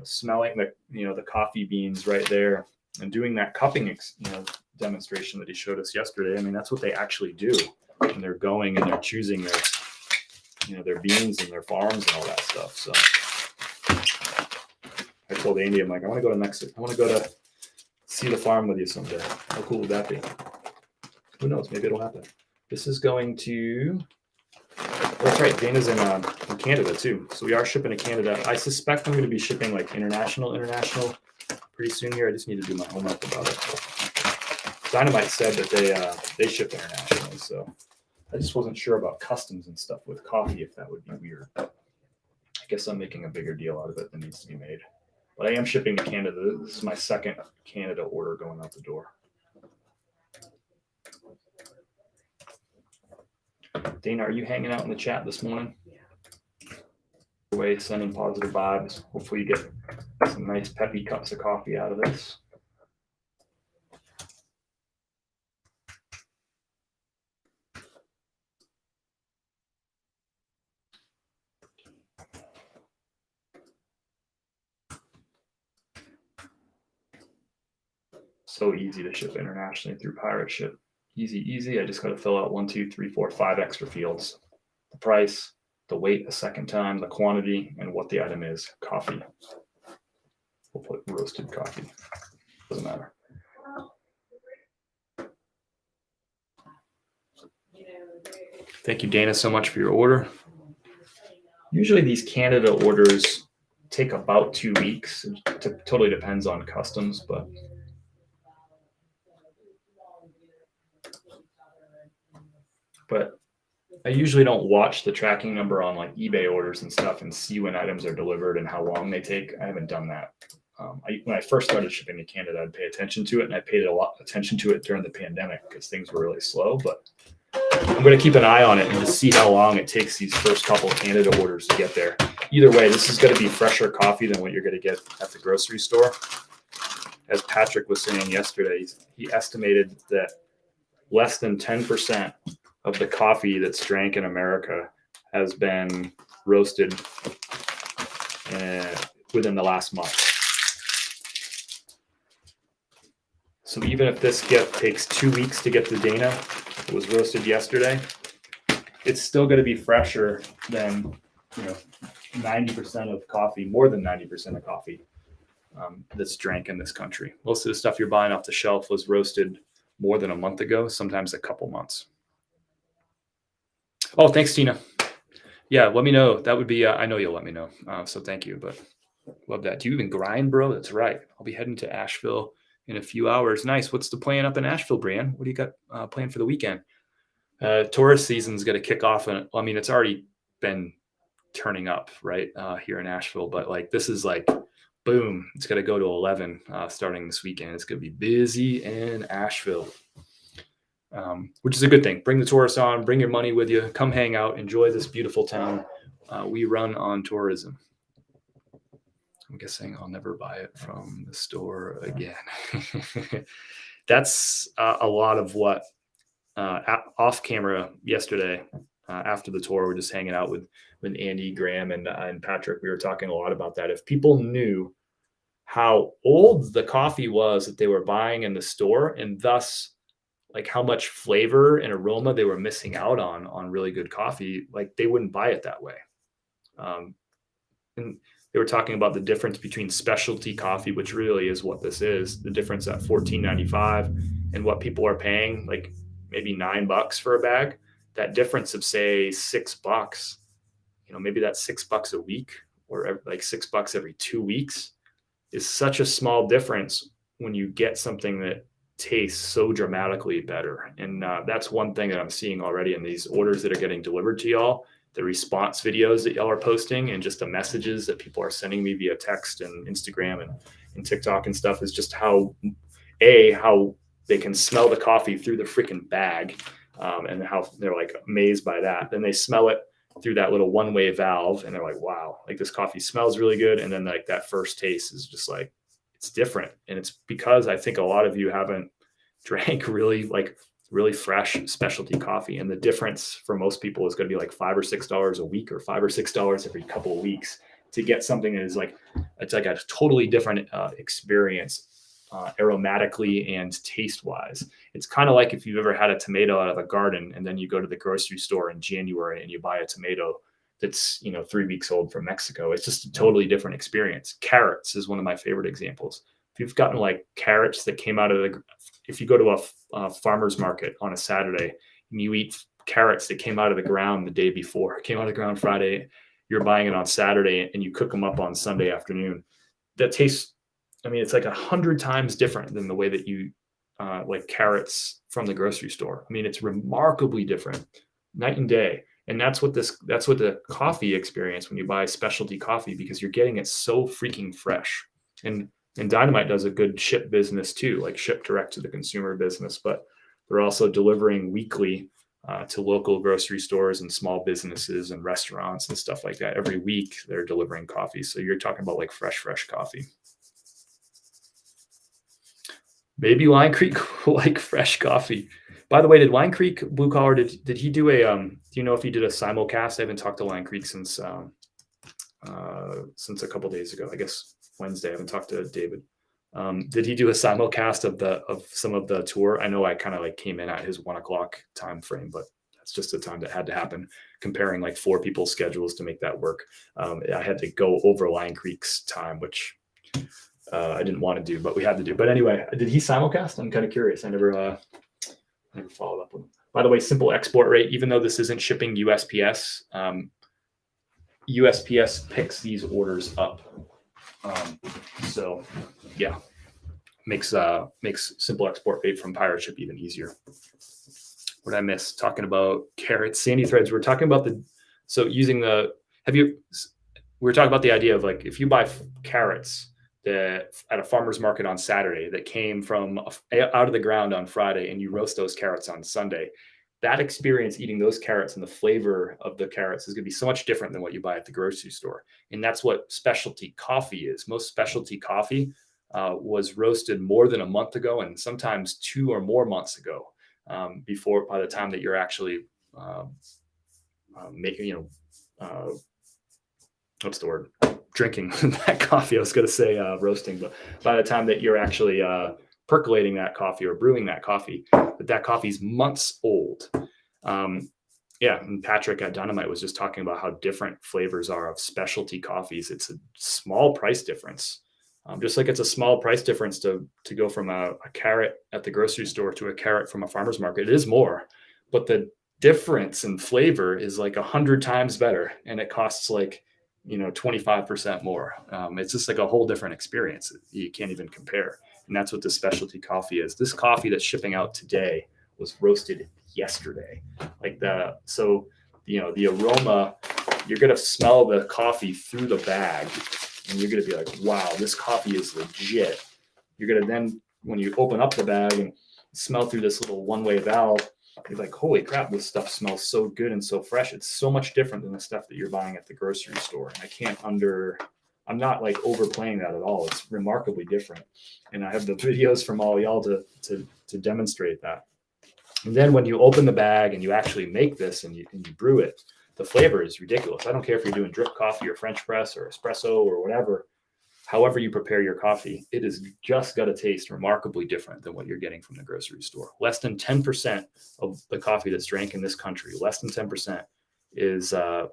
smelling the coffee beans right there and doing that cupping demonstration that he showed us yesterday. I mean, that's what they actually do when they're going and they're choosing their beans and their farms and all that stuff. So I told Andy, I'm like, I want to go to Mexico. I want to go to see the farm with you someday. How cool would that be? Who knows? Maybe it'll happen. This is going to. That's right. Dana's in Canada too. So we are shipping to Canada. I suspect I'm going to be shipping like international pretty soon here. I just need to do my homework about it. Dynamite said that they ship internationally, so I just wasn't sure about customs and stuff with coffee, if that would be weird. But I guess I'm making a bigger deal out of it than needs to be made. But I am shipping to Canada. This is my second Canada order going out the door. Dana, are you hanging out in the chat this morning? Way sending positive vibes. Hopefully you get some nice peppy cups of coffee out of this. So easy to ship internationally through pirate ship. Easy, easy. I just got to fill out 1, 2, 3, 4, 5 extra fields. The price, the weight a second time, the quantity, and what the item is. Coffee. We'll put roasted coffee. Doesn't matter. Thank you, Dana, so much for your order. Usually these Canada orders take about 2 weeks. It totally depends on customs, but I usually don't watch the tracking number on like eBay orders and stuff and see when items are delivered and how long they take. I haven't done that. When I first started shipping to Canada, I'd pay attention to it, and I paid a lot of attention to it during the pandemic because things were really slow. But I'm going to keep an eye on it and just see how long it takes these first couple of Canada orders to get there. Either way, this is going to be fresher coffee than what you're going to get at the grocery store. As Patrick was saying yesterday, he estimated that less than 10% of the coffee that's drank in America has been roasted within the last month. So even if this gift takes 2 weeks to get to Dana, it was roasted yesterday, it's still going to be fresher than 90% of coffee, more than 90% of coffee that's drank in this country. Most of the stuff you're buying off the shelf was roasted more than a month ago, sometimes a couple months. Oh, thanks, Tina. Yeah, let me know. That would be, I know you'll let me know. So thank you, but love that. Do you even grind, bro? That's right. I'll be heading to Asheville in a few hours. Nice. What's the plan up in Asheville, Brian? What do you got planned for the weekend? Tourist season's going to kick off. And I mean, it's already been turning up right here in Asheville, but like, this is like, boom, it's going to go to 11 starting this weekend. It's going to be busy in Asheville. Which is a good thing. Bring the tourists on, bring your money with you, come hang out, enjoy this beautiful town. We run on tourism. I'm guessing I'll never buy it from the store again. That's a lot of what off camera yesterday after the tour, we're just hanging out with Andy, Graham, and Patrick. We were talking a lot about that. If people knew how old the coffee was that they were buying in the store, and thus like how much flavor and aroma they were missing out on really good coffee, like they wouldn't buy it that way. And they were talking about the difference between specialty coffee, which really is what this is, the difference at $14.95 and what people are paying, like maybe $9 for a bag. That difference of say $6, maybe that's $6 a week or like $6 every 2 weeks is such a small difference when you get something that tastes so dramatically better. And that's one thing that I'm seeing already in these orders that are getting delivered to y'all, the response videos that y'all are posting and just the messages that people are sending me via text and Instagram and TikTok and stuff is just how they can smell the coffee through the freaking bag and how they're like amazed by that. Then they smell it through that little one-way valve and they're like, wow, like this coffee smells really good. And then like that first taste is just like, it's different. And it's because I think a lot of you haven't drank really fresh specialty coffee. And the difference for most people is going to be like $5 or $6 a week or $5 or $6 every couple of weeks to get something that is like, it's like a totally different experience aromatically and taste wise. It's kind of like if you've ever had a tomato out of the garden and then you go to the grocery store in January and you buy a tomato that's 3 weeks old from Mexico. It's just a totally different experience. Carrots is one of my favorite examples. If you've gotten like carrots that came out of if you go to a farmer's market on a Saturday and you eat carrots that came out of the ground the day before, it came out of the ground Friday, you're buying it on Saturday and you cook them up on Sunday afternoon. That tastes, it's like 100 times different than the way that you like carrots from the grocery store. It's remarkably different, night and day. And that's what the coffee experience when you buy specialty coffee, because you're getting it so freaking fresh. And Dynamite does a good ship business too, like ship direct to the consumer business, but they're also delivering weekly to local grocery stores and small businesses and restaurants and stuff like that. Every week they're delivering coffee. So you're talking about like fresh coffee. Maybe Wine Creek will like fresh coffee. By the way, did Wine Creek Blue Collar, did he do a, do you know if he did a simulcast? I haven't talked to Wine Creek since a couple days ago, I guess Wednesday. I haven't talked to David. Did he do a simulcast of some of the tour? I know I kind of like came in at his 1 o'clock time frame, but that's just the time that had to happen. Comparing like 4 people's schedules to make that work. I had to go over Lion Creek's time, which I didn't want to do, but we had to do. But anyway, did he simulcast? I'm kind of curious. I never followed up with him. By the way, simple export rate, even though this isn't shipping USPS, USPS picks these orders up. So yeah, makes simple export rate from pirate ship even easier. What did I miss? Talking about carrots, Sandy Threads. We're talking about we were talking about the idea of like, if you buy carrots at a farmer's market on Saturday that came from out of the ground on Friday, and you roast those carrots on Sunday, that experience eating those carrots and the flavor of the carrots is going to be so much different than what you buy at the grocery store. And that's what specialty coffee is. Most specialty coffee was roasted more than a month ago, and sometimes 2 or more months ago, by the time that you're actually making, what's the word? Drinking that coffee. I was going to say roasting, but by the time that you're actually percolating that coffee or brewing that coffee, that coffee's months old. And Patrick at Dynamite was just talking about how different flavors are of specialty coffees. It's a small price difference. Just like it's a small price difference to go from a carrot at the grocery store to a carrot from a farmer's market. It is more, but the difference in flavor is like 100 times better, and it costs like 25% more. It's just like a whole different experience. You can't even compare. And that's what the specialty coffee is. This coffee that's shipping out today was roasted yesterday. So the aroma, you're going to smell the coffee through the bag, and you're going to be like, wow, this coffee is legit. You're going to then, when you open up the bag and smell through this little one-way valve, you're like, holy crap, this stuff smells so good and so fresh. It's so much different than the stuff that you're buying at the grocery store. And I'm not like overplaying that at all. It's remarkably different. And I have the videos from all y'all to demonstrate that. And then when you open the bag and you actually make this and you brew it, the flavor is ridiculous. I don't care if you're doing drip coffee or French press or espresso or whatever. However you prepare your coffee, it is just got to taste remarkably different than what you're getting from the grocery store. Less than 10% of the coffee that's drank in this country, less than 10% is a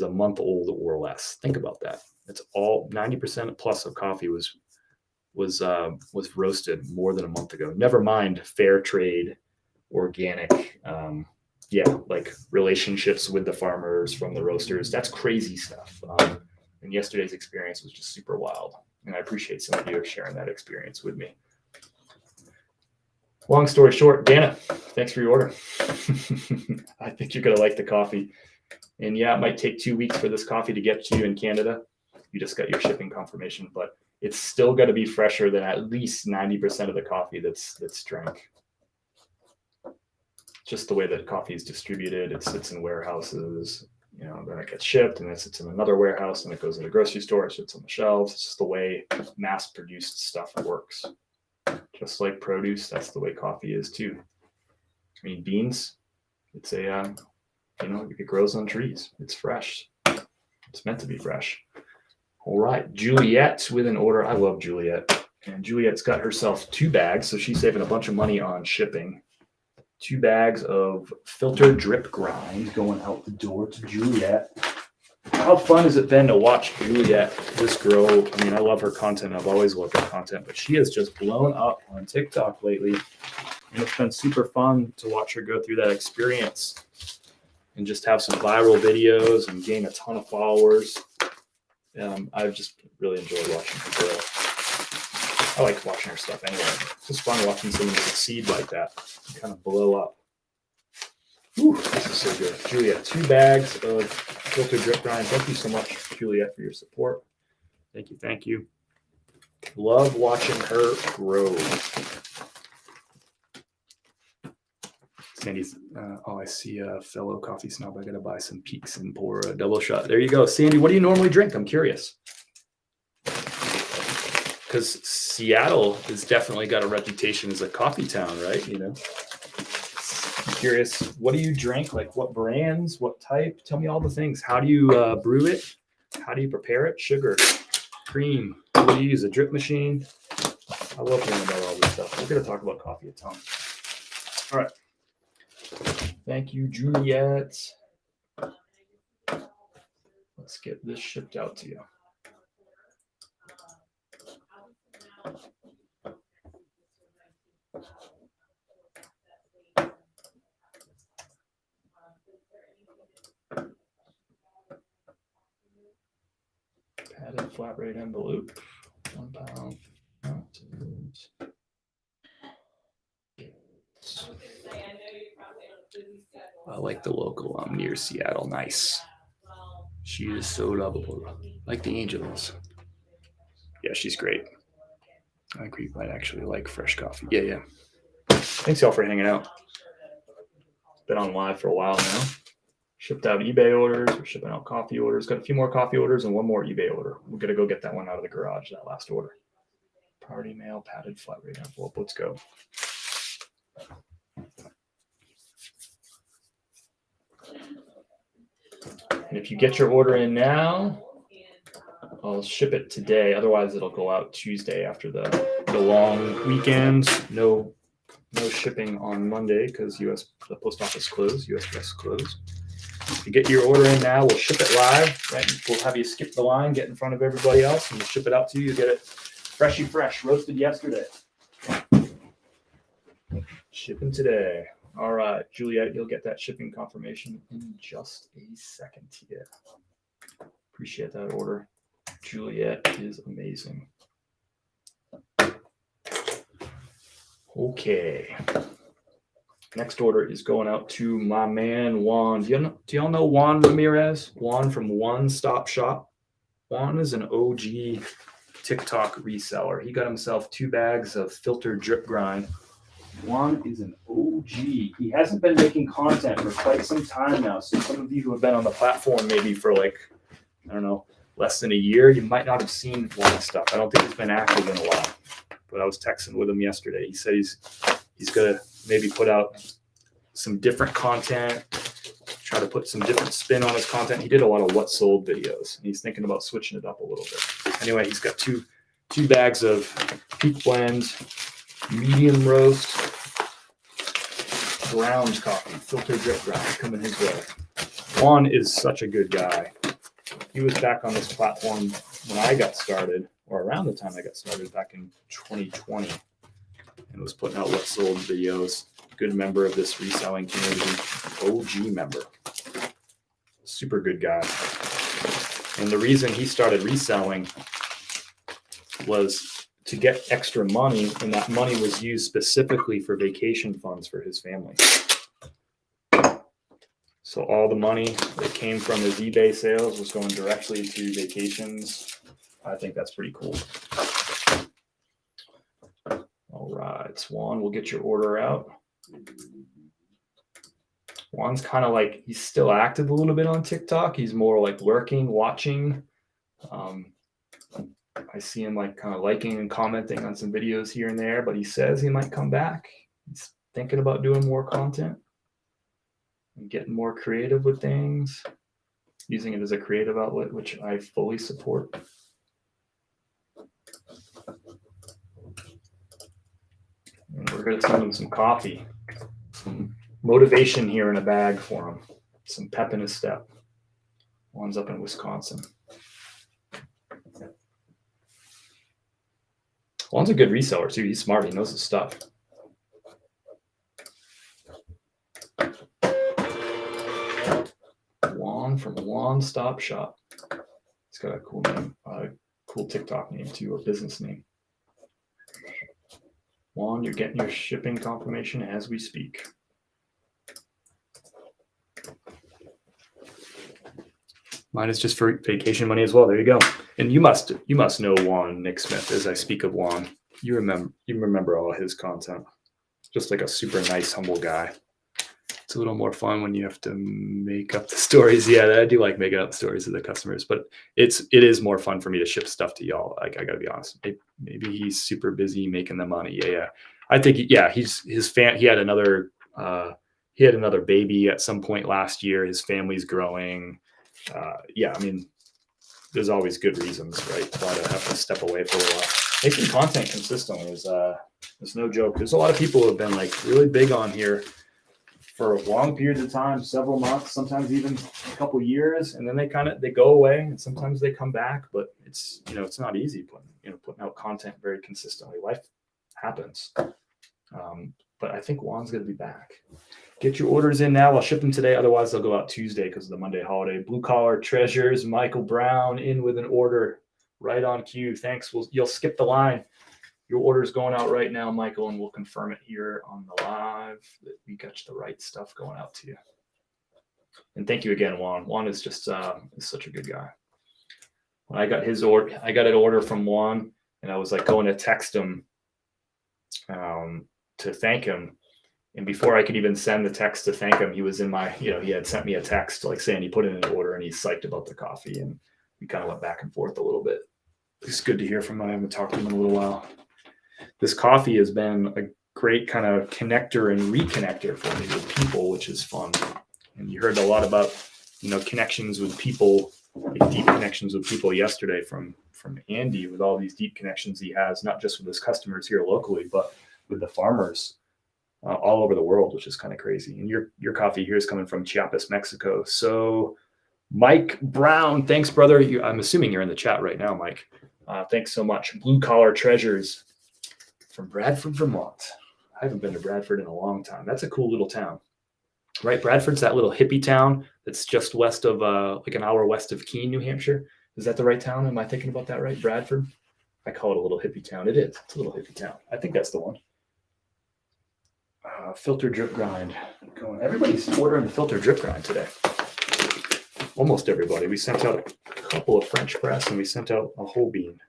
month old or less. Think about that. It's all 90% plus of coffee was roasted more than a month ago. Never mind fair trade, organic, like relationships with the farmers from the roasters. That's crazy stuff. And yesterday's experience was just super wild. And I appreciate some of you sharing that experience with me. Long story short, Dana, thanks for your order. I think you're going to like the coffee. And yeah, it might take 2 weeks for this coffee to get to you in Canada. You just got your shipping confirmation, but it's still going to be fresher than at least 90% of the coffee that's drank. Just the way that coffee is distributed, it sits in warehouses. Then it gets shipped, and then it sits in another warehouse, and it goes in the grocery store, it sits on the shelves. It's just the way mass-produced stuff works. Just like produce, that's the way coffee is too. I mean, beans, it's it grows on trees. It's fresh. It's meant to be fresh. All right, Juliet with an order. I love Juliet. And Juliet's got herself 2 bags, so she's saving a bunch of money on shipping. 2 bags of filtered drip grind going out the door to Juliet. How fun has it been to watch Juliet, this girl? I mean, I love her content. I've always loved her content, but she has just blown up on TikTok lately. And it's been super fun to watch her go through that experience and just have some viral videos and gain a ton of followers. I've just really enjoyed watching her grow. I like watching her stuff anyway. It's just fun watching someone succeed like that and kind of blow up. Ooh, this is so good. Juliet, 2 bags of filtered drip grind. Thank you so much, Juliet, for your support. Thank you. Love watching her grow. Sandy's, I see a fellow coffee snob. I got to buy some Peaks and pour a double shot. There you go. Sandy, what do you normally drink? I'm curious. Because Seattle has definitely got a reputation as a coffee town, right? I'm curious, what do you drink? Like what brands, what type? Tell me all the things. How do you brew it? How do you prepare it? Sugar, cream. What do you use? A drip machine? I love hearing about all this stuff. We're going to talk about coffee a ton. All right. Thank you, Juliet. Let's get this shipped out to you. Padded flat rate envelope, 1 pound. I like the local. I'm near Seattle. Nice. She is so lovable, like the angels. Yeah, she's great. I think we might actually like fresh coffee. Yeah. Thanks y'all for hanging out. Been on live for a while now. Shipped out eBay orders. We're shipping out coffee orders. Got a few more coffee orders and one more eBay order. We're gonna go get that one out of the garage. That last order. Party mail, padded flat rate envelope. Let's go. And if you get your order in now, I'll ship it today. Otherwise, it'll go out Tuesday after the long weekend. No shipping on Monday because the post office closed, USPS closed. If you get your order in now, we'll ship it live. Right? We'll have you skip the line, get in front of everybody else, and we'll ship it out to you. You get it freshy fresh, roasted yesterday. Shipping today. All right, Juliet, you'll get that shipping confirmation in just a second here. Appreciate that order. Juliet is amazing. Okay. Next order is going out to my man Juan. Do y'all know Juan Ramirez? Juan from One Stop Shop. Juan is an OG TikTok reseller. He got himself 2 bags of filtered drip grind. Juan is an OG. He hasn't been making content for quite some time now. So some of you who have been on the platform maybe for less than a year, you might not have seen Juan's stuff. I don't think he's been active in a while. But I was texting with him yesterday. He said he's gonna maybe put out some different content, try to put some different spin on his content. He did a lot of what sold videos, and he's thinking about switching it up a little bit. Anyway, he's got two bags of Peak Blend medium roast ground coffee, filtered drip grind coming his way. Juan is such a good guy. He was back on this platform when I got started, or around the time I got started back in 2020, and was putting out what sold videos. Good member of this reselling community, OG member. Super good guy. And the reason he started reselling was to get extra money, and that money was used specifically for vacation funds for his family. So all the money that came from his eBay sales was going directly to vacations. I think that's pretty cool. All right, Juan, we'll get your order out. Juan's kind of like, he's still active a little bit on TikTok. He's more like lurking, watching. I see him like kind of liking and commenting on some videos here and there, but he says he might come back. He's thinking about doing more content and getting more creative with things, using it as a creative outlet, which I fully support. And we're going to send him some coffee, some motivation here in a bag for him, some pep in his step. One's up in Wisconsin. Juan's a good reseller too. He's smart. He knows his stuff. Juan from One Stop Shop. He's got a cool name, cool TikTok name too, or business name. Juan, you're getting your shipping confirmation as we speak. Mine is just for vacation money as well. There you go. And you must know Juan Nick Smith. As I speak of Juan, you remember all his content. Just like a super nice, humble guy. It's a little more fun when you have to make up the stories. Yeah, I do like making up stories of the customers, but it is more fun for me to ship stuff to y'all. Like, I gotta be honest. Maybe he's super busy making the money. Yeah. I think he had another baby at some point last year. His family's growing. I mean, there's always good reasons, right? Why to have to step away for a while. Making content consistently is no joke. There's a lot of people who have been like really big on here for long periods of time, several months, sometimes even a couple years, and then they go away, and sometimes they come back. But it's it's not easy putting out content very consistently. Life happens, but I think Juan's going to be back. Get your orders in now. I'll ship them today. Otherwise, they'll go out Tuesday because of the Monday holiday. Blue Collar Treasures, Michael Brown in with an order right on cue. Thanks. You'll skip the line. Your order is going out right now, Michael, and we'll confirm it here on the live that we got the right stuff going out to you. And thank you again, Juan. Juan is just is such a good guy. When I got his order, I got an order from Juan, and I was like going to text him to thank him. And before I could even send the text to thank him, he was in my, he had sent me a text like saying he put in an order and he's psyched about the coffee. And we kind of went back and forth a little bit. It's good to hear from him. I haven't talked to him in a little while. This coffee has been a great kind of connector and reconnector for me with people, which is fun. And you heard a lot about, connections with people, like deep connections with people yesterday from Andy, with all these deep connections he has, not just with his customers here locally, but with the farmers all over the world, which is kind of crazy. And your coffee here is coming from Chiapas, Mexico. So Mike Brown, thanks, brother. I'm assuming you're in the chat right now, Mike. Thanks so much. Blue Collar Treasures from Bradford, Vermont. I haven't been to Bradford in a long time. That's a cool little town, right? Bradford's that little hippie town that's just west of, like an hour west of Keene, New Hampshire. Is that the right town? Am I thinking about that right? Bradford? I call it a little hippie town. It is. It's a little hippie town. I think that's the one. Filter drip grind. Everybody's ordering the filter drip grind today. Almost everybody. We sent out a couple of French press and we sent out a whole bean.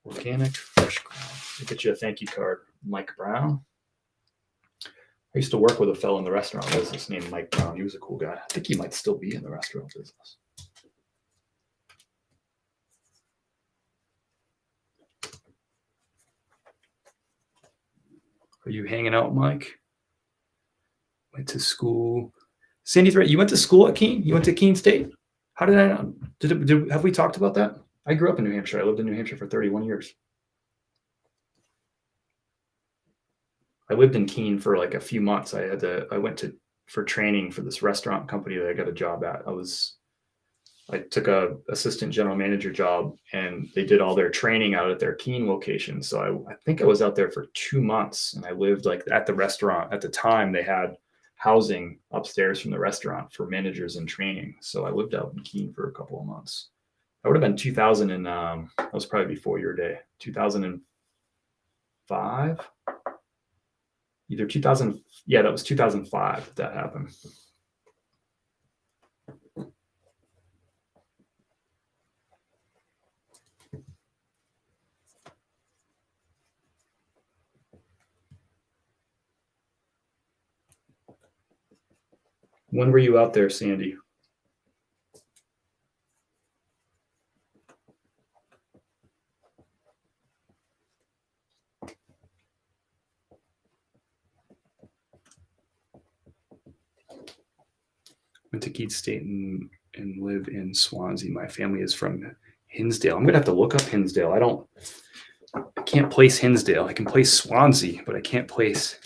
Organic fresh ground. I'll get you a thank you card. Mike Brown. I used to work with a fellow in the restaurant business named Mike Brown. He was a cool guy. I think he might still be in the restaurant business. Are you hanging out, Mike? Went to school. Sandy Threat, you went to school at Keene? You went to Keene State? How did I know? Have we talked about that? I grew up in New Hampshire. I lived in New Hampshire for 31 years. I lived in Keene for like a few months. I went for training for this restaurant company that I got a job at. I took a assistant general manager job and they did all their training out at their Keene location. So I think I was out there for 2 months and I lived like at the restaurant. At the time they had housing upstairs from the restaurant for managers in training. So I lived out in Keene for a couple of months. That would have been 2000 and that was probably before your day, 2005, either 2000. Yeah, that was 2005 that happened. When were you out there, Sandy? Went to Keene State and live in Swansea. My family is from Hinsdale. I'm going to have to look up Hinsdale. I can't place Hinsdale. I can place Swansea, but I can't place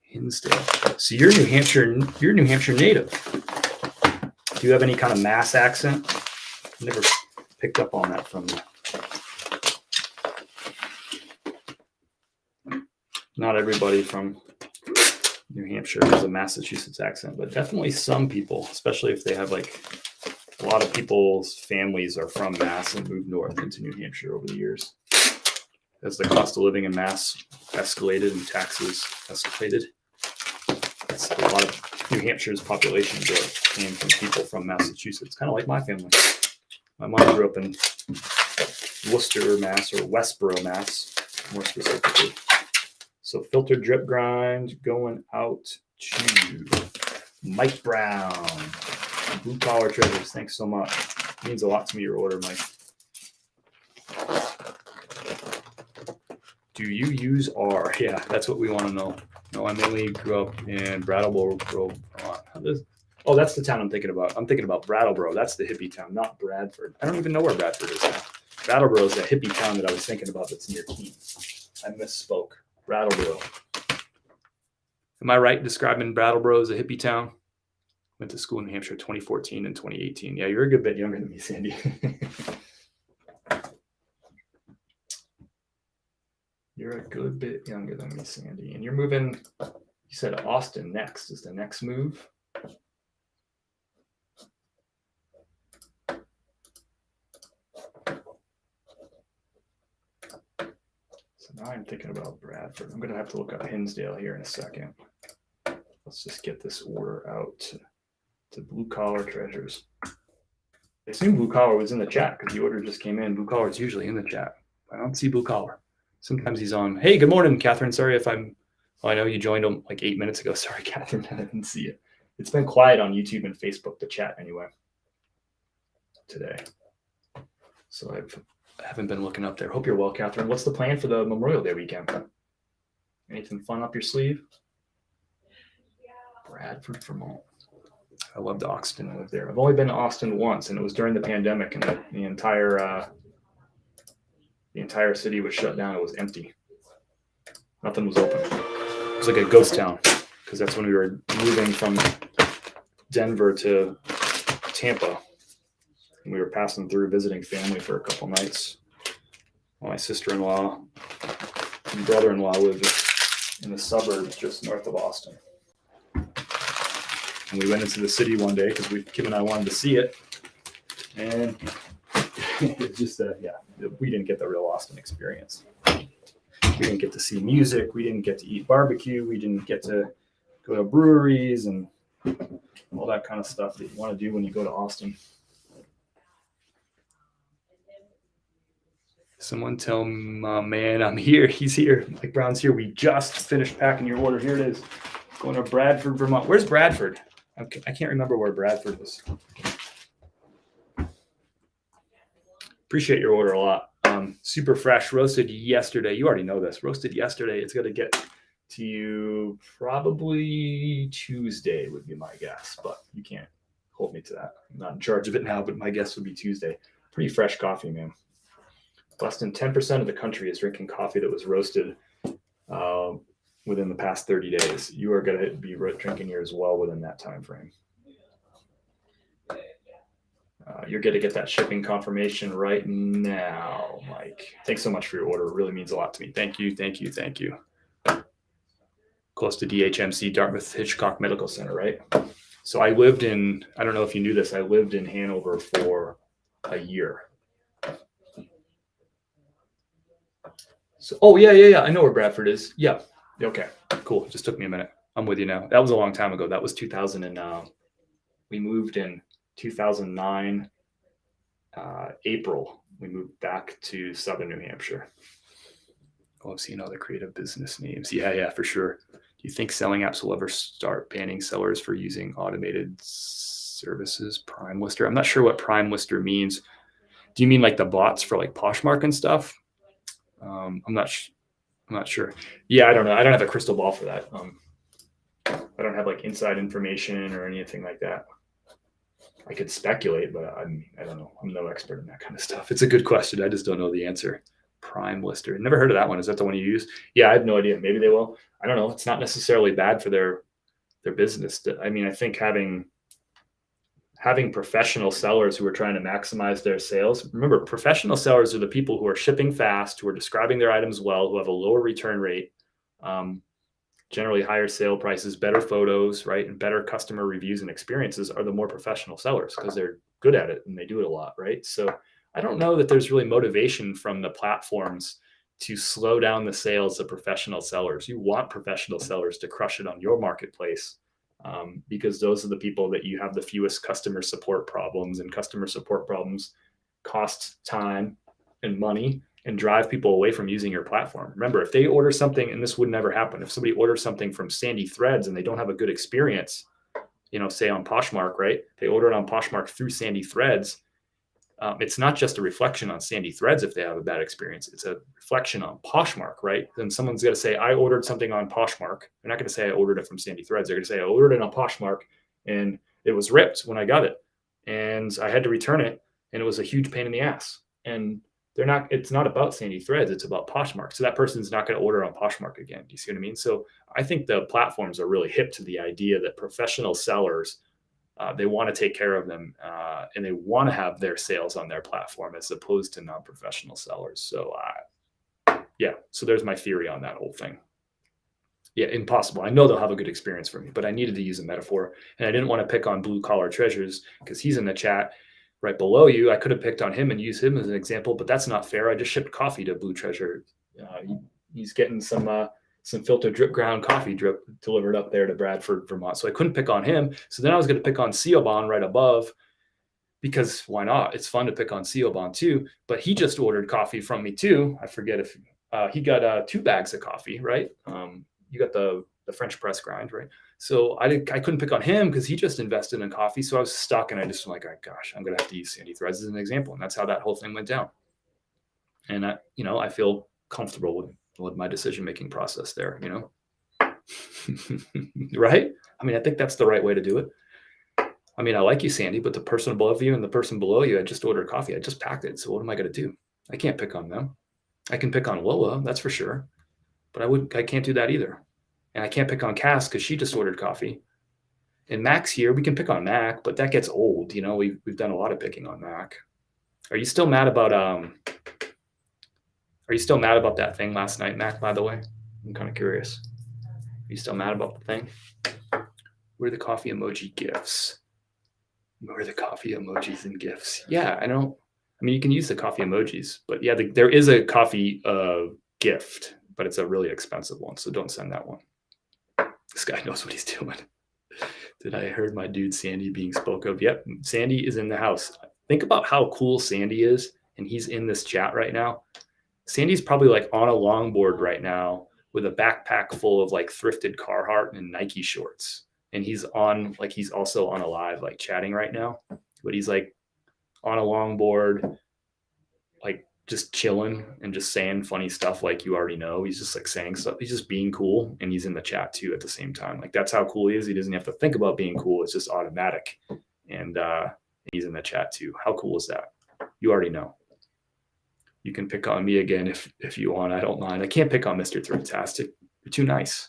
Hinsdale. So you're New Hampshire native. Do you have any kind of Mass accent? I never picked up on that from you. Not everybody from New Hampshire has a Massachusetts accent, but definitely some people, especially if they have like a lot of people's families are from Mass and moved north into New Hampshire over the years. As the cost of living in Mass escalated and taxes escalated, that's a lot of New Hampshire's population growth came from people from Massachusetts, kind of like my family. My mom grew up in Worcester, Mass, or Westboro, Mass, more specifically. So filter drip grind going out to Mike Brown. Blue Collar Treasures, thanks so much. It means a lot to me, your order, Mike. Do you use R? Yeah, that's what we want to know. No, I mainly grew up in Brattleboro, Vermont. Oh, that's the town I'm thinking about. I'm thinking about Brattleboro. That's the hippie town, not Bradford. I don't even know where Bradford is now. Brattleboro is the hippie town that I was thinking about that's near Keene. I misspoke. Brattleboro. Am I right describing Brattleboro as a hippie town? Went to school in New Hampshire 2014 and 2018. Yeah, you're a good bit younger than me, Sandy. You're a good bit younger than me, Sandy. And you're moving, you said Austin next is the next move. So now I'm thinking about Bradford. I'm going to have to look up Hinsdale here in a second. Let's just get this order out to Blue Collar Treasures. I assume Blue Collar was in the chat because the order just came in. Blue Collar is usually in the chat. I don't see Blue Collar. Sometimes he's on. Hey, good morning, Catherine. Sorry if I'm. Oh, I know you joined him like 8 minutes ago. Sorry, Catherine. I didn't see it. It's been quiet on YouTube and Facebook, the chat anyway, today. So I haven't been looking up there. Hope you're well, Catherine. What's the plan for the Memorial Day weekend? Anything fun up your sleeve? Bradford, Vermont. I loved Austin. I lived there. I've only been to Austin once, and it was during the pandemic, and the entire city was shut down. It was empty. Nothing was open. It was like a ghost town because that's when we were moving from Denver to Tampa. And we were passing through visiting family for a couple nights. My sister-in-law and brother-in-law lived in the suburbs just north of Austin. And we went into the city one day because Kim and I wanted to see it. And it just, we didn't get the real Austin experience. We didn't get to see music. We didn't get to eat barbecue. We didn't get to go to breweries and all that kind of stuff that you want to do when you go to Austin. Someone tell my man I'm here. He's here. Mike Brown's here. We just finished packing your order. Here it is. Going to Bradford, Vermont. Where's Bradford? I can't remember where Bradford is. Appreciate your order a lot. Super fresh, roasted yesterday. You already know this. Roasted yesterday. It's going to get to you probably Tuesday would be my guess, but you can't hold me to that. I'm not in charge of it now, but my guess would be Tuesday. Pretty fresh coffee, man. Less than 10% of the country is drinking coffee that was roasted within the past 30 days. You are going to be drinking yours well within that time frame. You're going to get that shipping confirmation right now, Mike. Thanks so much for your order. It really means a lot to me. Thank you, thank you, thank you. Close to DHMC, Dartmouth Hitchcock Medical Center, right? So I lived in, I don't know if you knew this, I lived in Hanover for a year. So, oh, yeah. I know where Bradford is. Yeah. Okay, cool. Just took me a minute. I'm with you now. That was a long time ago. That was 2000 and we moved in 2009, April. We moved back to Southern New Hampshire. Oh, I've seen other creative business names. Yeah, for sure. Do you think selling apps will ever start banning sellers for using automated services? Prime Lister. I'm not sure what Prime Lister means. Do you mean like the bots for like Poshmark and stuff? I'm not sure. Yeah, I don't know. I don't have a crystal ball for that. I don't have like inside information or anything like that. I could speculate, but I don't know. I'm no expert in that kind of stuff. It's a good question. I just don't know the answer. Prime Lister. Never heard of that one. Is that the one you use? Yeah, I have no idea. Maybe they will. I don't know. It's not necessarily bad for their business. I mean, I think having professional sellers who are trying to maximize their sales. Remember, professional sellers are the people who are shipping fast, who are describing their items well, who have a lower return rate, generally higher sale prices, better photos, right? And better customer reviews and experiences are the more professional sellers because they're good at it and they do it a lot, right? So I don't know that there's really motivation from the platforms to slow down the sales of professional sellers. You want professional sellers to crush it on your marketplace. Because those are the people that you have the fewest customer support problems, and customer support problems cost time and money and drive people away from using your platform. Remember, if they order something, and this would never happen, if somebody orders something from Sandy Threads and they don't have a good experience, say on Poshmark, right? They order it on Poshmark through Sandy Threads. It's not just a reflection on Sandy Threads if they have a bad experience. It's a reflection on Poshmark, right? Then someone's going to say, I ordered something on Poshmark. They're not going to say I ordered it from Sandy Threads. They're going to say I ordered it on Poshmark and it was ripped when I got it, and I had to return it, and it was a huge pain in the ass. And it's not about Sandy Threads, it's about Poshmark. So that person's not going to order on Poshmark again. Do you see what I mean? So I think the platforms are really hip to the idea that professional sellers, they want to take care of them, and they want to have their sales on their platform as opposed to non-professional sellers. So yeah, so there's my theory on that whole thing. Yeah, impossible. I know they'll have a good experience for me, but I needed to use a metaphor, and I didn't want to pick on Blue Collar Treasures because he's in the chat right below you. I could have picked on him and used him as an example, but that's not fair. I just shipped coffee to Blue Treasure. He's getting some filtered drip ground coffee drip delivered up there to Bradford, Vermont. So I couldn't pick on him. So then I was going to pick on Siobhan right above, because why not? It's fun to pick on Siobhan too. But he just ordered coffee from me too. I forget if he got 2 bags of coffee, right? You got the French press grind, right? So I couldn't pick on him because he just invested in coffee. So I was stuck, and I just was like, oh, gosh, I'm going to have to use Sandy Threads as an example. And that's how that whole thing went down. And I feel comfortable with my decision-making process there, right? I mean, I think that's the right way to do it. I mean, I like you, Sandy, but the person above you and the person below you, I just ordered coffee. I just packed it. So what am I going to do? I can't pick on them. I can pick on Lola, that's for sure. But I can't do that either. And I can't pick on Cass because she just ordered coffee. And Mac's here. We can pick on Mac, but that gets old. We've done a lot of picking on Mac. Are you still mad about that thing last night, Mac, by the way? I'm kind of curious. Are you still mad about the thing? Where are the coffee emoji gifts? Where are the coffee emojis and gifts? Yeah, I mean, you can use the coffee emojis, but yeah, there is a coffee gift, but it's a really expensive one, so don't send that one. This guy knows what he's doing. Did I heard my dude Sandy being spoke of? Yep, Sandy is in the house. Think about how cool Sandy is, and he's in this chat right now. Sandy's probably like on a longboard right now with a backpack full of like thrifted Carhartt and Nike shorts. And he's also on a live, like chatting right now, but he's like on a longboard, like just chilling and just saying funny stuff. Like, you already know, he's just like saying stuff. He's just being cool. And he's in the chat too at the same time. Like, that's how cool he is. He doesn't have to think about being cool. It's just automatic. And he's in the chat too. How cool is that? You already know. You can pick on me again if you want. I don't mind. I can't pick on Mr. Threadtastic. You're too nice.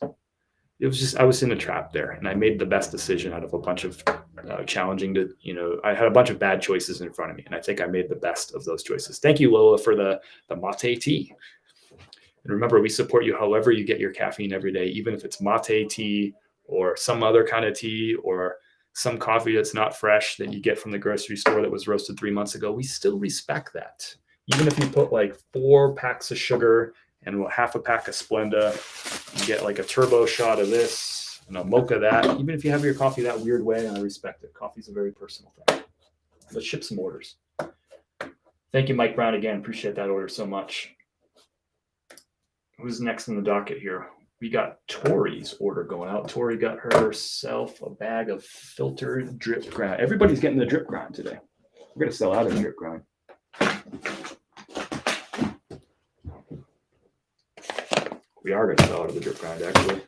It was just, I was in a trap there, and I made the best decision out of a bunch of I had a bunch of bad choices in front of me, and I think I made the best of those choices. Thank you, Lola, for the mate tea. And remember, we support you however you get your caffeine every day, even if it's mate tea or some other kind of tea or some coffee that's not fresh that you get from the grocery store that was roasted 3 months ago. We still respect that. Even if you put like 4 packs of sugar and half a pack of Splenda, you get like a turbo shot of this and a mocha that. Even if you have your coffee that weird way, I respect it. Coffee's a very personal thing. Let's ship some orders. Thank you, Mike Brown, again. Appreciate that order so much. Who's next in the docket here? We got Tori's order going out. Tori got herself a bag of filtered drip grind. Everybody's getting the drip grind today. We're going to sell out of the drip grind. We are going to sell out of the drip grind, actually.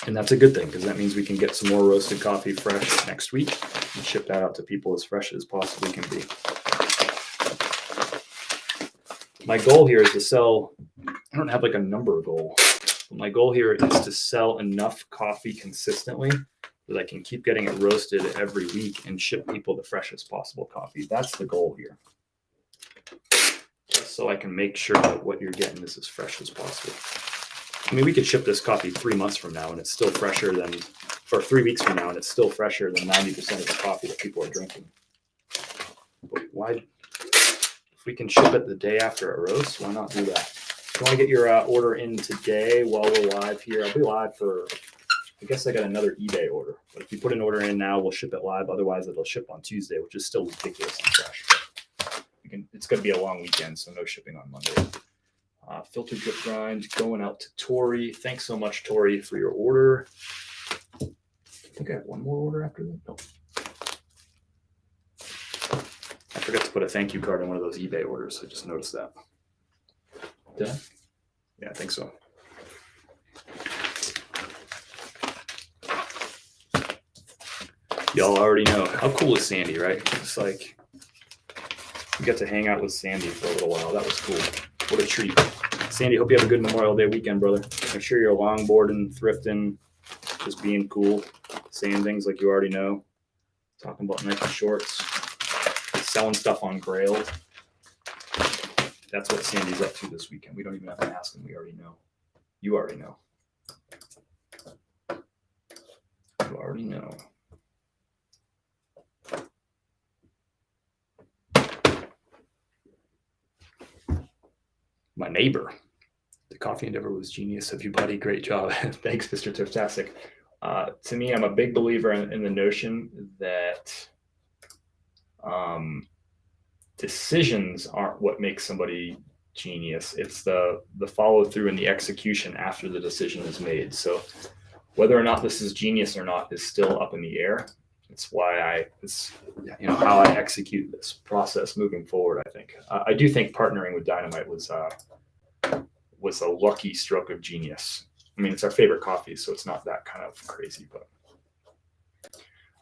And that's a good thing, because that means we can get some more roasted coffee fresh next week and ship that out to people as fresh as possibly can be. My goal here is to sell, I don't have like a number goal. My goal here is to sell enough coffee consistently that I can keep getting it roasted every week and ship people the freshest possible coffee. That's the goal here. Just so I can make sure that what you're getting is as fresh as possible. I mean, we could ship this coffee 3 months from now and it's still fresher than, or 3 weeks from now and it's still fresher than 90% of the coffee that people are drinking. But why, if we can ship it the day after a roast, why not do that? If you want to get your order in today while we're live here, I'll be live for, I guess I got another eBay order. But if you put an order in now, we'll ship it live. Otherwise, it'll ship on Tuesday, which is still ridiculously fresh. It's going to be a long weekend, so no shipping on Monday. Filtered drip grind going out to Tori. Thanks so much, Tori, for your order. I think I have one more order after that. Nope. I forgot to put a thank you card on one of those eBay orders. I just noticed that. Did I? Yeah, I think so. Y'all already know. How cool is Sandy, right? It's like we got to hang out with Sandy for a little while. That was cool. What a treat. Sandy, hope you have a good Memorial Day weekend, brother. I'm sure you're longboarding, thrifting, just being cool, saying things like you already know, talking about Nike shorts, selling stuff on Grailed. That's what Sandy's up to this weekend. We don't even have to ask him. We already know. You already know. You already know. My neighbor. The coffee endeavor was genius of you, buddy. Great job. Thanks, Mr. Tuftastic. To me, I'm a big believer in the notion that decisions aren't what makes somebody genius. It's the follow through and the execution after the decision is made. So whether or not this is genius or not is still up in the air. It's why how I execute this process moving forward. I think I do think partnering with Dynamite was a lucky stroke of genius. I mean, it's our favorite coffee, so it's not that kind of crazy, but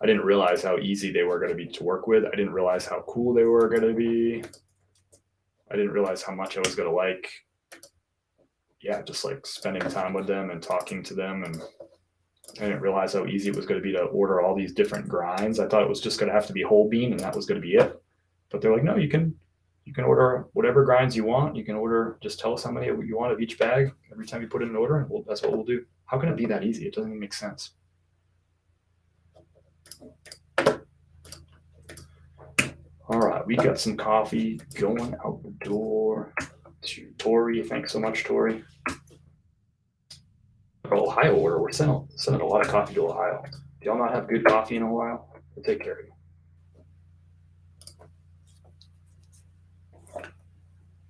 I didn't realize how easy they were going to be to work with. I didn't realize how cool they were going to be. I didn't realize how much I was going to like. Yeah, just like spending time with them and talking to them. And I didn't realize how easy it was going to be to order all these different grinds. I thought it was just going to have to be whole bean and that was going to be it. But they're like, no, you can order whatever grinds you want. You can order, just tell us how many you want of each bag every time you put in an order, and that's what we'll do. How can it be that easy? It doesn't even make sense. All right, we got some coffee going out the door to Tori. Thanks so much, Tori. Our Ohio order. We're sending a lot of coffee to Ohio. Do y'all not have good coffee in Ohio? We'll take care of you.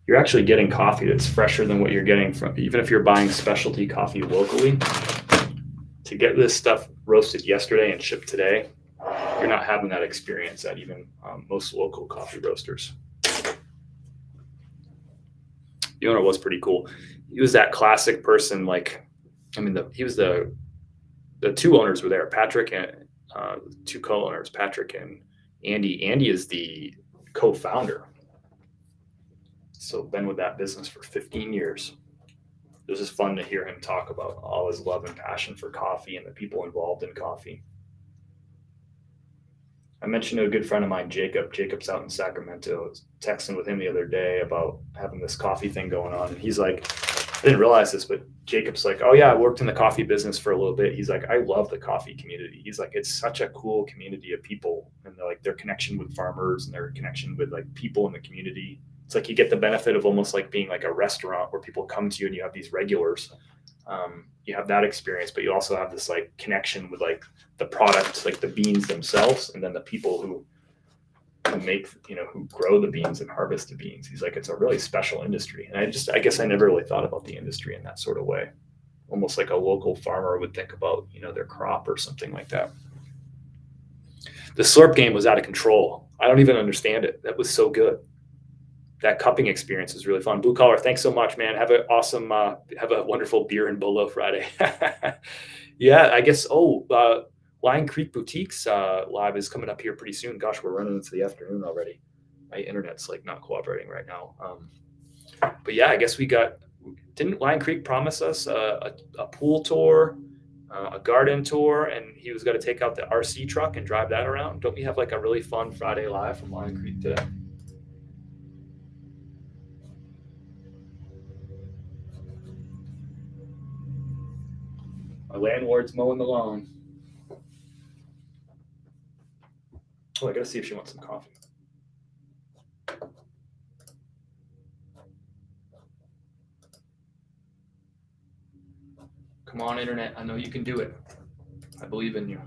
You're actually getting coffee that's fresher than what you're getting from, even if you're buying specialty coffee locally. To get this stuff roasted yesterday and shipped today, you're not having that experience at even most local coffee roasters. The owner was pretty cool. He was that classic person, the two owners were there, Patrick and two co-owners, Patrick and Andy. Andy is the co-founder. So been with that business for 15 years. It was just fun to hear him talk about all his love and passion for coffee and the people involved in coffee. I mentioned to a good friend of mine, Jacob. Jacob's out in Sacramento. I was texting with him the other day about having this coffee thing going on. And he's like, I didn't realize this, but Jacob's like, oh yeah, I worked in the coffee business for a little bit. He's like, I love the coffee community. He's like, it's such a cool community of people. And they're like, their connection with farmers and their connection with like people in the community. It's like you get the benefit of almost like being like a restaurant where people come to you and you have these regulars. You have that experience, but you also have this like connection with like the product, like the beans themselves, and then the people who make, who grow the beans and harvest the beans. He's like, it's a really special industry. And I guess I never really thought about the industry in that sort of way. Almost like a local farmer would think about, their crop or something like that. The slurp game was out of control. I don't even understand it. That was so good. That cupping experience was really fun. Blue Collar, thanks so much, man. Have a wonderful beer and bolo Friday. Yeah, I guess. Lion Creek Boutiques live is coming up here pretty soon. Gosh, we're running into the afternoon already. My internet's like not cooperating right now. But yeah, I guess didn't Lion Creek promise us a pool tour, a garden tour, and he was going to take out the RC truck and drive that around? Don't we have like a really fun Friday live from Lion Creek today? My landlord's mowing the lawn. Oh, I gotta see if she wants some coffee. Come on, internet. I know you can do it. I believe in you.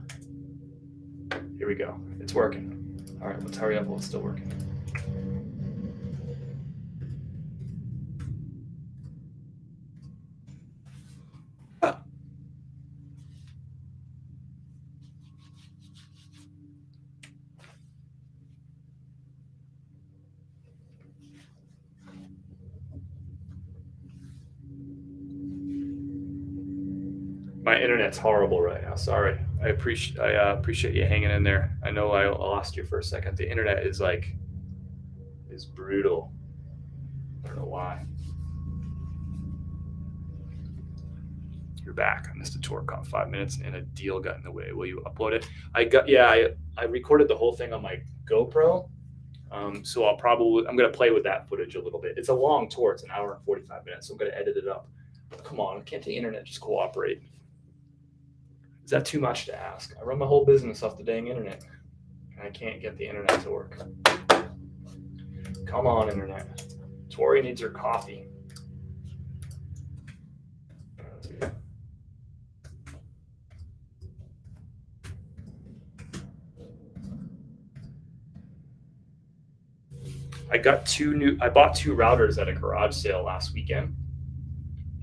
Here we go. It's working. All right, let's hurry up while it's still working. My internet's horrible right now. Sorry. I appreciate you hanging in there. I know I lost you for a second. The internet is brutal. I don't know why. You're back. I missed a tour, caught 5 minutes, and a deal got in the way. Will you upload it? I recorded the whole thing on my GoPro. So I'm gonna play with that footage a little bit. It's a long tour. It's an hour and 45 minutes. So I'm gonna edit it up. Come on, can't the internet just cooperate? Is that too much to ask? I run my whole business off the dang internet, and I can't get the internet to work. Come on, internet. Tori needs her coffee. I bought two routers at a garage sale last weekend,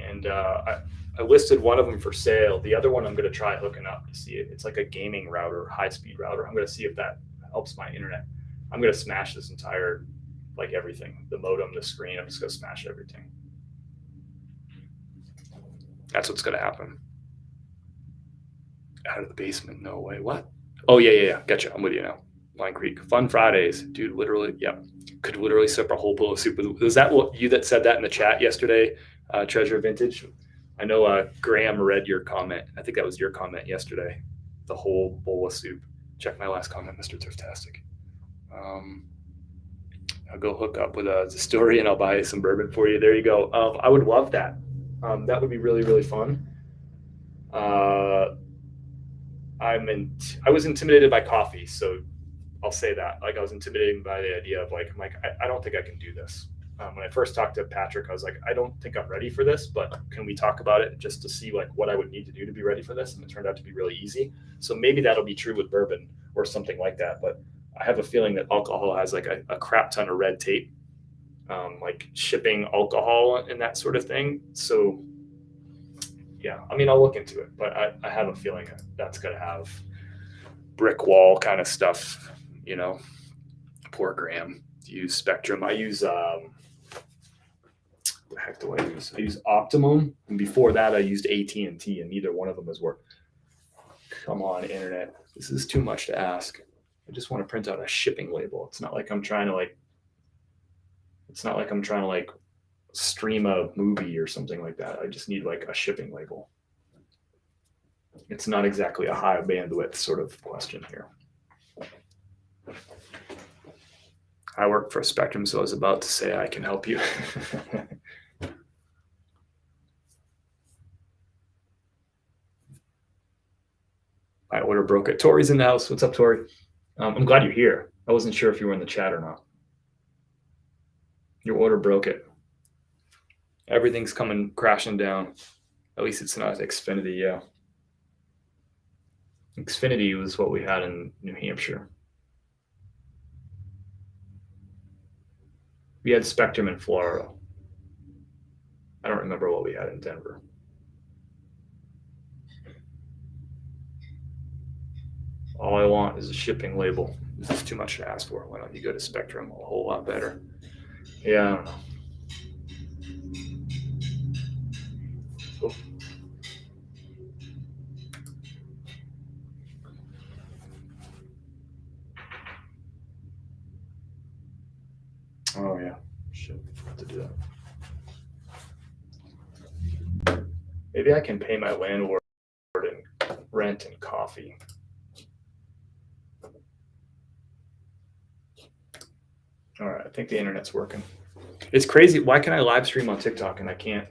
and I listed one of them for sale. The other one I'm going to try hooking up to see it. It's like a gaming router, high speed router. I'm going to see if that helps my internet. I'm going to smash this entire, like everything, the modem, the screen. I'm just going to smash everything. That's what's going to happen. Out of the basement, no way. What? Oh yeah. Gotcha. I'm with you now. Line Creek, fun Fridays, dude. Literally, yep. Could literally sip a whole bowl of soup. Was that what you that said that in the chat yesterday? Treasure Vintage. I know Graham read your comment. I think that was your comment yesterday. The whole bowl of soup. Check my last comment, Mr. Thriftastic. I'll go hook up with a distillery and I'll buy some bourbon for you. There you go. I would love that. That would be really, really fun. I was intimidated by coffee, so I'll say that. Like, I was intimidated by the idea of I don't think I can do this. When I first talked to Patrick, I was like, I don't think I'm ready for this, but can we talk about it just to see like what I would need to do to be ready for this? And it turned out to be really easy. So maybe that'll be true with bourbon or something like that. But I have a feeling that alcohol has like a crap ton of red tape, like shipping alcohol and that sort of thing. So yeah, I mean, I'll look into it, but I have a feeling that's going to have brick wall kind of stuff, you know. Poor Graham. Use Spectrum. I use what the heck do I use? I use Optimum, and before that I used AT&T, and neither one of them has worked. Come on, internet. This is too much to ask. I just want to print out a shipping label. It's not like I'm trying to stream a movie or something like that. I just need like a shipping label. It's not exactly a high bandwidth sort of question here. I work for Spectrum, so I was about to say I can help you. My order broke it. Tori's in the house. What's up, Tori? I'm glad you're here. I wasn't sure if you were in the chat or not. Your order broke it. Everything's coming crashing down. At least it's not Xfinity, yeah. Xfinity was what we had in New Hampshire. We had Spectrum in Florida. I don't remember what we had in Denver. All I want is a shipping label. This is too much to ask for. Why don't you go to Spectrum? A whole lot better. Yeah, I don't know. Oh yeah, shit, I have to do that. Maybe I can pay my landlord in rent and coffee. All right, I think the internet's working. It's crazy. Why can I live stream on TikTok and I can't?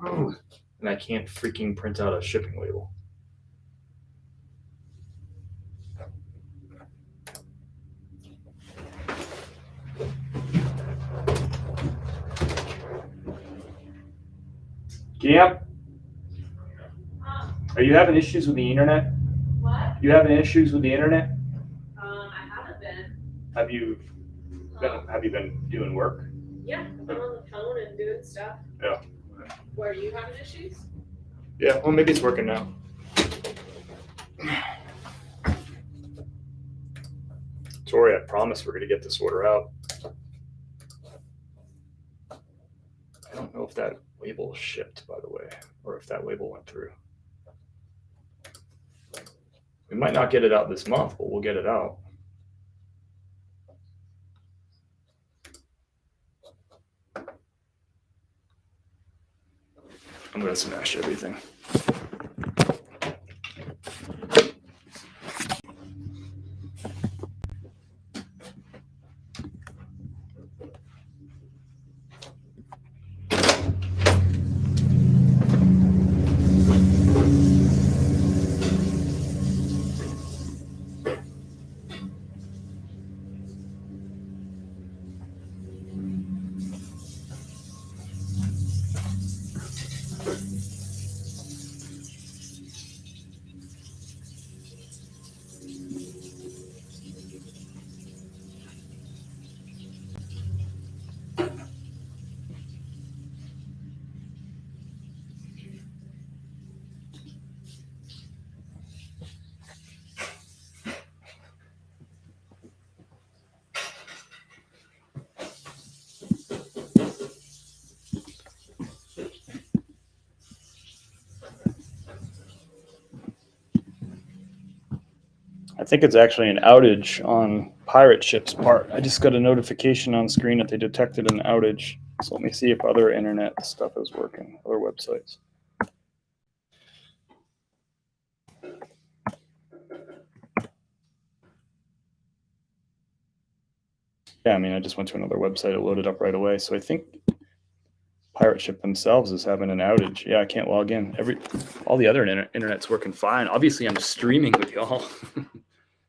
Oh, and I can't freaking print out a shipping label. Yep. Are you having issues with the internet? What? You having issues with the internet? I haven't been. Have you been doing work? Yeah, I've been on the phone and doing stuff. Yeah. Were you having issues? Yeah, well, maybe it's working now. Tori, I promise we're going to get this order out. I don't know if that label shipped, by the way, or if that label went through. We might not get it out this month, but we'll get it out. I'm going to smash everything. I think it's actually an outage on Pirate Ship's part. I just got a notification on screen that they detected an outage. So let me see if other internet stuff is working, other websites. Yeah, I mean, I just went to another website. It loaded up right away. So I think Pirate Ship themselves is having an outage. Yeah, I can't log in. All the other internet's working fine. Obviously, I'm streaming with y'all.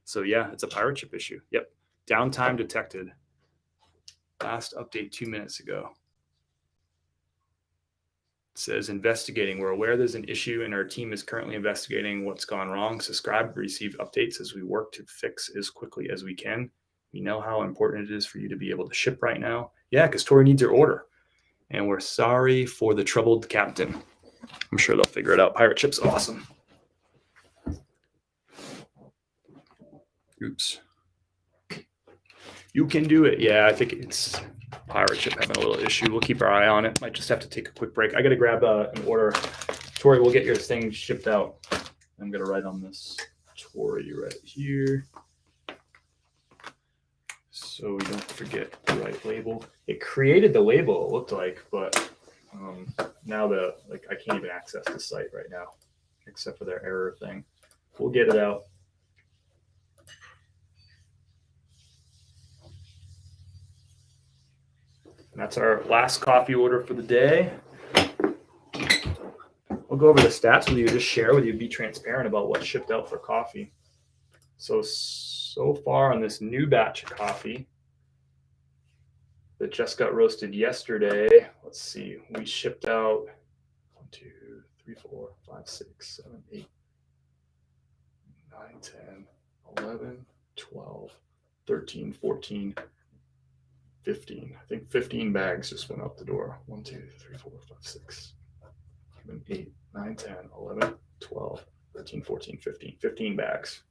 So yeah, it's a Pirate Ship issue. Yep. Downtime detected. Last update 2 minutes ago. It says investigating. We're aware there's an issue and our team is currently investigating what's gone wrong. Subscribe, receive updates as we work to fix as quickly as we can. We know how important it is for you to be able to ship right now. Yeah, because Tori needs her order. And we're sorry for the troubled captain. I'm sure they'll figure it out. Pirate Ship's awesome. Oops. You can do it. Yeah, I think it's Pirate Ship having a little issue. We'll keep our eye on it. Might just have to take a quick break. I got to grab an order. Tori, we'll get your thing shipped out. I'm going to write on this Tori right here, so we don't forget the right label. It created the label, it looked like, but now I can't even access the site right now, except for their error thing. We'll get it out. And that's our last coffee order for the day. We'll go over the stats with you, just share with you, be transparent about what shipped out for coffee. So far on this new batch of coffee that just got roasted yesterday, let's see, we shipped out 1, 2, 3, 4, 5, 6, 7, 8, 9, 10, 11, 12, 13, 14, 15. I think 15 bags just went out the door. 1, 2, 3, 4, 5, 6, 7, 8, 9, 10, 11, 12, 13, 14, 15. 15 bags.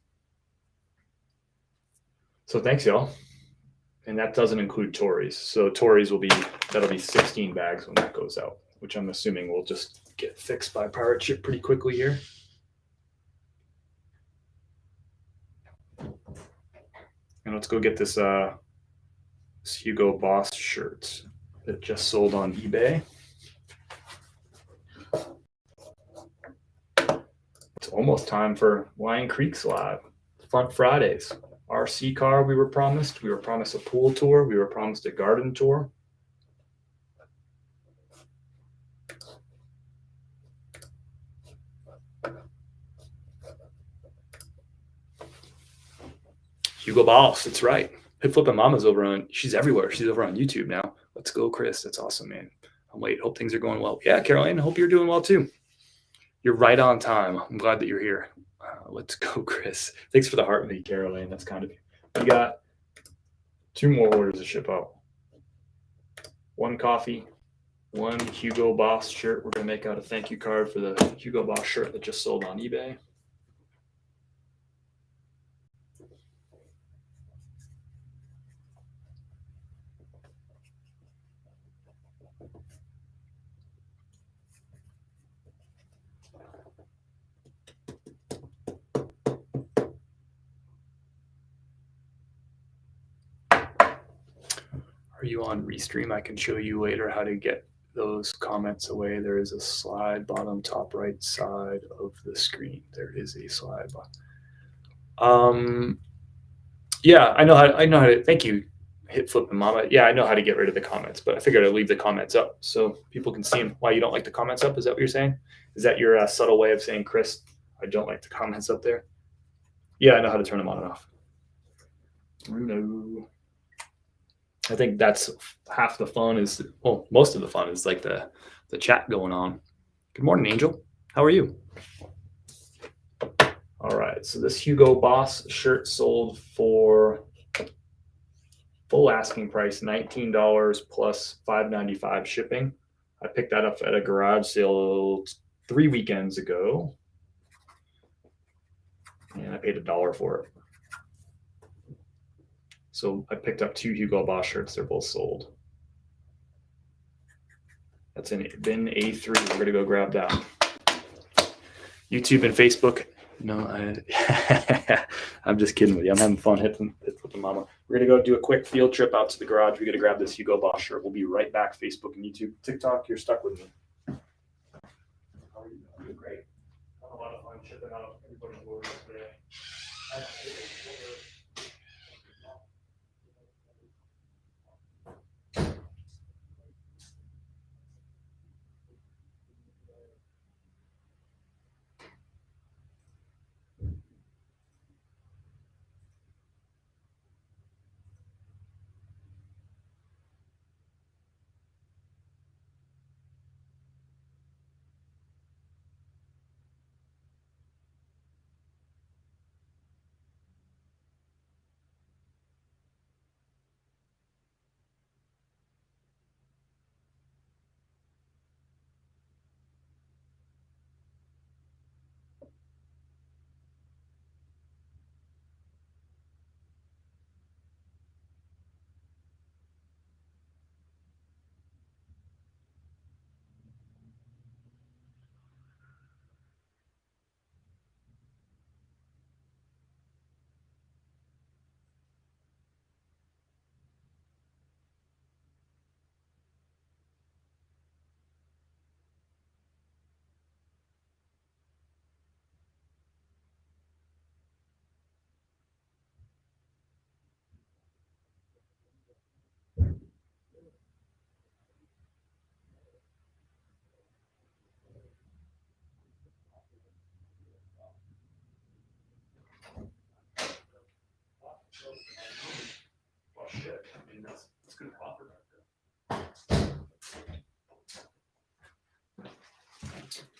So thanks, y'all. And that doesn't include Tori's. So Tori's that'll be 16 bags when that goes out, which I'm assuming will just get fixed by Pirate Ship pretty quickly here. And let's go get this Hugo Boss shirt that just sold on eBay. It's almost time for Lion Creek's live. Front Fridays. RC car we were promised a pool tour, we were promised a garden tour. Hugo Boss, that's right. Hip Flippin' Mama's she's everywhere. She's over on YouTube now. Let's go, Chris. That's awesome, man. I'm late. Hope things are going well. Yeah, Caroline, hope you're doing well too. You're right on time. I'm glad that you're here. Let's go, Chris. Thanks for the heart me, Caroline. That's kind of you. We got 2 more orders to ship out. 1 coffee, 1 Hugo Boss shirt. We're going to make out a thank you card for the Hugo Boss shirt that just sold on eBay. Are you on Restream? I can show you later how to get those comments away. There is a slide bottom top right side of the screen. There is a slide bottom. Yeah, I know how to. Thank you, Hit Flippin' Mama. Yeah, I know how to get rid of the comments, but I figured I'd leave the comments up so people can see them. Why you don't like the comments up? Is that what you're saying? Is that your subtle way of saying, Chris, I don't like the comments up there? Yeah, I know how to turn them on and off. Bruno. I think that's half the fun is, well, most of the fun is like the chat going on. Good morning, Angel. How are you? All right, so this Hugo Boss shirt sold for full asking price, $19 plus $5.95 shipping. I picked that up at a garage sale 3 weekends ago, and I paid $1 for it. So I picked up 2 Hugo Boss shirts. They're both sold. That's in bin A3. We're gonna go grab that. YouTube and Facebook. No, I'm just kidding with you. I'm having fun hitting the mama. We're gonna go do a quick field trip out to the garage. We're gonna grab this Hugo Boss shirt. We'll be right back. Facebook and YouTube, TikTok. You're stuck with me. How are you? I'm doing great. I had a lot of fun shipping out everybody's orders today. Oh shit! I mean, that's good profit right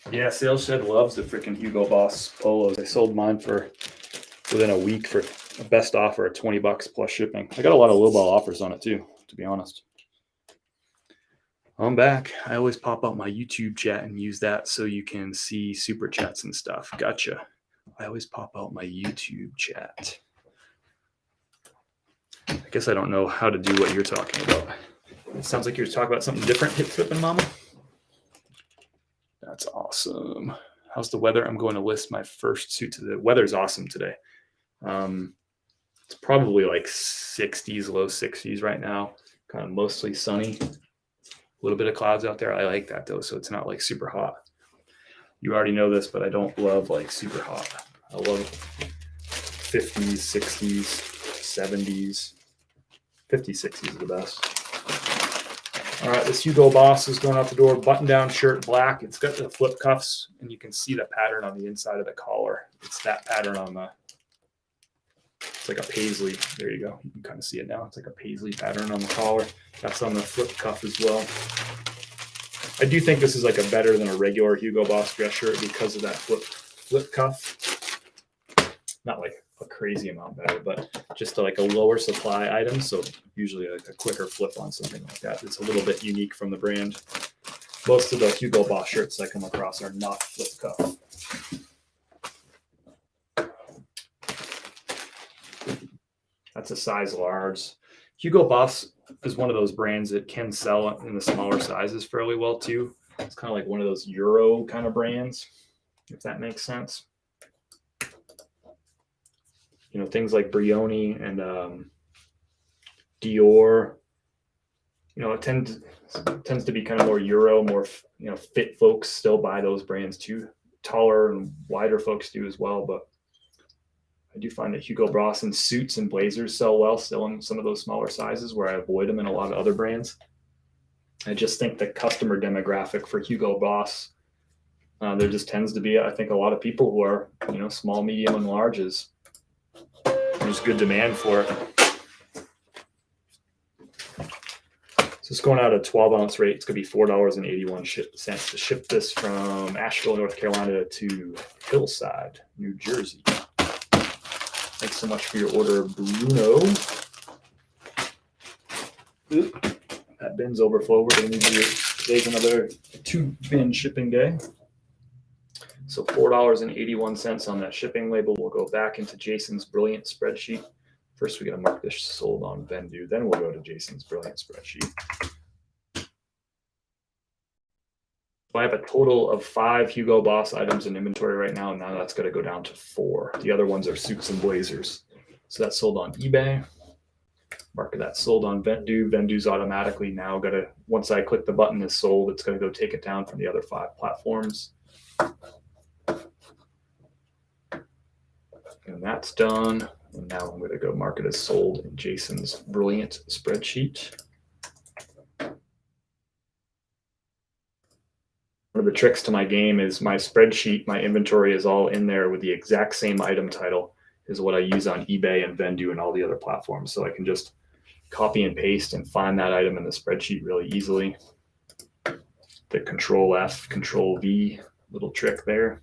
there. Yeah, Sales Shed loves the freaking Hugo Boss polos. I sold mine for within a week for a best offer at $20 plus shipping. I got a lot of lowball offers on it too, to be honest. I'm back. I always pop up my YouTube chat and use that so you can see super chats and stuff. Gotcha. I always pop out my YouTube chat. I guess I don't know how to do what you're talking about. It sounds like you're talking about something different, Hip Flippin' Mama. That's awesome. How's the weather? I'm going to list my first suit to the weather's awesome today. It's probably like 60s, low 60s right now. Kind of mostly sunny. A little bit of clouds out there. I like that though, so it's not like super hot. You already know this, but I don't love like super hot. I love 50s, 60s, 70s. 50s, 60s are the best. All right, this Hugo Boss is going out the door. Button-down shirt, black. It's got the flip cuffs, and you can see the pattern on the inside of the collar. It's that pattern on the. It's like a paisley. There you go. You can kind of see it now. It's like a paisley pattern on the collar. That's on the flip cuff as well. I do think this is like a better than a regular Hugo Boss dress shirt because of that flip cuff. Not like a crazy amount better, but just like a lower supply item. So usually like a quicker flip on something like that. It's a little bit unique from the brand. Most of the Hugo Boss shirts I come across are not flip cuff. That's a size large. Hugo Boss is one of those brands that can sell in the smaller sizes fairly well too. It's kind of like one of those Euro kind of brands, if that makes sense. You know, things like Brioni and Dior, it tends to be kind of more Euro, more fit folks still buy those brands too. Taller and wider folks do as well, but I do find that Hugo Boss and suits and blazers sell well still in some of those smaller sizes, where I avoid them in a lot of other brands. I just think the customer demographic for Hugo Boss, there just tends to be, I think, a lot of people who are small, medium, and larges. There's good demand for it. So it's going out at a 12-ounce rate. It's going to be $4.81 to ship this from Asheville, North Carolina to Hillside, New Jersey. Thanks so much for your order, Bruno. Oop, that bin's overflow. We're going to need to today's another 2-bin shipping day. So $4.81 on that shipping label. We'll go back into Jason's brilliant spreadsheet. First, we got to mark this sold on Vendu. Then we'll go to Jason's brilliant spreadsheet. So I have a total of 5 Hugo Boss items in inventory right now. Now that's going to go down to 4. The other ones are suits and blazers. So that's sold on eBay. Mark that sold on Vendu. Vendu's automatically now got to, once I click the button is sold, it's going to go take it down from the other 5 platforms. And that's done. And now I'm going to go mark it as sold in Jason's brilliant spreadsheet. One of the tricks to my game is my spreadsheet, my inventory is all in there with the exact same item title is what I use on eBay and Vendu and all the other platforms. So I can just copy and paste and find that item in the spreadsheet really easily. The Control F, Control V little trick there.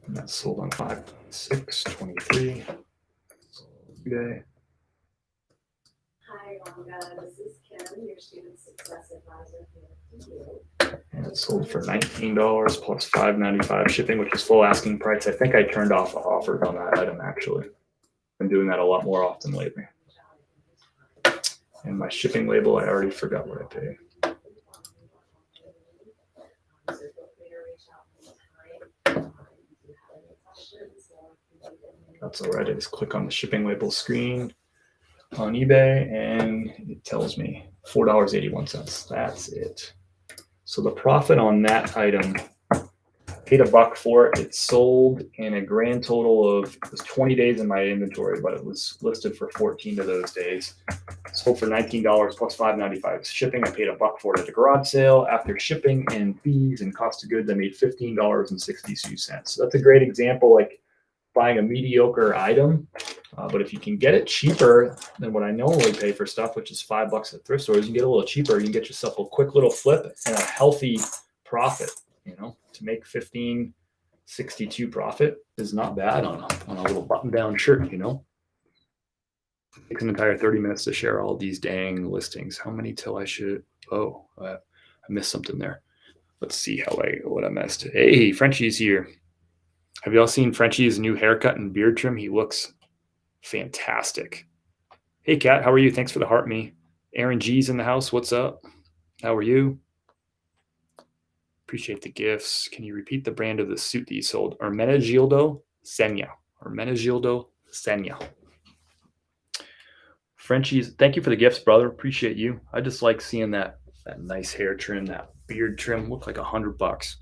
And that's sold on 5/6/23. Okay. Hi, Rhonda. This is Kim, your student success advisor here. And it's sold for $19 plus $5.95 shipping, which is full asking price. I think I turned off offers on that item actually. Been doing that a lot more often lately. And my shipping label, I already forgot what I paid. That's all right. I just click on the shipping label screen on eBay and it tells me $4.81. That's it. So the profit on that item, paid $1 for it. It sold in a grand total of, it was 20 days in my inventory, but it was listed for 14 of those days. Sold for $19 plus $5.95 shipping. I paid $1 for it at the garage sale. After shipping and fees and cost of goods, I made $15.62. So that's a great example, like buying a mediocre item. But if you can get it cheaper than what I normally pay for stuff, which is $5 at thrift stores, you can get a little cheaper. You can get yourself a quick little flip and a healthy profit. To make $15.62 profit is not bad on a little button-down shirt. Takes an entire 30 minutes to share all these dang listings. How many till I should? Oh, I missed something there. Let's see what I missed. Hey, Frenchie's here. Have y'all seen Frenchie's new haircut and beard trim? He looks fantastic. Hey, Kat, how are you? Thanks for the heart me. Aaron G's in the house. What's up? How are you? Appreciate the gifts. Can you repeat the brand of the suit that you sold? Hermenegildo Senya. Hermenegildo Senya. Frenchie's, thank you for the gifts, brother. Appreciate you. I just like seeing that nice hair trim, that beard trim. Look like $100.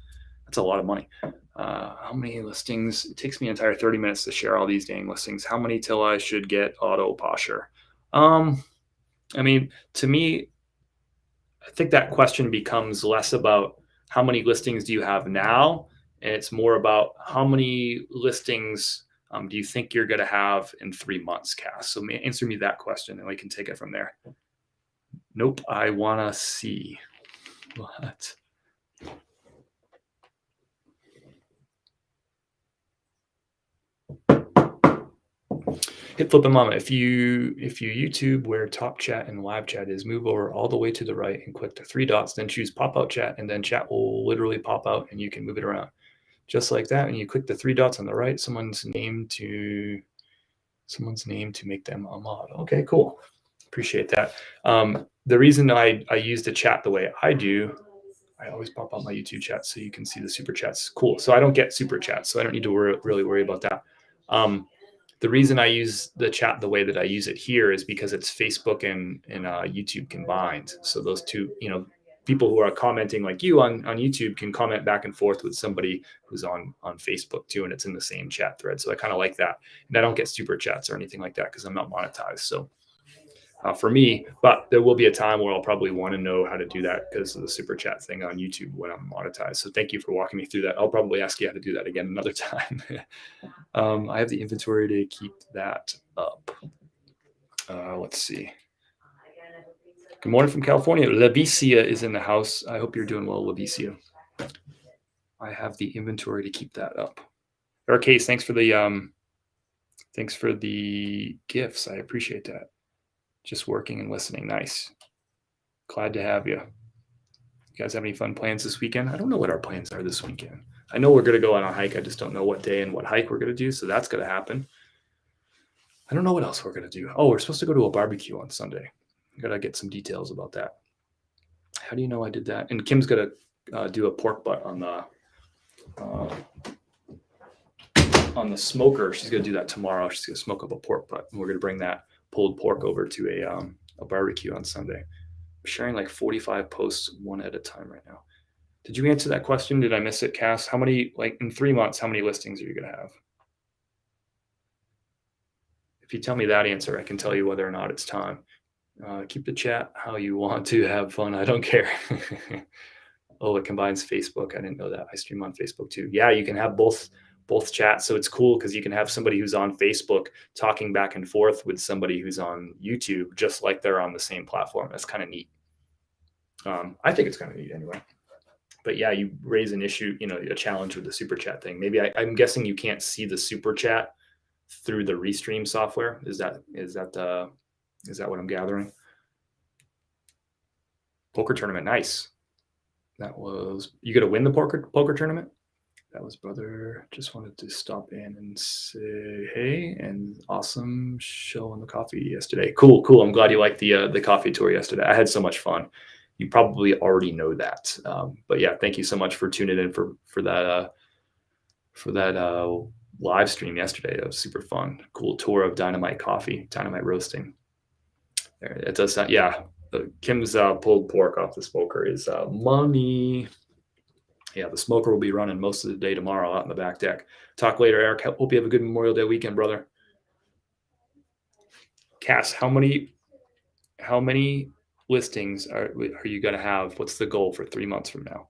That's a lot of money. How many listings? It takes me an entire 30 minutes to share all these dang listings. How many till I should get auto posher? I mean, to me, I think that question becomes less about how many listings do you have now, and it's more about how many listings do you think you're going to have in 3 months, Cass? So answer me that question, and we can take it from there. Nope, I want to see. What? Hit Flippin' Mama. If you YouTube where top chat and live chat is, move over all the way to the right and click the 3 dots, then choose pop out chat, and then chat will literally pop out and you can move it around. Just like that. And you click the 3 dots on the right, someone's name to make them a mod. Okay, cool. Appreciate that. The reason I use the chat the way I do I always pop on my YouTube chat so you can see the super chats. Cool. So I don't get super chats, so I don't need to really worry about that. The reason I use the chat the way that I use it here is because it's Facebook and YouTube combined. So those two, people who are commenting like you on YouTube can comment back and forth with somebody who's on Facebook too, and it's in the same chat thread. So I kind of like that, and I don't get super chats or anything like that because I'm not monetized. So for me, but there will be a time where I'll probably want to know how to do that because of the super chat thing on YouTube when I'm monetized. So thank you for walking me through that. I'll probably ask you how to do that again another time. I have the inventory to keep that up. Let's see. Good morning from California. Lavicia is in the house. I hope you're doing well, Lavicia. I have the inventory to keep that up. Case, thanks for the gifts. I appreciate that. Just working and listening. Nice. Glad to have you. You guys have any fun plans this weekend? I don't know what our plans are this weekend. I know we're going to go on a hike. I just don't know what day and what hike we're going to do. So that's going to happen. I don't know what else we're going to do. Oh, we're supposed to go to a barbecue on Sunday. I got to get some details about that. How do you know I did that? And Kim's going to do a pork butt on the smoker. She's going to do that tomorrow. She's going to smoke up a pork butt. And we're going to bring that pulled pork over to a barbecue on Sunday. I'm sharing like 45 posts one at a time right now. Did you answer that question? Did I miss it, Cass? How many, like in 3 months, how many listings are you going to have? If you tell me that answer, I can tell you whether or not it's time. Keep the chat how you want to have fun. I don't care. Oh, it combines Facebook. I didn't know that. I stream on Facebook too. Yeah, you can have both chats. So it's cool because you can have somebody who's on Facebook talking back and forth with somebody who's on YouTube, just like they're on the same platform. That's kind of neat. I think it's kind of neat anyway. But yeah, you raise an issue, a challenge with the super chat thing. Maybe I'm guessing you can't see the super chat through the Restream software. Is that what I'm gathering? Poker tournament, nice. That was, you got to win the poker tournament? That was brother. Just wanted to stop in and say hey, and awesome show on the coffee yesterday. Cool. I'm glad you liked the coffee tour yesterday. I had so much fun. You probably already know that, but yeah, thank you so much for tuning in for that live stream yesterday. That was super fun. Cool tour of Dynamite Coffee, Dynamite Roasting. There, it does sound, yeah. Kim's pulled pork off the smoker is money. Yeah, the smoker will be running most of the day tomorrow out in the back deck. Talk later, Eric. Hope you have a good Memorial Day weekend, brother. Cass, how many listings are you going to have? What's the goal for 3 months from now?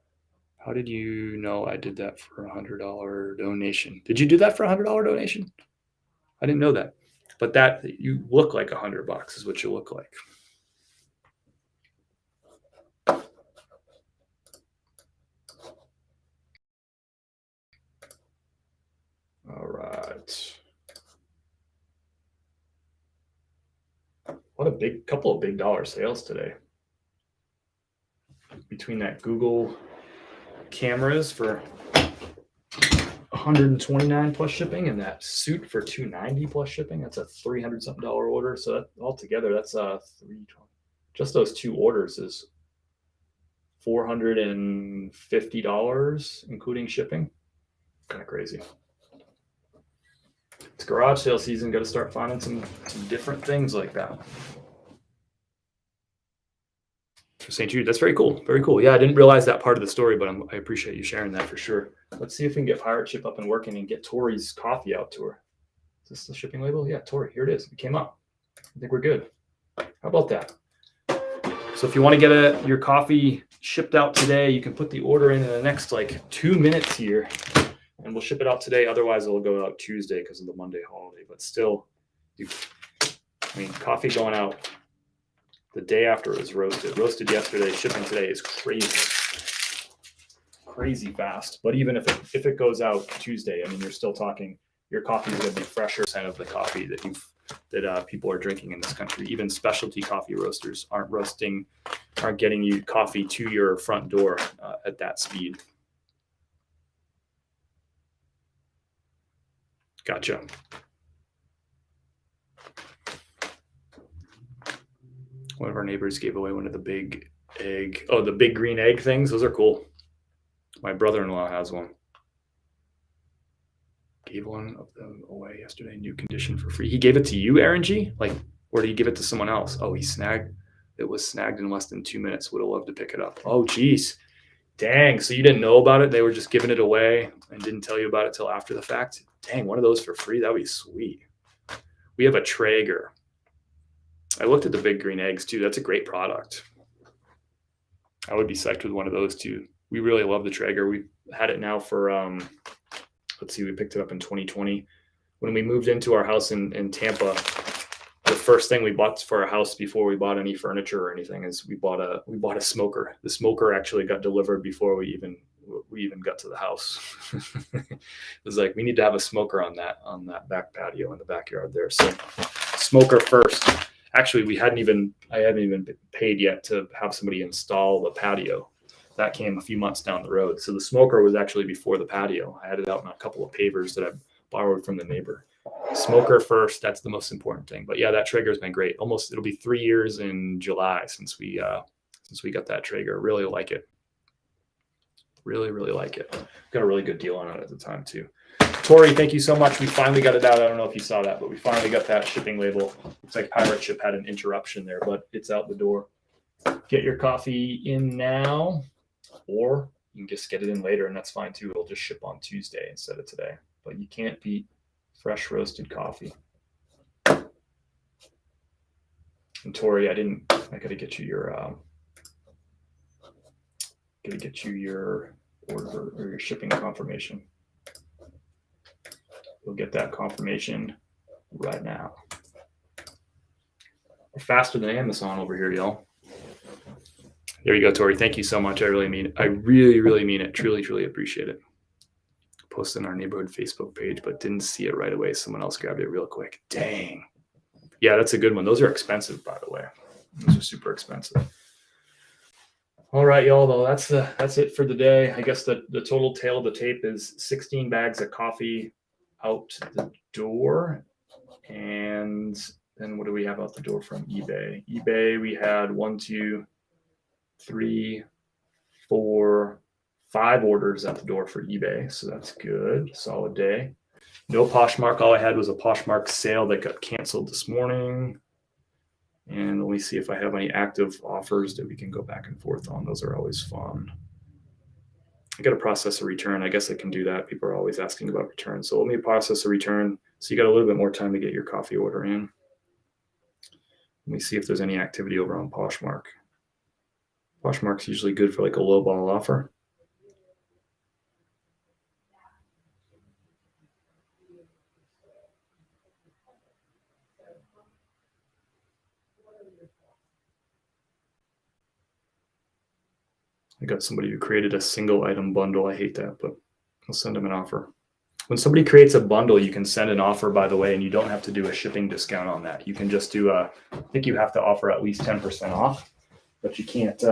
How did you know I did that for $100 donation? Did you do that for $100 donation? I didn't know that. But that, you look like $100 is what you look like. All right. What a couple of big dollar sales today. Between that Google cameras for $129 plus shipping and that suit for $290 plus shipping, that's a $300 something order. So that altogether, that's $320. Just those two orders is $450, including shipping. Kind of crazy. It's garage sale season. Got to start finding some different things like that. For St. Jude, that's very cool. Very cool. Yeah, I didn't realize that part of the story, but I appreciate you sharing that for sure. Let's see if we can get Pirate Ship up and working and get Tori's coffee out to her. Is this the shipping label? Yeah, Tori, here it is. It came up. I think we're good. How about that? So if you want to get your coffee shipped out today, you can put the order in the next 2 minutes here, and we'll ship it out today. Otherwise, it'll go out Tuesday because of the Monday holiday. But still, coffee going out the day after it was roasted. Roasted yesterday, shipping today is crazy fast. But even if it goes out Tuesday, you're still talking, your coffee is going to be fresher percent of the coffee that people are drinking in this country. Even specialty coffee roasters aren't getting you coffee to your front door at that speed. Gotcha. One of our neighbors gave away one of the big egg. Oh, the big green egg things. Those are cool. My brother-in-law has one. Gave one of them away yesterday, new condition for free. He gave it to you, Aaron G? Like, or did he give it to someone else? Oh, it was snagged in less than 2 minutes. Would have loved to pick it up. Oh, geez. Dang. So you didn't know about it? They were just giving it away and didn't tell you about it till after the fact? Dang, one of those for free. That would be sweet. We have a Traeger. I looked at the big green eggs too. That's a great product. I would be psyched with one of those too. We really love the Traeger. We've had it now for, let's see, we picked it up in 2020. When we moved into our house in Tampa, the first thing we bought for our house before we bought any furniture or anything is we bought a smoker. The smoker actually got delivered before we even got to the house. It was like, we need to have a smoker on that back patio in the backyard there. So smoker first. Actually, I hadn't even been paid yet to have somebody install the patio. That came a few months down the road. So the smoker was actually before the patio. I had it out in a couple of pavers that I borrowed from the neighbor. Smoker first, that's the most important thing. But yeah, that Traeger's been great. It'll be 3 years in July since we got that Traeger. Really like it. Really, really like it. Got a really good deal on it at the time too. Tori, thank you so much. We finally got it out. I don't know if you saw that, but we finally got that shipping label. Looks like Pirate Ship had an interruption there, but it's out the door. Get your coffee in now, or you can just get it in later, and that's fine too. It'll just ship on Tuesday instead of today. But you can't beat fresh roasted coffee. And Tori, I gotta get you your order or your shipping confirmation. We'll get that confirmation right now. We're faster than Amazon over here, y'all. There you go, Tori. Thank you so much. I really mean it. I really, really mean it. Truly, truly appreciate it. Posted on our neighborhood Facebook page, but didn't see it right away. Someone else grabbed it real quick. Dang. Yeah, that's a good one. Those are expensive, by the way. Those are super expensive. All right, y'all, though, that's it for the day. I guess the total tail of the tape is 16 bags of coffee out the door. And then what do we have out the door from eBay? eBay, we had 1, 2, 3, 4, 5 orders at the door for eBay. So that's good. Solid day. No Poshmark. All I had was a Poshmark sale that got canceled this morning. And let me see if I have any active offers that we can go back and forth on. Those are always fun. I got to process a return. I guess I can do that. People are always asking about returns. So let me process a return. So you got a little bit more time to get your coffee order in. Let me see if there's any activity over on Poshmark. Poshmark's usually good for like a low ball offer. I got somebody who created a single item bundle. I hate that, but I'll send them an offer. When somebody creates a bundle, you can send an offer, by the way, and you don't have to do a shipping discount on that. You can just do I think you have to offer at least 10% off, but you can't,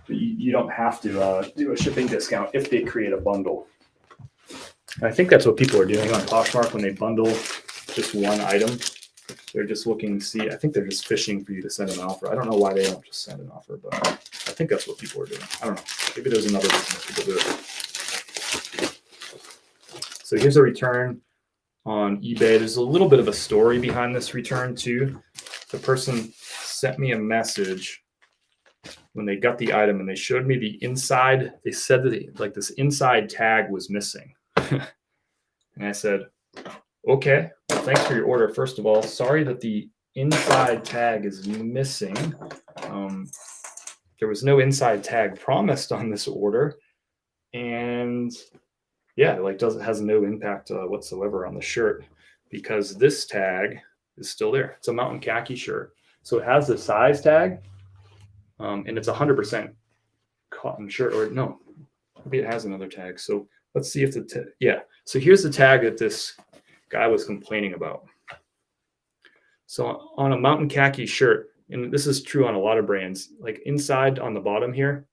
you don't have to do a shipping discount if they create a bundle. And I think that's what people are doing on Poshmark when they bundle just one item. They're just looking to see, I think they're just fishing for you to send an offer. I don't know why they don't just send an offer, but I think that's what people are doing. I don't know. Maybe there's another reason people do it. So here's a return on eBay. There's a little bit of a story behind this return too. The person sent me a message when they got the item and they showed me the inside. They said that like this inside tag was missing. And I said, okay, well, thanks for your order. First of all, sorry that the inside tag is missing. There was no inside tag promised on this order. And yeah, like has no impact whatsoever on the shirt because this tag is still there. It's a mountain khaki shirt. So it has the size tag and it's 100% cotton shirt, or no, maybe it has another tag. So let's see if yeah. So here's the tag that this guy was complaining about. So on a mountain khaki shirt, and this is true on a lot of brands, like inside on the bottom here,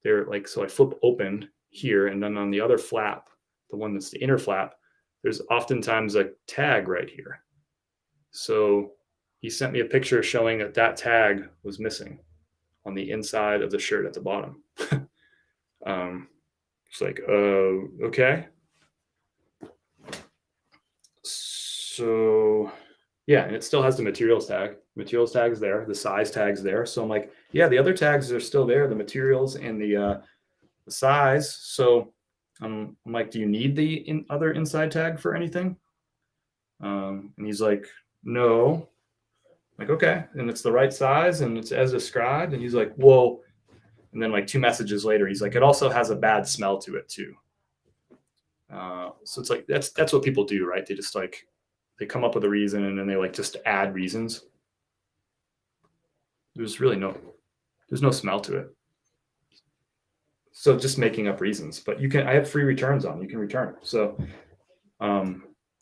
they're like, so I flip open here, and then on the other flap, the one that's the inner flap, there's oftentimes a tag right here. So he sent me a picture showing that that tag was missing on the inside of the shirt at the bottom. It's like, okay. So yeah, and it still has the materials tag. Materials tag's there, the size tag's there. So I'm like, yeah, the other tags are still there, the materials and the size. So I'm like, do you need the other inside tag for anything? And he's like, no. I'm like, okay, and it's the right size and it's as described. And he's like, whoa. And then like 2 messages later, he's like, it also has a bad smell to it too. So it's like that's what people do, right? They just like they come up with a reason and then they like just add reasons. There's no smell to it. So just making up reasons. But I have free returns on. You can return it. So I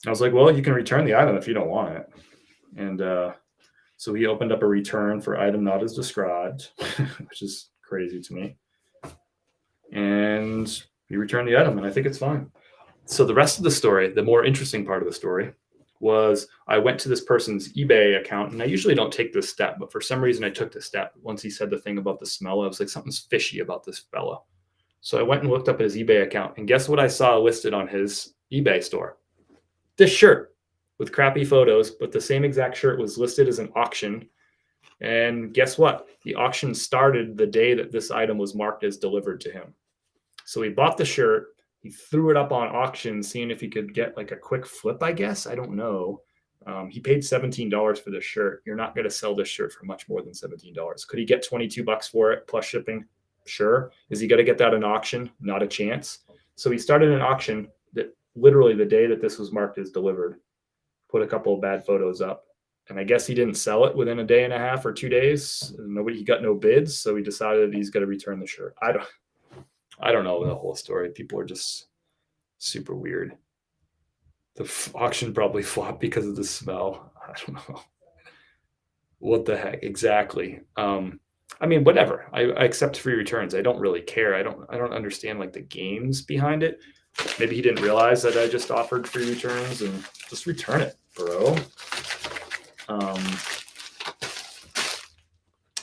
was like, well, you can return the item if you don't want it. And so he opened up a return for item not as described, which is crazy to me. And he returned the item, and I think it's fine. So the rest of the story, the more interesting part of the story, was I went to this person's eBay account, and I usually don't take this step, but for some reason I took the step. Once he said the thing about the smell, I was like, something's fishy about this fella. So I went and looked up his eBay account, and guess what I saw listed on his eBay store? This shirt with crappy photos, but the same exact shirt was listed as an auction. And guess what? The auction started the day that this item was marked as delivered to him. So he bought the shirt. He threw it up on auction, seeing if he could get like a quick flip, I guess. I don't know. He paid $17 for this shirt. You're not going to sell this shirt for much more than $17. Could he get $22 for it plus shipping? Sure. Is he going to get that in auction? Not a chance. So he started an auction that literally the day that this was marked as delivered, put a couple of bad photos up. And I guess he didn't sell it within a day and a half or 2 days. He got no bids. So he decided he's going to return the shirt. I don't know the whole story. People are just super weird. The auction probably flopped because of the smell. I don't know. What the heck? Exactly. I mean, whatever. I accept free returns. I don't really care. I don't understand like the games behind it. Maybe he didn't realize that I just offered free returns and just return it, bro.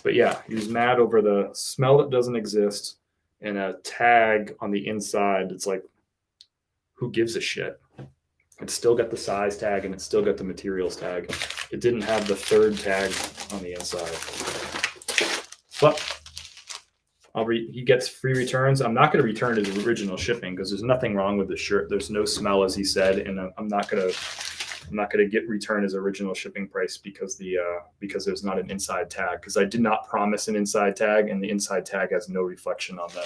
But yeah, he was mad over the smell that doesn't exist and a tag on the inside. It's like, who gives a shit? It's still got the size tag and it's still got the materials tag. It didn't have the third tag on the inside. But he gets free returns. I'm not going to return his original shipping because there's nothing wrong with the shirt. There's no smell, as he said, and I'm not going to return his original shipping price because there's not an inside tag, because I did not promise an inside tag, and the inside tag has no reflection on the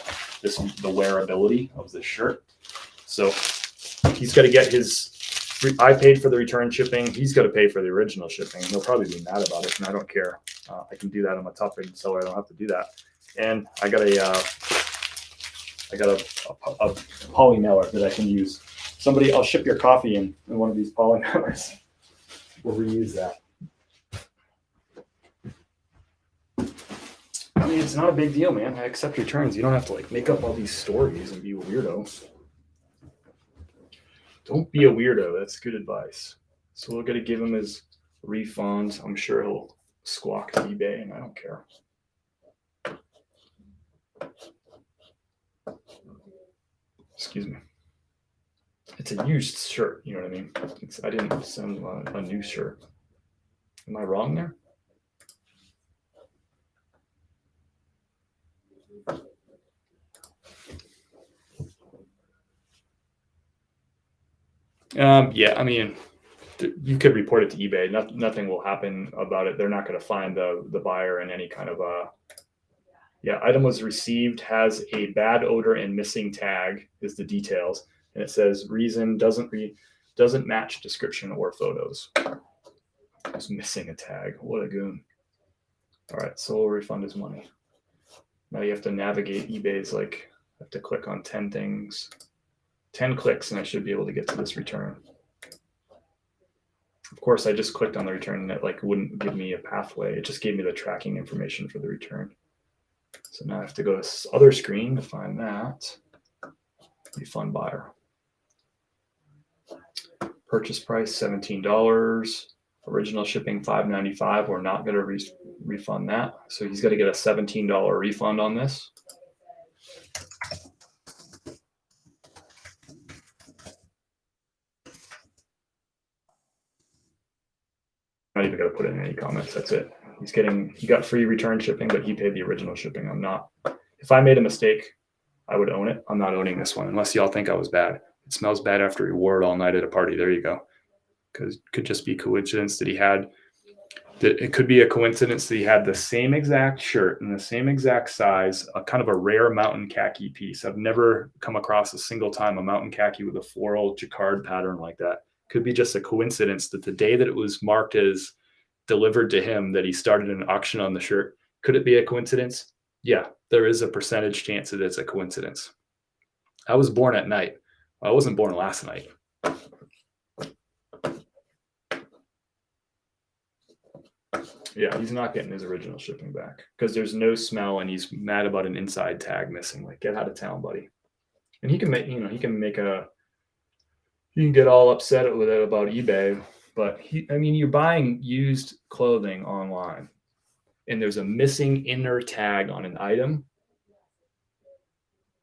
wearability of the shirt. So he's got to get I paid for the return shipping. He's got to pay for the original shipping. He'll probably be mad about it, and I don't care. I can do that. I'm a top rated seller. I don't have to do that. And I got a poly mailer that I can use. I'll ship your coffee in one of these poly mailers. We'll reuse that. I mean, it's not a big deal, man. I accept returns. You don't have to like make up all these stories and be a weirdo. Don't be a weirdo. That's good advice. So we're gonna give him his refund. I'm sure he'll squawk to eBay, and I don't care. Excuse me. It's a used shirt, you know what I mean? I didn't send a new shirt. Am I wrong there? Yeah, I mean, you could report it to eBay. Nothing will happen about it. They're not going to find the buyer in any kind of item was received, has a bad odor and missing tag is the details, and it says reason doesn't match description or photos. It's missing a tag. What a goon! All right, so we'll refund his money. Now you have to navigate eBay's like. I have to click on 10 things, 10 clicks, and I should be able to get to this return. Of course, I just clicked on the return and it like wouldn't give me a pathway. It just gave me the tracking information for the return. So now I have to go to this other screen to find that. Refund buyer. Purchase price $17. Original shipping $5.95. We're not going to refund that. So he's got to get a $17 refund on this. Not even going to put in any comments. That's it. He got free return shipping, but he paid the original shipping. I'm not. If I made a mistake, I would own it. I'm not owning this one unless y'all think I was bad. It smells bad after he wore it all night at a party. There you go. Because it could just be coincidence that he had. It could be a coincidence that he had the same exact shirt and the same exact size, a kind of a rare mountain khaki piece. I've never come across a single time a mountain khaki with a floral jacquard pattern like that. Could be just a coincidence that the day that it was marked as delivered to him that he started an auction on the shirt. Could it be a coincidence? Yeah, there is a percentage chance that it's a coincidence. I was born at night. I wasn't born last night. Yeah, he's not getting his original shipping back because there's no smell and he's mad about an inside tag missing. Like, get out of town, buddy. And he can make, he can get all upset with it about eBay, but you're buying used clothing online and there's a missing inner tag on an item.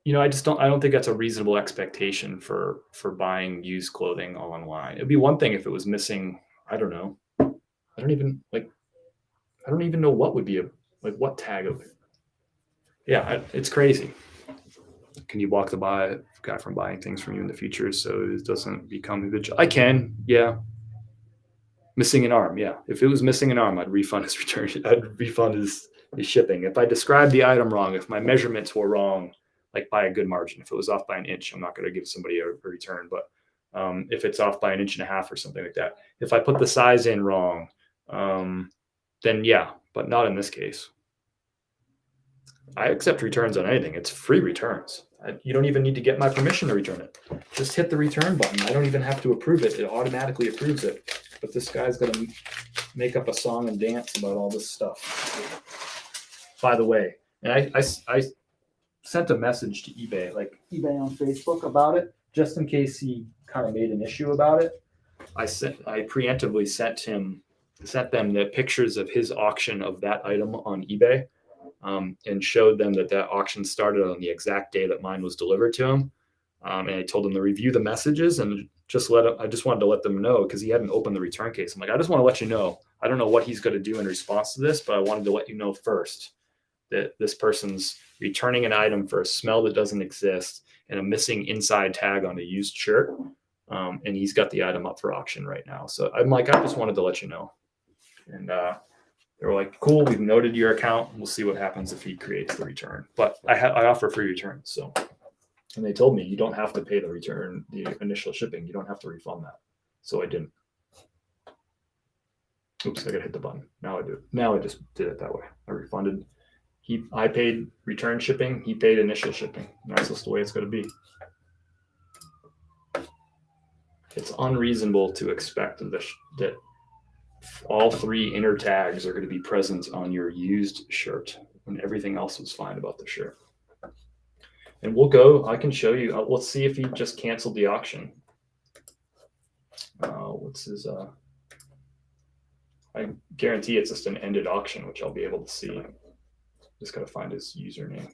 I don't think that's a reasonable expectation for buying used clothing online. It'd be one thing if it was missing, I don't know. I don't even know what would be what tag of it. Yeah, it's crazy. Can you block the guy from buying things from you in the future so it doesn't become habitual? I can, yeah. Missing an arm, yeah. If it was missing an arm, I'd refund his return. I'd refund his shipping. If I described the item wrong, if my measurements were wrong, like by a good margin, if it was off by an inch, I'm not going to give somebody a return. But if it's off by an inch and a half or something like that, if I put the size in wrong, then yeah, but not in this case. I accept returns on anything. It's free returns. You don't even need to get my permission to return it. Just hit the return button. I don't even have to approve it. It automatically approves it. But this guy's going to make up a song and dance about all this stuff. By the way, and I sent a message to eBay, like eBay on Facebook about it, just in case he kind of made an issue about it. I preemptively sent them the pictures of his auction of that item on eBay. And showed them that auction started on the exact day that mine was delivered to him. And I told them to review the messages and I just wanted to let them know because he hadn't opened the return case. I'm like, I just want to let you know. I don't know what he's going to do in response to this, but I wanted to let you know first that this person's returning an item for a smell that doesn't exist and a missing inside tag on a used shirt. And he's got the item up for auction right now. So I'm like, I just wanted to let you know. And they were like, cool, we've noted your account. We'll see what happens if he creates the return. But I offer free returns. So, and they told me you don't have to pay the initial shipping. You don't have to refund that. So I didn't. Oops, I gotta hit the button. Now I do. Now I just did it that way. I refunded. I paid return shipping. He paid initial shipping. And that's just the way it's gonna be. It's unreasonable to expect that all three inner tags are going to be present on your used shirt when everything else was fine about the shirt. And I can show you. Let's see if he just canceled the auction. What's his? I guarantee it's just an ended auction, which I'll be able to see. Just got to find his username.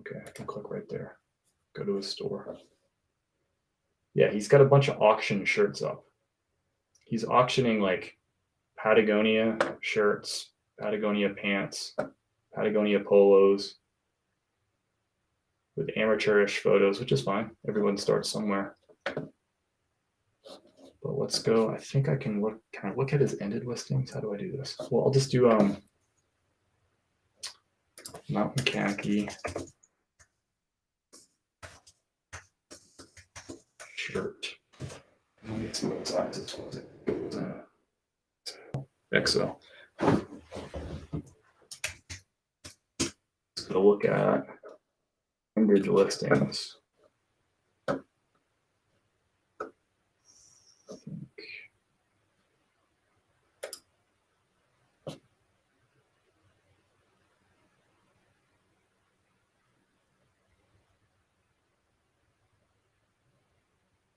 Okay, I can click right there. Go to his store. Yeah, he's got a bunch of auction shirts up. He's auctioning like Patagonia shirts, Patagonia pants, Patagonia polos with amateurish photos, which is fine. Everyone starts somewhere. But let's go. I think I can look. Can I look at his ended listings? How do I do this? Well, I'll just do mountain khaki shirt. Let me see what size this was. XL. Let's go look at Cambridge listings.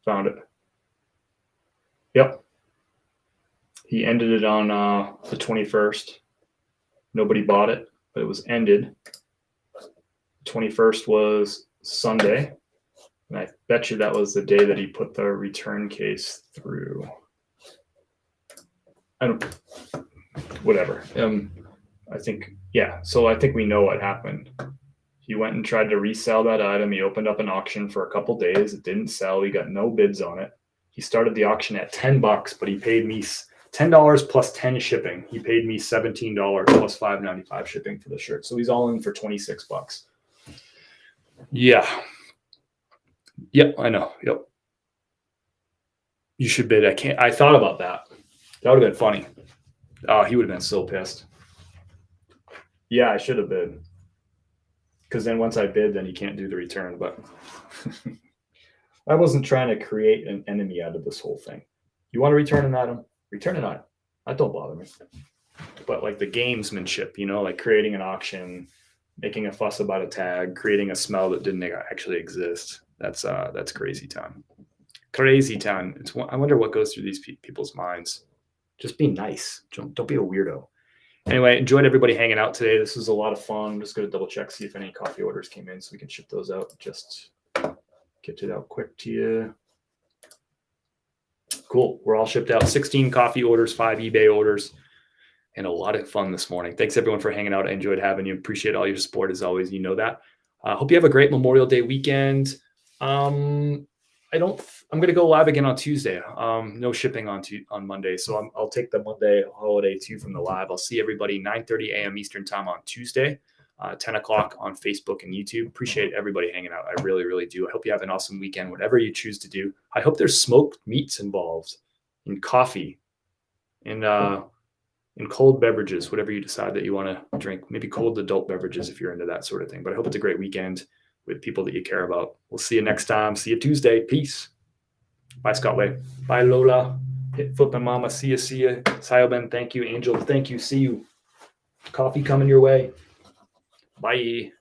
Found it. Yep. He ended it on the 21st. Nobody bought it, but it was ended. 21st was Sunday. And I bet you that was the day that he put the return case through. Whatever. I think, yeah. So I think we know what happened. He went and tried to resell that item. He opened up an auction for a couple days. It didn't sell. He got no bids on it. He started the auction at $10, but he paid me $10 plus 10 shipping. He paid me $17 plus $5.95 shipping for the shirt. So he's all in for $26. Yeah. Yep, I know. Yep. You should bid. I thought about that. That would have been funny. Oh, he would have been so pissed. Yeah, I should have bid. Because then once I bid, then he can't do the return. But I wasn't trying to create an enemy out of this whole thing. You want to return an item? Return an item. That don't bother me. But like the gamesmanship, like creating an auction, making a fuss about a tag, creating a smell that didn't actually exist. That's crazy town. Crazy town. I wonder what goes through these people's minds. Just be nice. Don't be a weirdo. Anyway, enjoyed everybody hanging out today. This was a lot of fun. I'm just going to double check, see if any coffee orders came in so we can ship those out. Just get it out quick to you. Cool. We're all shipped out. 16 coffee orders, 5 eBay orders, and a lot of fun this morning. Thanks everyone for hanging out. I enjoyed having you. Appreciate all your support as always. You know that. Hope you have a great Memorial Day weekend. I'm going to go live again on Tuesday. No shipping on Monday. So I'll take the Monday holiday too from the live. I'll see everybody 9:30 a.m. Eastern time on Tuesday, 10 o'clock on Facebook and YouTube. Appreciate everybody hanging out. I really, really do. I hope you have an awesome weekend, whatever you choose to do. I hope there's smoked meats involved in coffee and in cold beverages, whatever you decide that you want to drink, maybe cold adult beverages if you're into that sort of thing. But I hope it's a great weekend with people that you care about. We'll see you next time. See you Tuesday. Peace. Bye, Scott Way. Bye, Lola. Hit Flippin' Mama. See you. Sayo Ben, thank you. Angel, thank you. See you. Coffee coming your way. Bye.